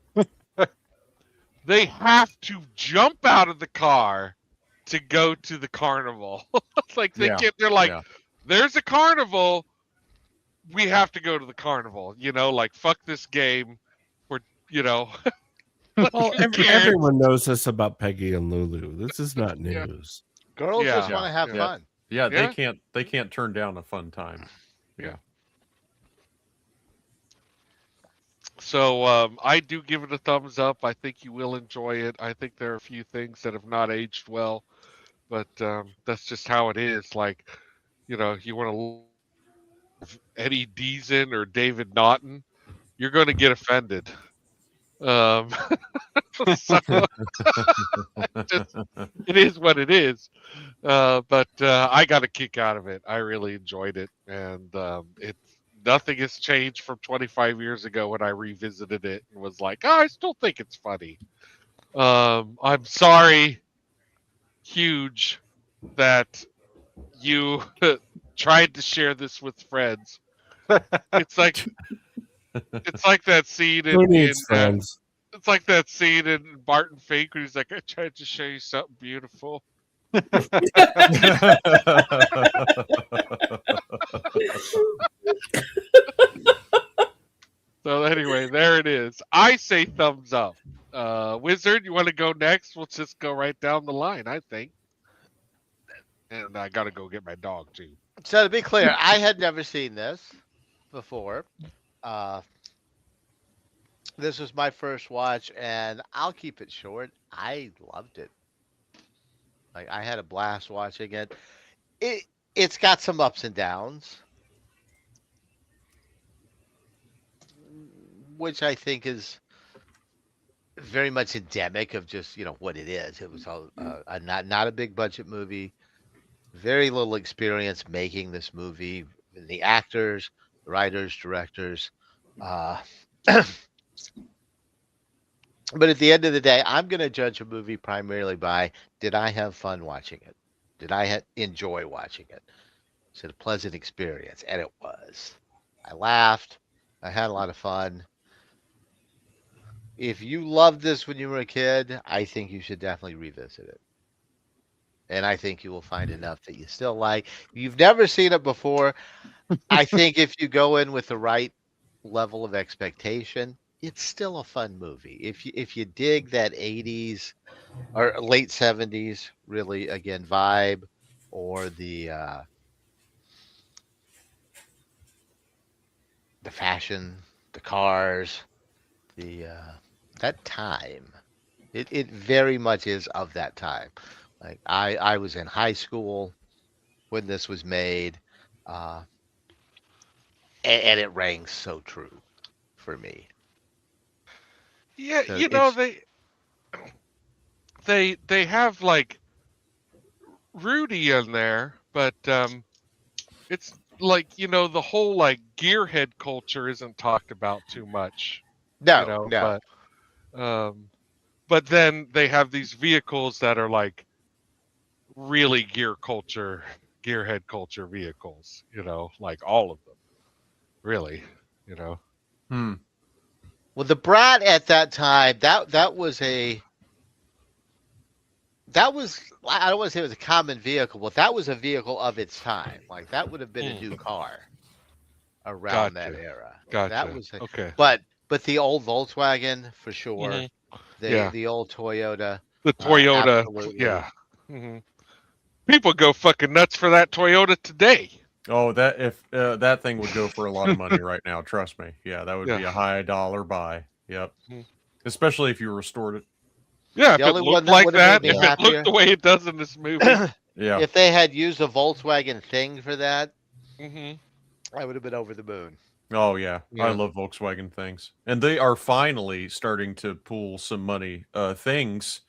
They have to jump out of the car to go to the carnival. Like they're like, there's a carnival. We have to go to the carnival. Like fuck this game. We're Well, everyone knows this about Peggy and Lulu. This is not news. Girls just want to have fun. Yeah, they can't turn down a fun time. Yeah. So I do give it a thumbs up. I think you will enjoy it. I think there are a few things that have not aged well, but that's just how it is. Like, you want to love Eddie Deason or David Naughton, you're going to get offended. So, it is what it is. But I got a kick out of it. I really enjoyed it, and nothing has changed from 25 years ago when I revisited it and was like, I still think it's funny. I'm sorry, Huge, that you tried to share this with friends. It's like that scene friends? It's like that scene in Barton Fink when he's like, I tried to show you something beautiful. So anyway, there it is. I say thumbs up. Wizard, you want to go next? We'll just go right down the line, I think. And I got to go get my dog, too. So to be clear, I had never seen this before. This was my first watch, and I'll keep it short. I loved it. Like, I had a blast watching it. It's got some ups and downs, which I think is very much endemic of just what it is. It was not a big budget movie, very little experience making this movie. The actors, the writers, directors. But at the end of the day, I'm going to judge a movie primarily by, did I have fun watching it? Did I enjoy watching it? Is it a pleasant experience? And it was. I laughed. I had a lot of fun. If you loved this when you were a kid, I think you should definitely revisit it. And I think you will find enough that you still like. If you've never seen it before, I think if you go in with the right level of expectation, it's still a fun movie. If you dig that 80s or late 70s, really, again, vibe, or the fashion, the cars, that time, it very much is of that time. Like I was in high school when this was made, and it rang so true for me. Yeah, So they have like Rudy in there, but it's like the whole like gearhead culture isn't talked about too much. No. But then they have these vehicles that are like really gearhead culture vehicles. Like all of them, really. Well, the Brat at that time, that was I don't want to say it was a common vehicle, but that was a vehicle of its time. Like that would have been a new car around that era. Gotcha. That was okay. But the old Volkswagen for sure. Mm-hmm. The old Toyota. The Toyota, absolutely. yeah. Mm-hmm. People go fucking nuts for that Toyota today. Oh, that thing would go for a lot of money right now. Trust me. Yeah, that would be a high dollar buy. Yep. Especially if you restored it. Yeah, if it looked like that, if it looked the way it does in this movie. Yeah. If they had used a Volkswagen thing for that, I would have been over the moon. Oh yeah. I love Volkswagen things, and they are finally starting to pool some money. Things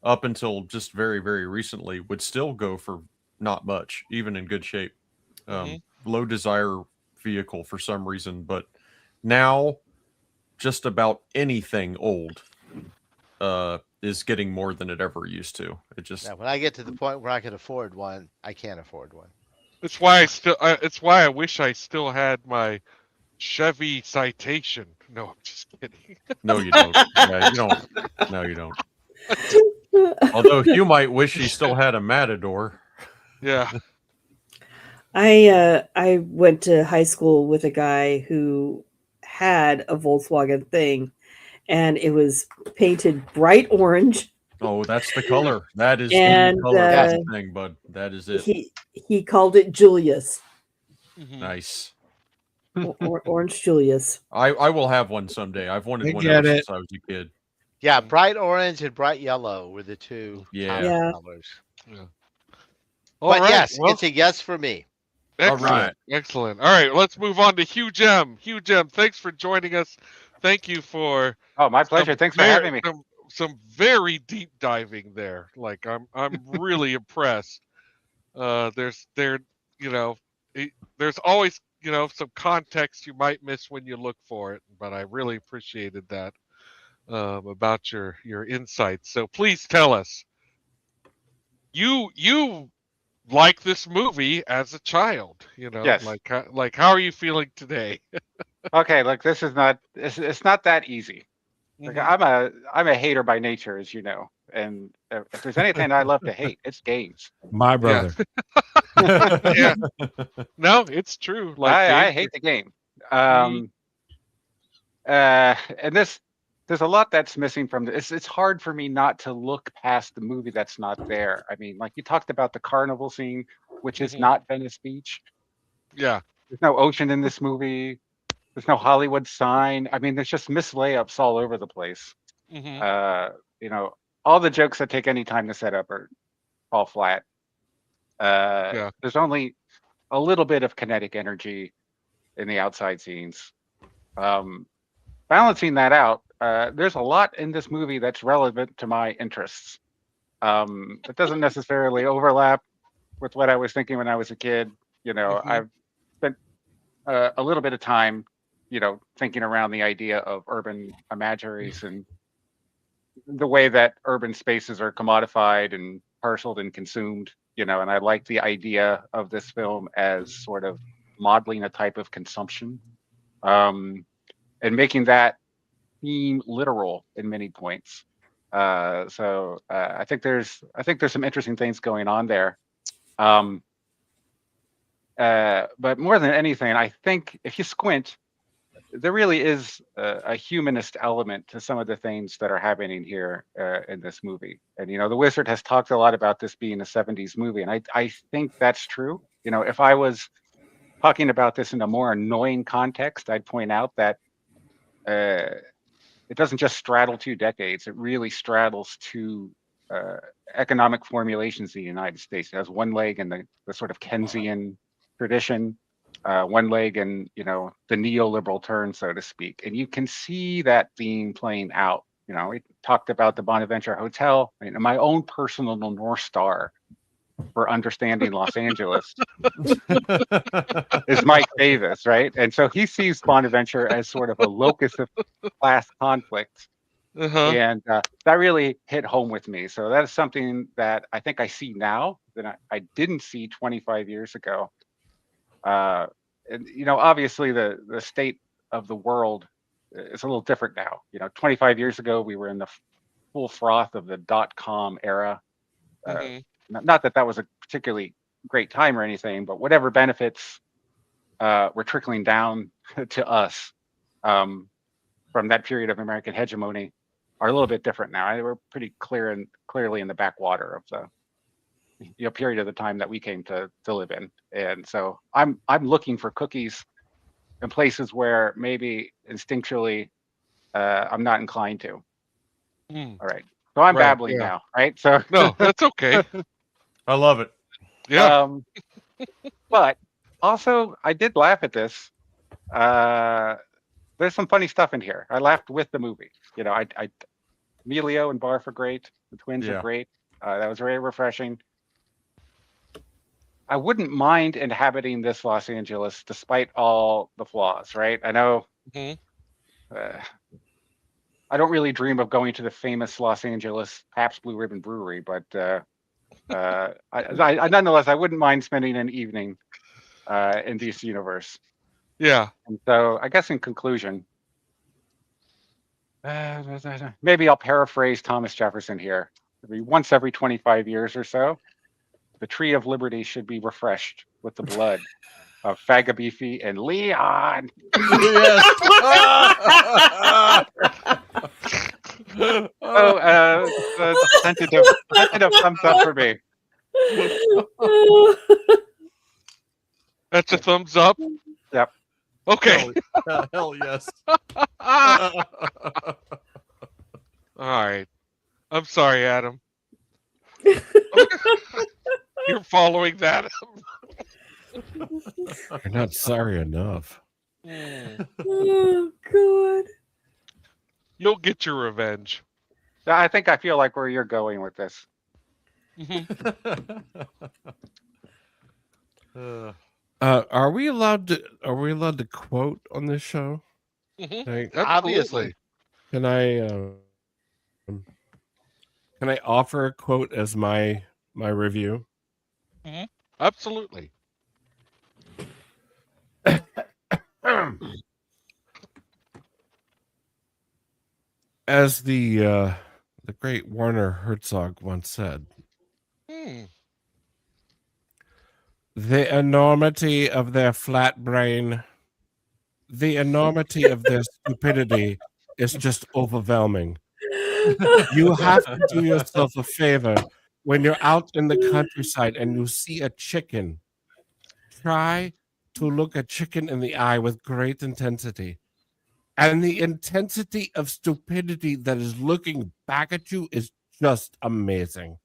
up until just very, very recently, would still go for not much, even in good shape. Low desire vehicle for some reason, but now just about anything old is getting more than it ever used to. It just when I get to the point where I can afford one, I can't afford one. It's why it's why I wish I still had my Chevy Citation. No, I'm just kidding. No, you don't. Yeah, you don't. No, you don't. Although you might wish you still had a Matador. Yeah. I went to high school with a guy who had a Volkswagen thing, and it was painted bright orange. Oh, that's the color. That is and, the color for the thing, bud. That is it. He called it Julius. Nice. Orange Julius. I will have one someday. I've wanted one ever since I was a kid. Yeah, bright orange and bright yellow were the two colors. Yeah. But yes, it's a yes for me. Excellent. All right. Excellent. All right, let's move on to Hugh Gem. Hugh Gem, thanks for joining us. Thank you for my pleasure. Thanks for having me. Some very deep diving there. Like I'm really impressed. There's always, some context you might miss when you look for it, but I really appreciated that about your insights. So please tell us, you like this movie as a child, Yes. Like how are you feeling today? Okay, look, this is not it's not that easy. Like I'm a hater by nature, as you know, and if there's anything I love to hate, it's games. My brother. Yeah. No, it's true. Like I hate the game. And there's a lot that's missing from this. It's hard for me not to look past the movie that's not there. I mean, like you talked about the carnival scene, which is not Venice Beach. Yeah. There's no ocean in this movie. There's no Hollywood sign. I mean, there's just missed layups all over the place. All the jokes that take any time to set up are all flat. There's only a little bit of kinetic energy in the outside scenes. Balancing that out, there's a lot in this movie that's relevant to my interests. It doesn't necessarily overlap with what I was thinking when I was a kid. I've spent a little bit of time, thinking around the idea of urban imaginaries and the way that urban spaces are commodified and parceled and consumed, and I like the idea of this film as sort of modeling a type of consumption, and making that theme literal in many points. So I think there's some interesting things going on there. But more than anything, I think if you squint, there really is a humanist element to some of the things that are happening here in this movie. And, the Wizard has talked a lot about this being a 70s movie. And I think that's true. If I was talking about this in a more annoying context, I'd point out that it doesn't just straddle two decades. It really straddles two economic formulations in the United States. It has one leg in the sort of Keynesian tradition, one leg in the neoliberal turn, so to speak, and you can see that theme playing out. We talked about the Bonaventure Hotel. My own personal North Star for understanding Los Angeles is Mike Davis, right? And so he sees Bonaventure as sort of a locus of class conflict, and that really hit home with me. So that is something that I think I see now that I didn't see 25 years ago. And obviously the state of the world is a little different now. 25 years ago we were in the full froth of the .com era. Not that was a particularly great time or anything, but whatever benefits were trickling down to us from that period of American hegemony are a little bit different now. We're pretty clearly in the backwater of the period of the time that we came to live in. And so I'm looking for cookies in places where maybe instinctually I'm not inclined to. All right. So I'm babbling now, right? So no, that's okay. I love it. Yeah. But also I did laugh at this. There's some funny stuff in here. I laughed with the movie. Emilio and Barf are great. The twins are great. That was very refreshing. I wouldn't mind inhabiting this Los Angeles despite all the flaws, right? I know I don't really dream of going to the famous Los Angeles Pabst Blue Ribbon Brewery, but I nonetheless, I wouldn't mind spending an evening in this universe. Yeah. And so I guess in conclusion, maybe I'll paraphrase Thomas Jefferson here. Once every 25 years or so, the tree of liberty should be refreshed with the blood of Fagabeefy and Leon. Yes. Tentative thumbs up for me. That's a thumbs up? Yep. Okay. Hell yes. All right. I'm sorry, Adam. You're following that. You're not sorry enough. Oh, God. You'll get your revenge. I think I feel like where you're going with this. Are we allowed to quote on this show? Obviously. Can I offer a quote as my review? Absolutely. As the great Werner Herzog once said, the enormity of their flat brain, the enormity of their stupidity is just overwhelming. You have to do yourself a favor when you're out in the countryside and you see a chicken. Try to look a chicken in the eye with great intensity. And the intensity of stupidity that is looking back at you is just amazing.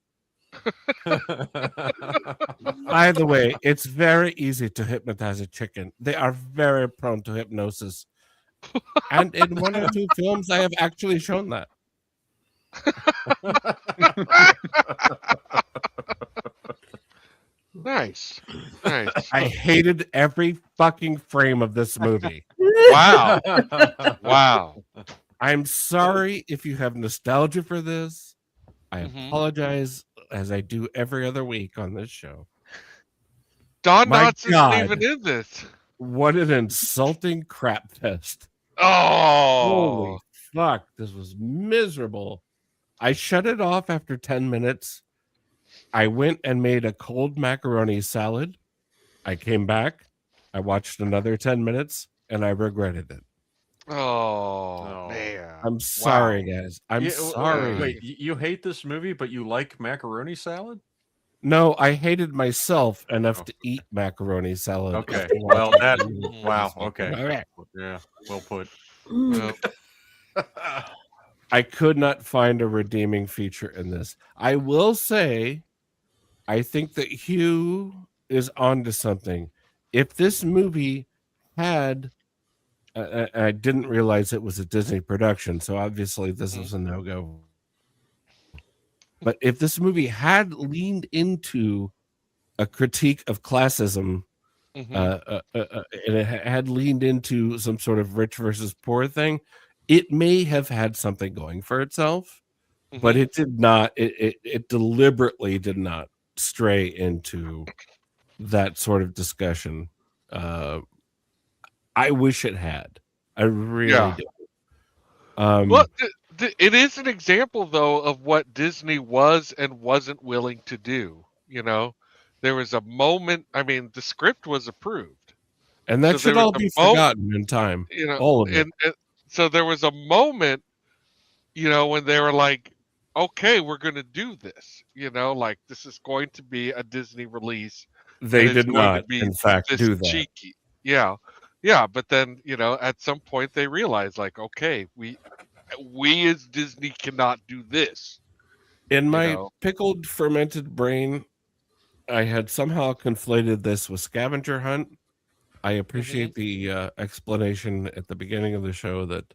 By the way, it's very easy to hypnotize a chicken. They are very prone to hypnosis. And in one or two films, I have actually shown that. Nice. I hated every fucking frame of this movie. Wow. Wow. I'm sorry if you have nostalgia for this. I apologize, as I do every other week on this show. Don Knotts isn't even in this. What an insulting crap fest. Oh. Holy fuck. This was miserable. I shut it off after 10 minutes. I went and made a cold macaroni salad. I came back. I watched another 10 minutes, and I regretted it. Oh, man. I'm sorry, guys. I'm sorry. Wait, you hate this movie, but you like macaroni salad? No, I hated myself enough to eat macaroni salad. Okay. Well, wow. Okay. Yeah. Well put. I could not find a redeeming feature in this. I will say, I think that Hugh is onto something. If this movie had, I didn't realize it was a Disney production, so obviously this is a no-go. But if this movie had leaned into a critique of classism, and it had leaned into some sort of rich versus poor thing, it may have had something going for itself, but it did not. It deliberately did not stray into that sort of discussion. I wish it had. I really do. Well, it is an example, though, of what Disney was and wasn't willing to do. You know, there was a moment. I mean, the script was approved, and that should all be forgotten in time. You know, all of it. So there was a moment, you know, when they were like, "Okay, we're going to do this." You know, like this is going to be a Disney release. They did not, in fact, do that. Cheeky. Yeah, but then, you know, at some point they realized, like, okay, we as Disney cannot do this. In my pickled, fermented brain, I had somehow conflated this with Scavenger Hunt. I appreciate the explanation at the beginning of the show that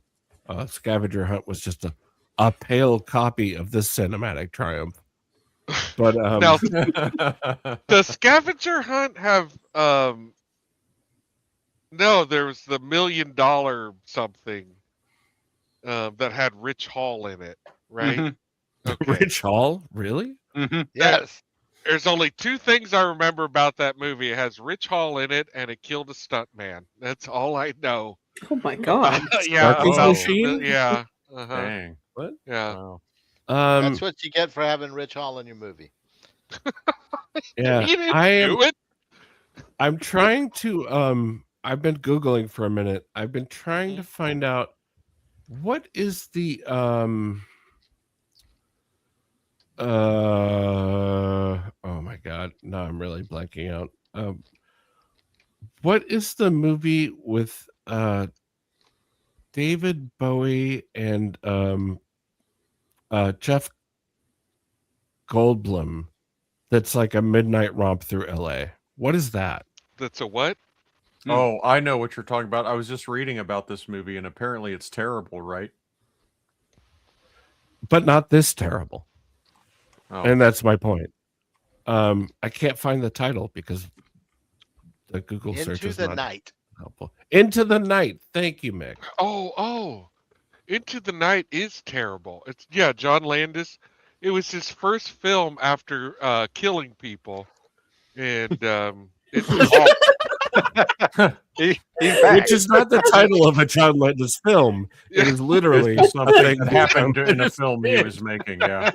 Scavenger Hunt was just a a pale copy of this cinematic triumph. But now, does Scavenger Hunt have no, there was the $1 million something that had Rich Hall in it, right? Mm-hmm. Okay. Rich Hall, really? Mm-hmm. Yes. There's only two things I remember about that movie. It has Rich Hall in it, and it killed a stuntman. That's all I know. Oh my god! Yeah, Sparky's about Machine? yeah, Dang. What? yeah. Wow. That's what you get for having Rich Hall in your movie. Yeah, He didn't do it. I'm trying to I've been Googling for a minute. I've been trying to find out what is the oh my god, now I'm really blanking out. What is the movie with David Bowie and Jeff Goldblum that's like a midnight romp through LA? What is that? That's a what? Oh, I know what you're talking about. I was just reading about this movie, and apparently it's terrible, right? But not this terrible. Oh. And that's my point. I can't find the title because the Google search is Into the not Night. helpful. Into the Night. Thank you, Mick. Oh, Into the Night is terrible. It's John Landis. It was his first film after killing people, and it's awful. He's back. Which is not the title of a John Landis film. It is literally Something that happened in a film he was making. Yeah.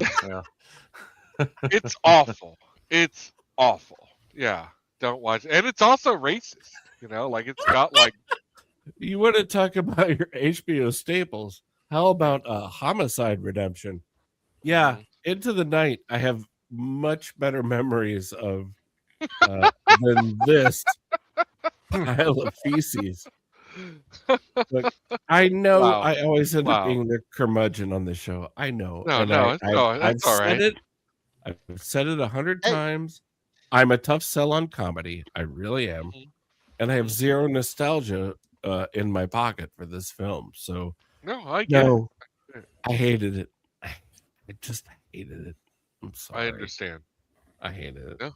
It's awful. It's awful. Yeah, don't watch it. And it's also racist. Like it's got like. You want to talk about your HBO staples? How about Homicide Redemption? Yeah, Into the Night. I have much better memories of than this pile of feces. Look, I know Wow. I always end up being the curmudgeon on the show. I know. No, and no, I've that's all said right. it. I've said it 100 times. I'm a tough sell on comedy. I really am. And I have zero nostalgia in my pocket for this film. So I get it. I hated it. I just hated it. I'm sorry. I understand. I hated it. Yeah.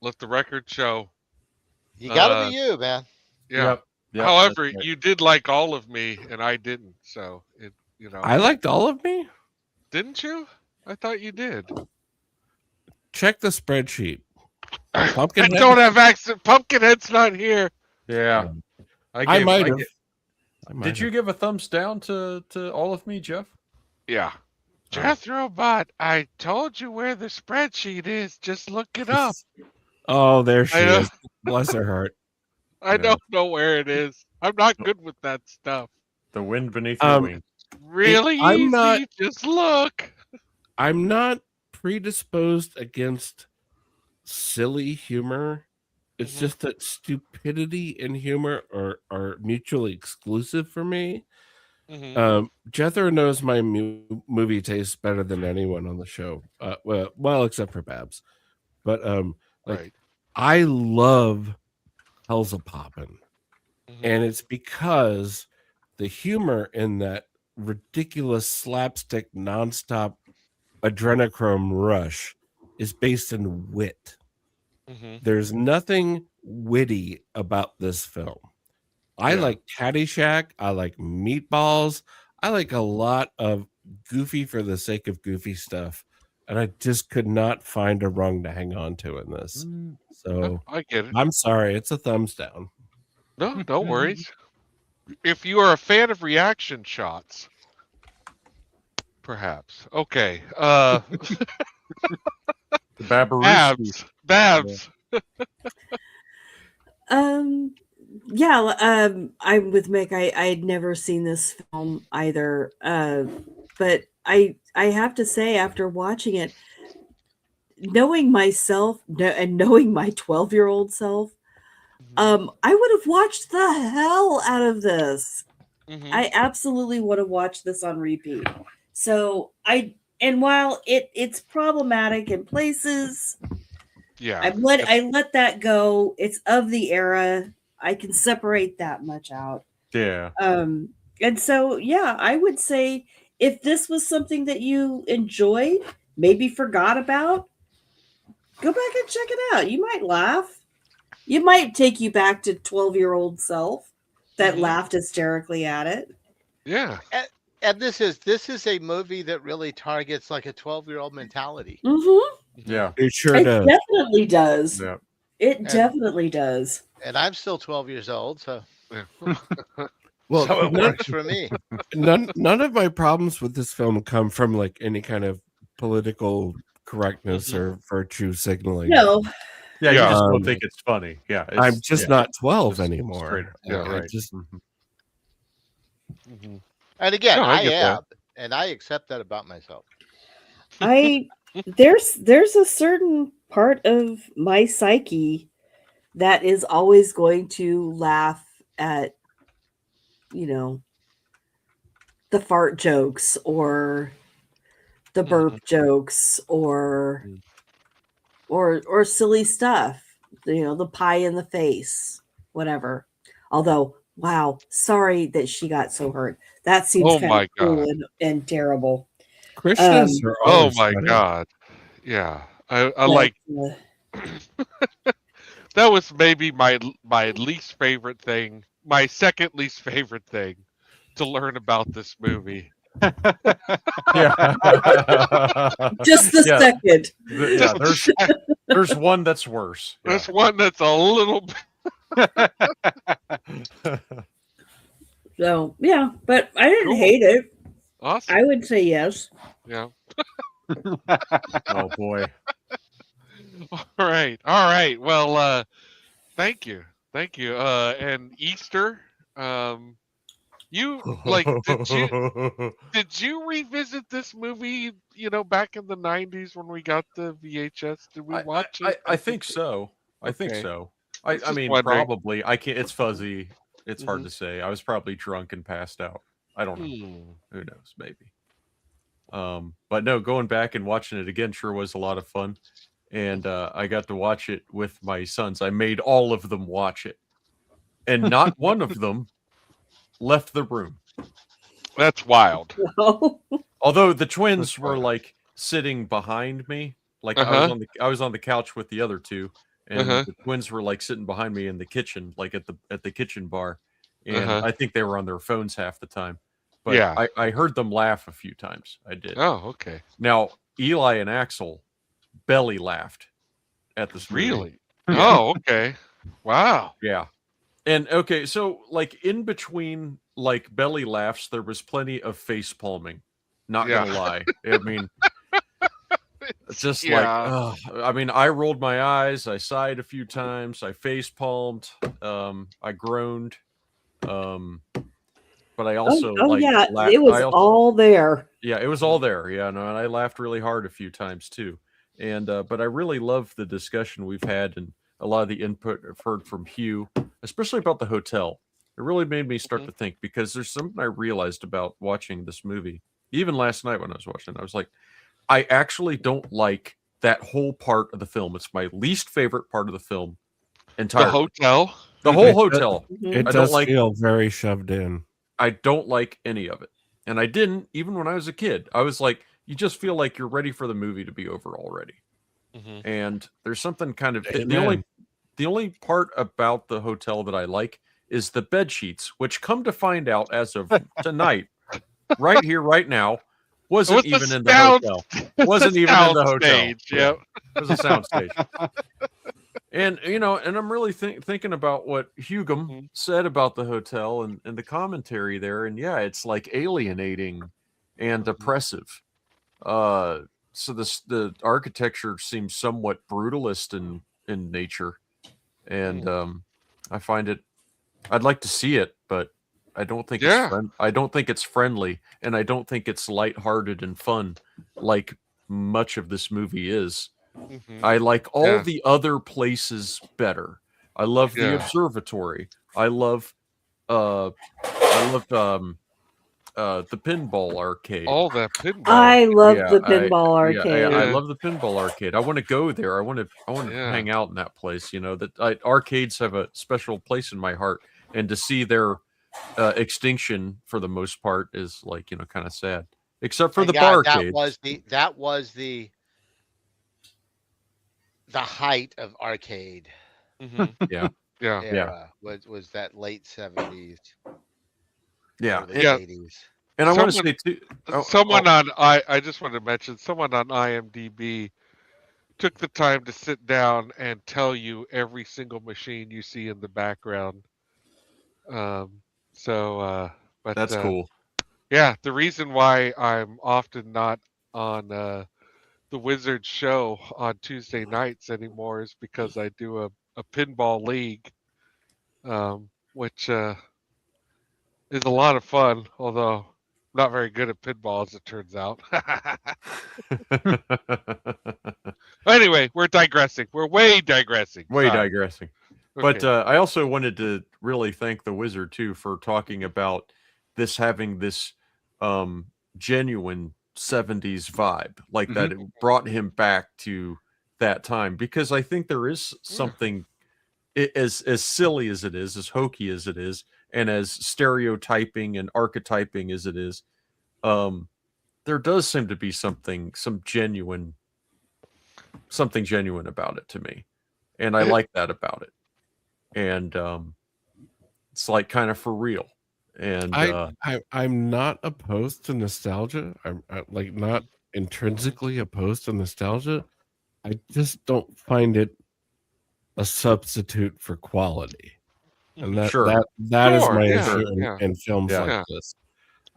Let the record show. You gotta be you, man. Yeah. Yep, However, you did like All of Me, and I didn't. So I liked All of Me. Didn't you? I thought you did. Check the spreadsheet. I Pumpkinhead. don't have access. Pumpkinhead's not here. Yeah. I might have. Did you give a thumbs down to All of Me, Jeff? Yeah. Jethro Bot, I told you where the spreadsheet is. Just look it up. Oh, there she is. Bless her heart. I don't know where it is. I'm not good with that stuff. The wind beneath your wings. Really easy. Just look. I'm not predisposed against silly humor. It's just that stupidity and humor are mutually exclusive for me. Jethro knows my movie taste better than anyone on the show. Well, except for Babs. But I love Hell's a Poppin'. And it's because the humor in that ridiculous slapstick nonstop adrenochrome rush is based in wit. There's nothing witty about this film. I like Caddyshack. I like Meatballs. I like a lot of goofy for the sake of goofy stuff. And I just could not find a rung to hang on to in this. So I get it. I'm sorry. It's a thumbs down. No worries. If you are a fan of reaction shots, perhaps. Okay. Babs. I'm with Mick. I had never seen this film either. But I have to say, after watching it, knowing myself and knowing my 12-year-old self, I would have watched the hell out of this. I absolutely would have watched this on repeat. So and while it's problematic in places, I let that go. It's of the era. I can separate that much out. Yeah. And so I would say if this was something that you enjoyed, maybe forgot about, go back and check it out. You might laugh. It might take you back to 12-year-old self that laughed hysterically at it. Yeah. And this is a movie that really targets like a 12-year-old mentality. Mm-hmm. Yeah, it sure It does. definitely does. Yeah. It definitely does. And I'm still 12 years old, so Well, so it works for me. none of my problems with this film come from like any kind of political correctness or virtue signaling. No. Yeah, you Yeah. just don't think it's funny. Yeah, I'm just not 12 just anymore. straight- Yeah, I right. just And again, No, I I get that. am, and I accept that about myself. There's a certain part of my psyche that is always going to laugh at, the fart jokes or the burp jokes or silly stuff, the pie in the face, whatever. Although, wow, sorry that she got so hurt. That seems Oh kind my of cruel God. and terrible. Krishnas are Oh always my funny. God. Yeah. I But, like that was maybe my least favorite thing, my second least favorite thing to learn about this movie. Yeah. just the Yeah. second. There's one that's worse. Yeah. There's one that's a little So yeah, but I didn't Cool. hate it. awesome. I would say yes. Yeah. Oh boy. All right. Well, thank you. And Easter, you like did you revisit this movie? Back in the '90s when we got the VHS, did we watch it? I think so. I think Okay. so. was I just mean, wondering. probably. I can't. It's fuzzy. It's hard to say. I was probably drunk and passed out. I don't know. Who knows? Maybe. But no, going back and watching it again sure was a lot of fun. And I got to watch it with my sons. I made all of them watch it. And not one of them left the room. That's wild. Although the twins were like sitting behind me. Like I was on the couch with the other two, and the twins were like sitting behind me in the kitchen, like at the kitchen bar. And I think they were on their phones half the time. But Yeah. I heard them laugh a few times. I did. Oh, okay. Now, Eli and Axel belly laughed at this movie. Really? Oh, okay. Wow. Yeah. And okay, so like in between like belly laughs, there was plenty of face palming. Not gonna lie. I mean, it's just like, I mean, I rolled my eyes, I sighed a few times, I face palmed, I groaned, but I also it was all there. Yeah, it was all there. Yeah, no, and I laughed really hard a few times too. And but I really love the discussion we've had and a lot of the input I've heard from Hugh, especially about the hotel. It really made me start to think, because there's something I realized about watching this movie. Even last night when I was watching it, I was like, I actually don't like that whole part of the film. It's my least favorite part of the film entirely. The hotel? The whole hotel. It does feel very shoved in. I don't like any of it. And I didn't, even when I was a kid. I was like, you just feel like you're ready for the movie to be over already. And there's something kind of the only part about the hotel that I like is the bed sheets, which come to find out as of tonight, right here, right now, wasn't even in the hotel. Wasn't even in the hotel. Yep. It was a sound stage. And and I'm really thinking about what Hugum said about the hotel and the commentary there, and yeah, it's like alienating and oppressive. So the architecture seems somewhat brutalist in nature, and I find it. I'd like to see it, but I don't think I don't think it's friendly, and I don't think it's lighthearted and fun like much of this movie is. I like all the other places better. I love the observatory. I love the pinball arcade. All that pinball. I love the pinball arcade. I love the pinball arcade. I want to go there. I want to hang out in that place. Arcades have a special place in my heart, and to see their extinction for the most part is like kind of sad. except for And the God, barcades. that was the height of arcade Yeah. Yeah. era. Was that late 70s, Yeah. early Yeah. 80s. And I want to Someone, say too. someone on I just wanted to mention someone on IMDb took the time to sit down and tell you every single machine you see in the background. But That's cool. yeah, the reason why I'm often not on the Wizard show on Tuesday nights anymore is because I do a pinball league, which is a lot of fun, although not very good at pinball as it turns out. Anyway, we're digressing. We're way digressing. Way Sorry. digressing. Okay. But I also wanted to really thank the Wizard too for talking about this having this genuine 70s vibe, like that it brought him back to that time, because I think there is something as silly as it is, as hokey as it is, and as stereotyping and archetyping as it is, there does seem to be something genuine about it to me, and I like that about it. And it's like kind of for real. And I'm not opposed to nostalgia. I'm like not intrinsically opposed to nostalgia. I just don't find it a substitute for quality, and that Sure. that is my Sure, issue yeah. in films Yeah. like this.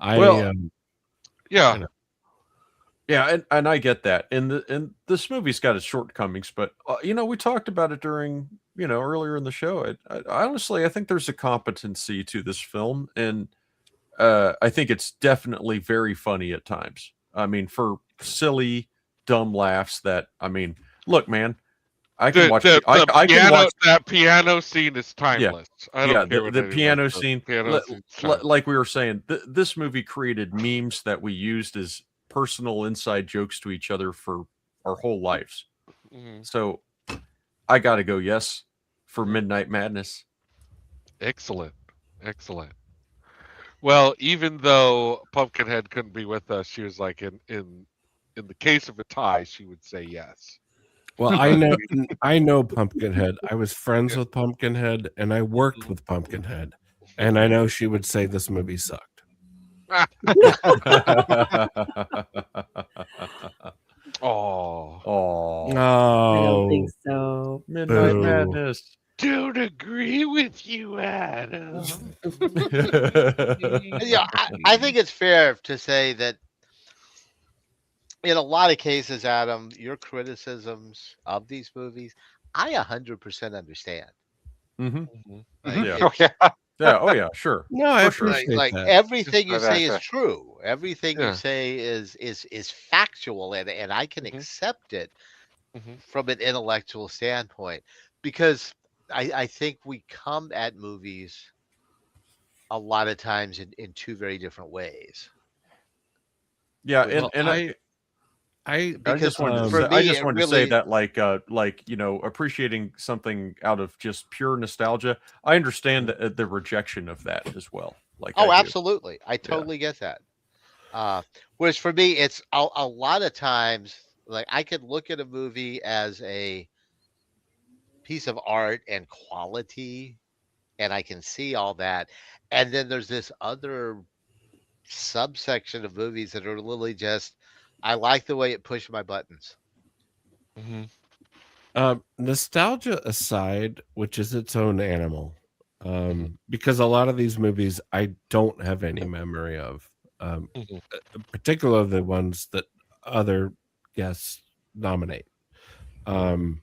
Well, Yeah. you know. Yeah, and I get that. And this movie's got its shortcomings, but we talked about it during earlier in the show. I honestly, I think there's a competency to this film, and I think it's definitely very funny at times. I mean, for silly, dumb laughs that, I mean, look, man, I can watch I can watch that piano scene is timeless. I don't care what the piano anyone says. scene. Piano scene's timeless. Like we were saying, this movie created memes that we used as personal inside jokes to each other for our whole lives. So I gotta go yes for Midnight Madness. Excellent. Well, even though Pumpkinhead couldn't be with us, she was like in the case of a tie, she would say yes. Well, I know Pumpkinhead. I was friends with Pumpkinhead, and I worked with Pumpkinhead, and I know she would say this movie sucked. Oh, I don't think so. Midnight Madness. Don't agree with you, Adam. Yeah, I think it's fair to say that in a lot of cases, Adam, your criticisms of these movies, I 100% understand. Yeah. Oh yeah, sure. No, I appreciate like that. everything you say is true. Everything you say is factual, and I can accept it from an intellectual standpoint, because I think we come at movies a lot of times in two very different ways. Yeah, and I just wanted to say that, like appreciating something out of just pure nostalgia. I understand the rejection of that as well. Like, absolutely, I totally get that. Whereas for me, it's a lot of times, like, I could look at a movie as a piece of art and quality, and I can see all that, and then there's this other subsection of movies that are literally just, I like the way it pushed my buttons. Nostalgia aside, which is its own animal, because a lot of these movies I don't have any memory of, particularly the ones that other guests nominate. And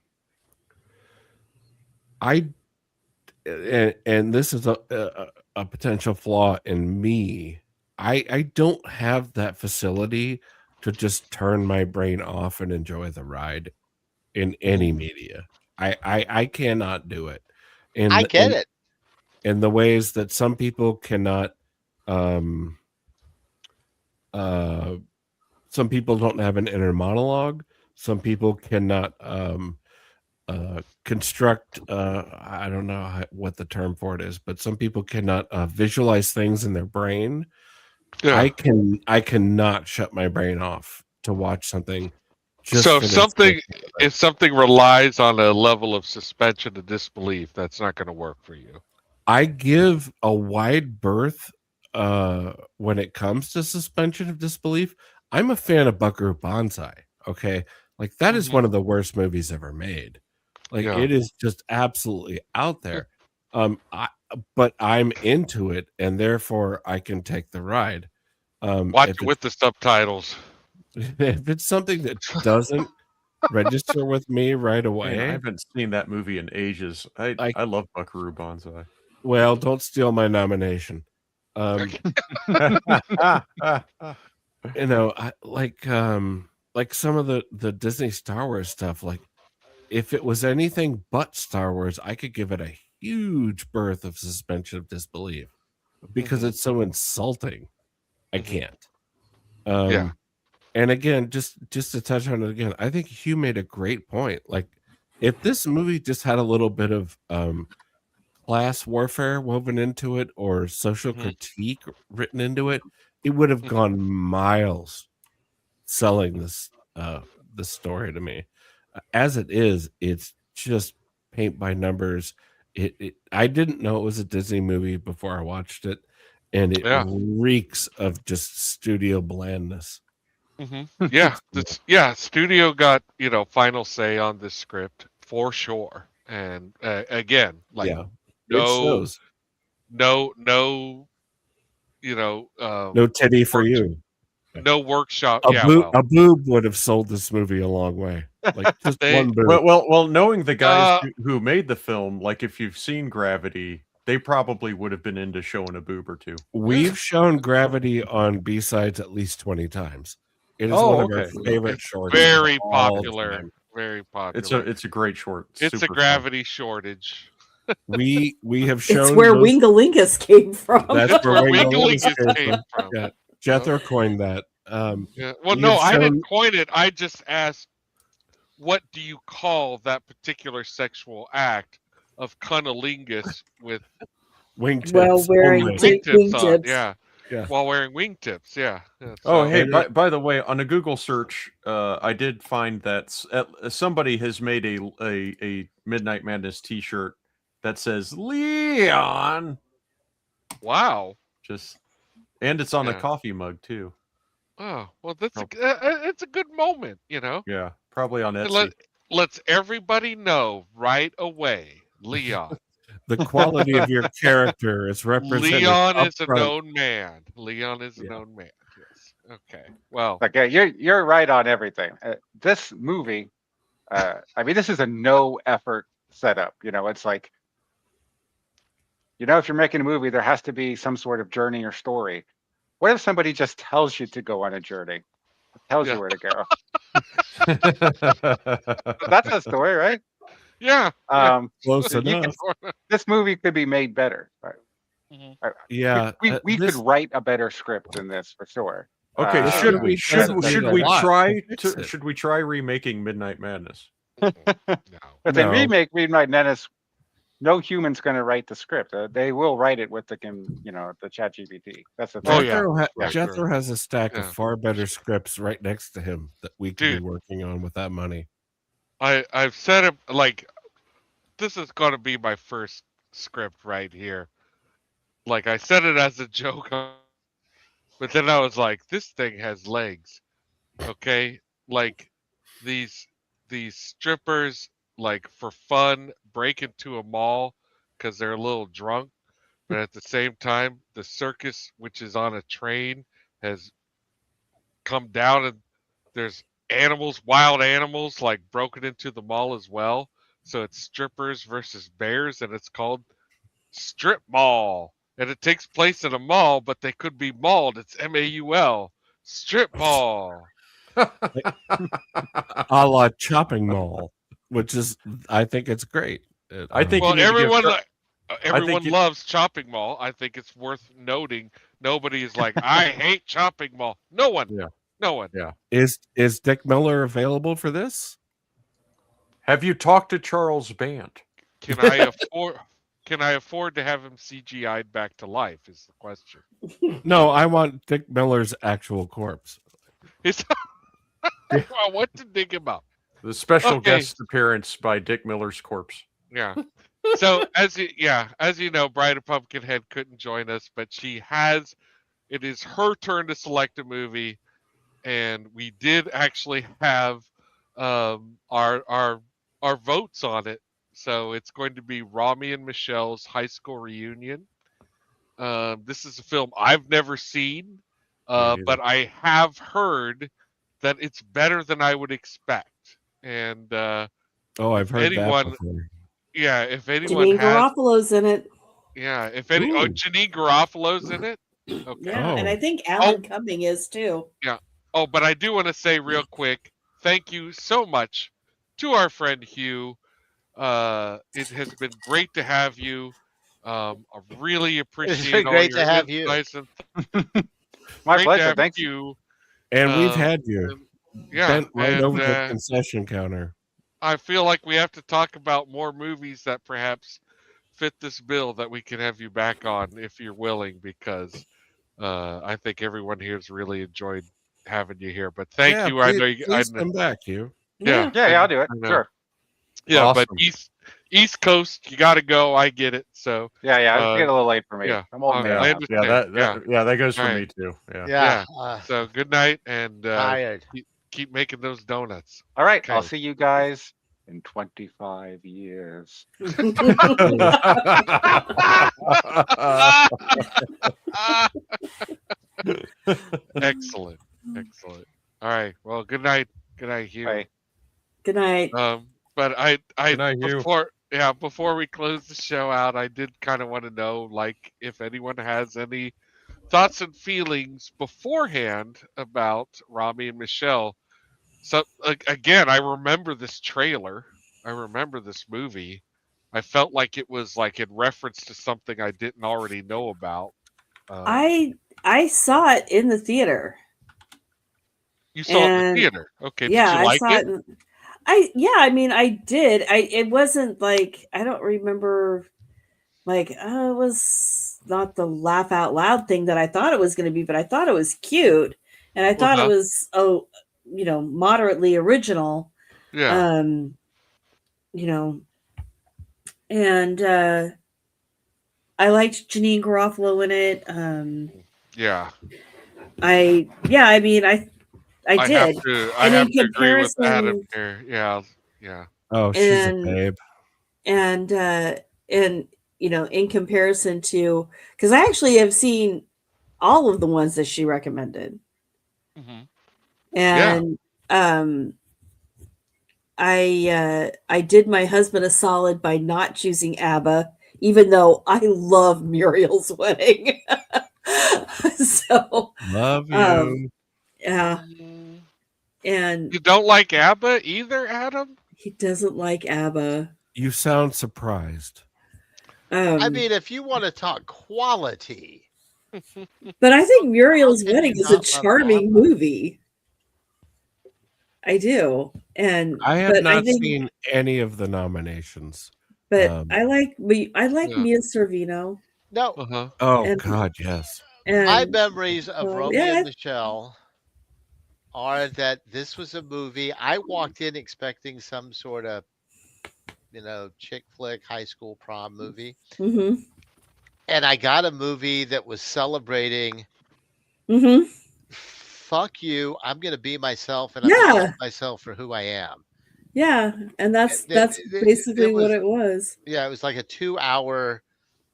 this is a potential flaw in me. I don't have that facility to just turn my brain off and enjoy the ride in any media. I cannot do it. I get it. In the ways that some people cannot. Some people don't have an inner monologue. Some people cannot construct. I don't know what the term for it is, but some people cannot visualize things in their brain. I cannot shut my brain off to watch something. So if something relies on a level of suspension of disbelief, that's not going to work for you. I give a wide berth when it comes to suspension of disbelief. I'm a fan of Buckaroo Banzai. Okay, like that is one of the worst movies ever made. Like it is just absolutely out there. But I'm into it, and therefore I can take the ride. Watch it with the subtitles. If it's something that doesn't register with me right away, Man, I haven't seen that movie in ages. I love Buckaroo Banzai. Well, don't steal my nomination. You know, like some of the Disney Star Wars stuff. Like, if it was anything but Star Wars, I could give it a huge berth of suspension of disbelief because it's so insulting. I can't. And again, just to touch on it again, I think Hugh made a great point. Like, if this movie just had a little bit of class warfare woven into it or social critique written into it, it would have gone miles selling this story to me. As it is, it's just paint by numbers. I didn't know it was a Disney movie before I watched it, and it reeks of just studio blandness. Studio got final say on this script for sure. And again, like no titty for you. No workshop. A boob would have sold this movie a long way. Like just one boob. Well, knowing the guys who made the film, like if you've seen Gravity, they probably would have been into showing a boob or two. We've shown Gravity on B-sides at least 20 times. It is one of our favorite shorts. Very popular. Very popular. It's a great short. It's a Gravity shortage. We have shown. It's where Wingalingus came from. That's where Wingalingus came from. Yeah. Jethro coined that. Well, no, I didn't coin it. I just asked, what do you call that particular sexual act of cunnilingus with wingtips? Well, wearing wingtips on, yeah. While wearing wingtips, yeah. Oh, hey, by the way, on a Google search, I did find that somebody has made a Midnight Madness T-shirt that says Leon. Wow. And it's on a coffee mug too. Oh, well, it's a good moment, Yeah, probably on Etsy. Let's everybody know right away, Leon. The quality of your character is represented. Leon is a known man. Leon is a known man. Yes. Okay. Well, okay, you're right on everything. This movie, this is a no effort setup. It's like, if you're making a movie, there has to be some sort of journey or story. What if somebody just tells you to go on a journey? Tells you where to go. That's a story, right? Yeah. Close enough. This movie could be made better. Yeah. We could write a better script than this for sure. Okay, should we try remaking Midnight Madness? If they remake Midnight Madness, no human's going to write the script. They will write it with the ChatGPT. That's the thing. Jethro has a stack of far better scripts right next to him that we could be working on with that money. I've said it like this is going to be my first script right here. Like I said it as a joke, but then I was like, this thing has legs. Okay, like these strippers, like for fun, break into a mall because they're a little drunk, but at the same time, the circus, which is on a train, has come down and there's wild animals, like broken into the mall as well. So it's strippers versus bears, and it's called Strip Mall. And it takes place in a mall, but they could be mauled. It's MAUL. Strip Mall. A la Chopping Mall, which is, I think it's great. I think everyone loves Chopping Mall. I think it's worth noting. Nobody is like, I hate Chopping Mall. No one. Yeah. No one. Yeah. Is Dick Miller available for this? Have you talked to Charles Band? Can I afford? can I afford to have him CGI'd back to life? Is the question. No, I want Dick Miller's actual corpse. Well, what to dig him up? The special guest appearance by Dick Miller's corpse. Yeah. So as you know, Bride of Pumpkinhead couldn't join us, but it is her turn to select a movie, and we did actually have our votes on it. So it's going to be Rami and Michelle's high school reunion. This is a film I've never seen, but I have heard that it's better than I would expect. And I've heard that before. Yeah, if anyone Janine Garofalo's in it. Yeah, Janine Garofalo's in it. Okay. Yeah, and I think Alan Cumming is too. Yeah. Oh, but I do want to say real quick, thank you so much to our friend Hugh. It has been great to have you. I really appreciate it's been great to have you. My pleasure. Thank you. And we've had you. Bent right over the concession counter. I feel like we have to talk about more movies that perhaps fit this bill that we can have you back on if you're willing, because I think everyone here has really enjoyed having you here. But thank you. Please come back, Hugh. Yeah, I'll do it. Sure. Yeah, awesome. But East Coast, you got to go. I get it. So yeah, it's getting a little late for me. Yeah, I'm old man. That goes for me too. Yeah. So good night, and tired. Keep making those donuts. All right, I'll see you guys in 25 years. Excellent. All right. Well, good night. Good night, Hugh. Bye. Good night. But before we close the show out, I did kind of want to know, like, if anyone has any thoughts and feelings beforehand about Rami and Michelle. So again, I remember this trailer. I remember this movie. I felt like it was like in reference to something I didn't already know about. I saw it in the theater. You saw it in the theater, okay? Yeah, did you like I saw it. I mean, I did. It wasn't like, I don't remember. Like, it was not the laugh out loud thing that I thought it was going to be, but I thought it was cute, and I thought it was moderately original. Yeah. And I liked Janine Garofalo in it. Yeah. I mean, I did. I have to agree with Adam here. Yeah. Oh, she's a babe. And in comparison to, because I actually have seen all of the ones that she recommended. Mm-hmm. And I did my husband a solid by not choosing ABBA, even though I love Muriel's Wedding. So love you. Yeah. And you don't like ABBA either, Adam? He doesn't like ABBA. You sound surprised. I mean, if you want to talk quality. But I think Muriel's Wedding is a charming movie. I do. And I have not seen any of the nominations. But I like Mia Sorvino. No. Oh, God, yes. And, my memories of Romeo and Michelle are that this was a movie. I walked in expecting some sort of, chick flick, high school prom movie. Mm-hmm. And I got a movie that was celebrating, fuck you, I'm going to be myself, and I'm going to love myself for who I am. Yeah, and that's basically what it was. Yeah, it was like a 2-hour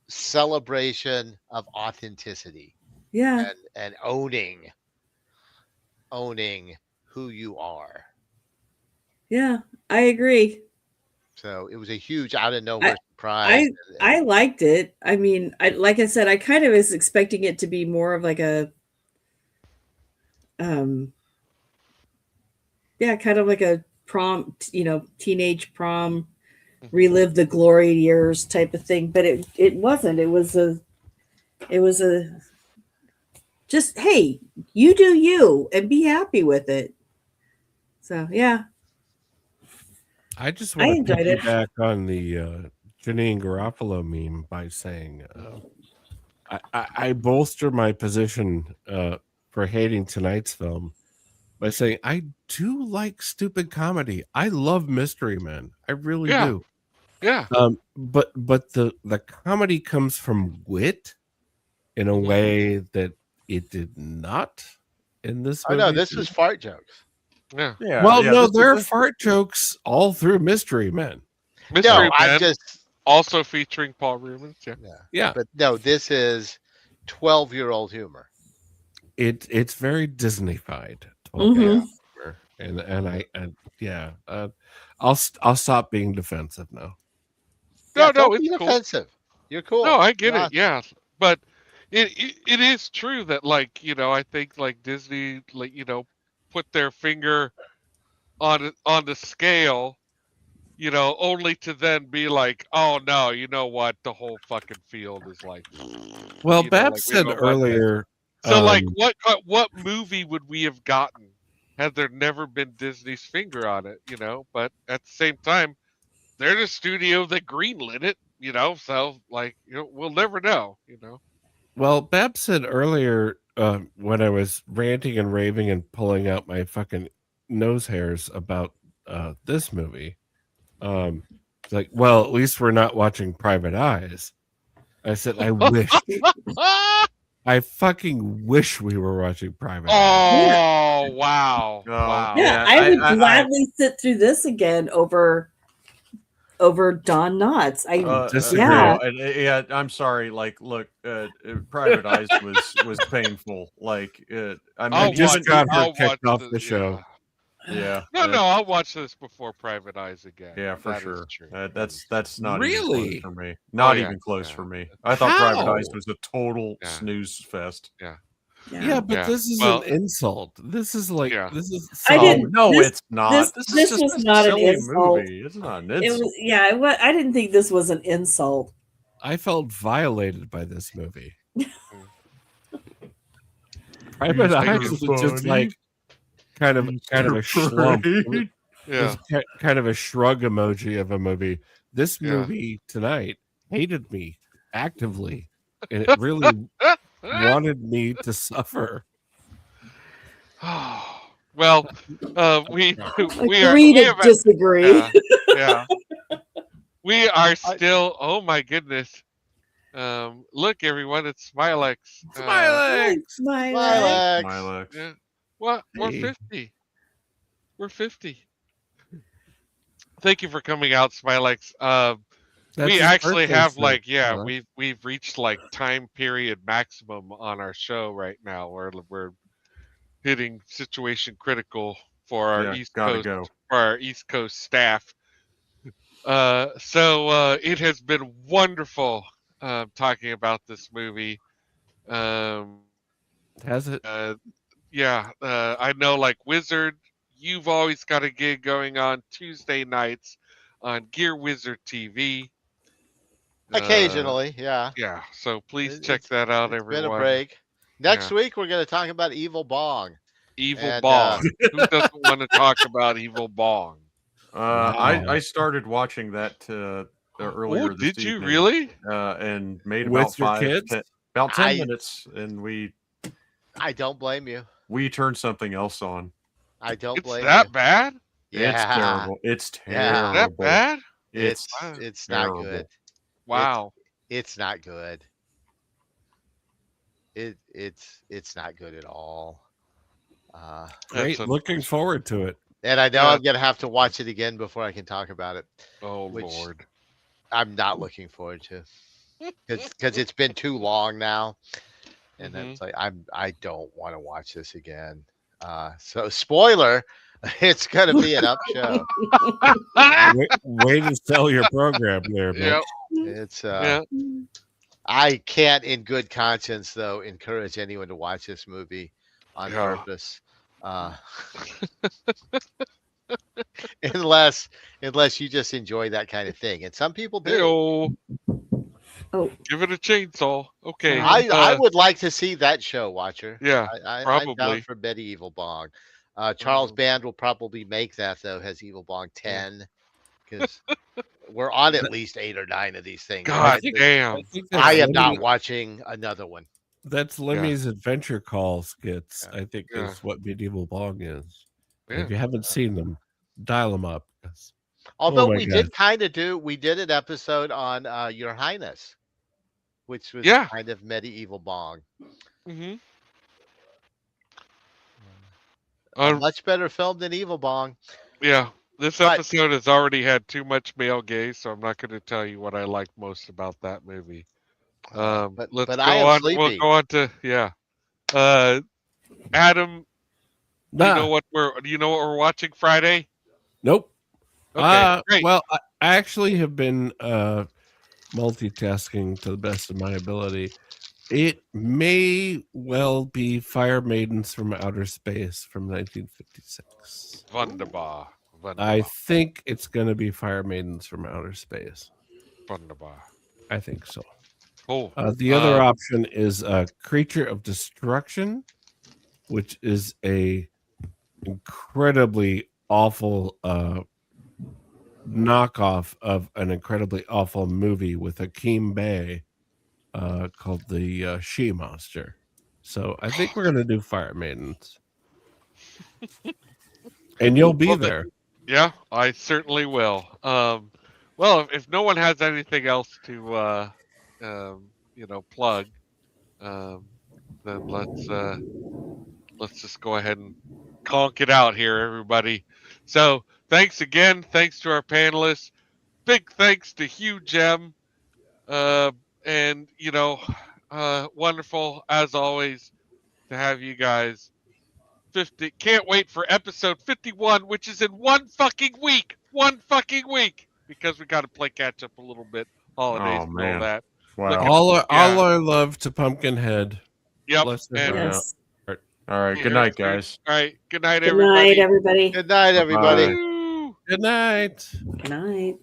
celebration of authenticity. Yeah. And owning who you are. Yeah, I agree. So it was a huge out of nowhere surprise. I liked it. I mean, like I said, I kind of was expecting it to be more of like a kind of like a prom, teenage prom, relive the glory years type of thing, but it wasn't. It was a just, hey, you do you and be happy with it. So yeah. I just want to piggyback on the Janine Garofalo meme by saying, I bolster my position for hating tonight's film by saying I do like stupid comedy. I love Mystery Men. I really do. Yeah. But the comedy comes from wit in a way that it did not in this movie. Oh no, this was fart jokes. Yeah. Well, no, there are fart jokes all through Mystery Men. Mystery Men, also featuring Paul Reubens. Yeah. But no, this is 12-year-old humor. It's very Disney-fied. Mhm. I'll stop being defensive now. Yeah, No, don't it's be cool. offensive. You're cool. No, I get You're it. Yeah, but it is true that, like, I think, like, Disney, like, put their finger on the scale, only to then be like, oh no, you know what, the whole fucking field is like. Well, Babs said earlier. So, like, what movie would we have gotten had there never been Disney's finger on it? But at the same time, they're the studio that greenlit it. So, like, we'll never know. Well, Babs said earlier when I was ranting and raving and pulling out my fucking nose hairs about this movie, it's like, well, at least we're not watching Private Eyes. I said, I wish. I fucking wish we were watching Private Eyes. Oh, wow. Wow. Yeah, I would gladly sit through this again over Don Knotts. Yeah, I'm sorry. Like, look, Private Eyes was painful. Like, I just got her kicked off the show. Yeah. No, I'll watch this before Private Eyes again. Yeah, for sure. That's not really even close for me. Not even close for me. I thought Private Eyes was a total snooze fest. Yeah, but this is an insult. This is like this is. It's not. This was not an insult. Movie. It's not an insult. I didn't think this was an insult. I felt violated by this movie. Private Eyes was just like kind of a slump. Yeah, kind of a shrug emoji of a movie. This movie tonight hated me actively, and it really wanted me to suffer. Well, we agree to disagree. Yeah. We are still. Oh my goodness! Look, everyone, it's Smilex. Smilex. Yeah. What? We're 50. We're 50. Thank you for coming out, Smilex. We actually have we've reached like time period maximum on our show right now, where we're hitting situation critical for our East Coast staff. So it has been wonderful talking about this movie. Has it? I know, like, Wizard, you've always got a gig going on Tuesday nights on Gear Wizard TV. Occasionally, yeah. Yeah, so please check that out, everyone. It's been a break. Next week, we're going to talk about Evil Bong. Bong. Who doesn't want to talk about Evil Bong? I started watching that earlier this evening. Did you really? And made With about your kids? about 10 minutes, and I don't blame you. we turned something else on. I don't blame you. It's that bad? Yeah. It's terrible. It's terrible. Yeah. That bad? It's not good. Wow. It's not good. It's not good at all. Great. Looking forward to it. And I know I'm gonna have to watch it again before I can talk about it. Oh, Lord. I'm not looking forward to, because it's been too long now, and it's like I don't want to watch this again. So spoiler, it's gonna be an up show. Way to sell your program there, man. It's I can't, in good conscience, though, encourage anyone to watch this movie on purpose. Unless you just enjoy that kind of thing, and some people do. Give it a chainsaw. Okay. I would like to see that show, Watcher. Yeah, probably. I'm down for Betty Evil Bong. Charles Band will probably make that, though. Has Evil Bong 10, because we're on at least 8 or 9 of these things. God I damn. I am not watching another one. That's Lemmy's Adventure Call skits, I think Yeah. is what Medieval Bong is. Yeah. If you haven't seen them, dial them up. Although my we God. did an episode on Your Highness, which was Yeah. kind of Medieval Bong. Mm-hmm. A much better film than Evil Bong. Yeah. This episode has already had too much male gaze, so I'm not going to tell you what I like most about that movie. Let's I go am on. sleepy. We'll go on to Adam. Do you know what we're watching Friday? Nope. Okay, great. Well, I actually have been multitasking to the best of my ability. It may well be Fire Maidens from Outer Space from 1956. Wunderbar. I think it's going to be Fire Maidens from Outer Space. Wunderbar. I think so. Oh. The other option is Creature of Destruction, which is a incredibly awful knockoff of an incredibly awful movie with Akeem Bey called the She Monster. So I think we're going to do Fire Maidens. And you'll be there. Yeah, I certainly will. Well, if no one has anything else to plug, then let's just go ahead and conk it out here, everybody. So thanks again. Thanks to our panelists. Big thanks to Hugh Gem. And wonderful as always to have you guys. 50. Can't wait for episode 51, which is in one fucking week. Because we got to play catch up a little bit. Holidays and all that. Wow. All our love to Pumpkinhead. Yep. Yes. All right. Good night, guys. All right. Good night, Good everybody. night, everybody. Good night, everybody. Good night. Good night.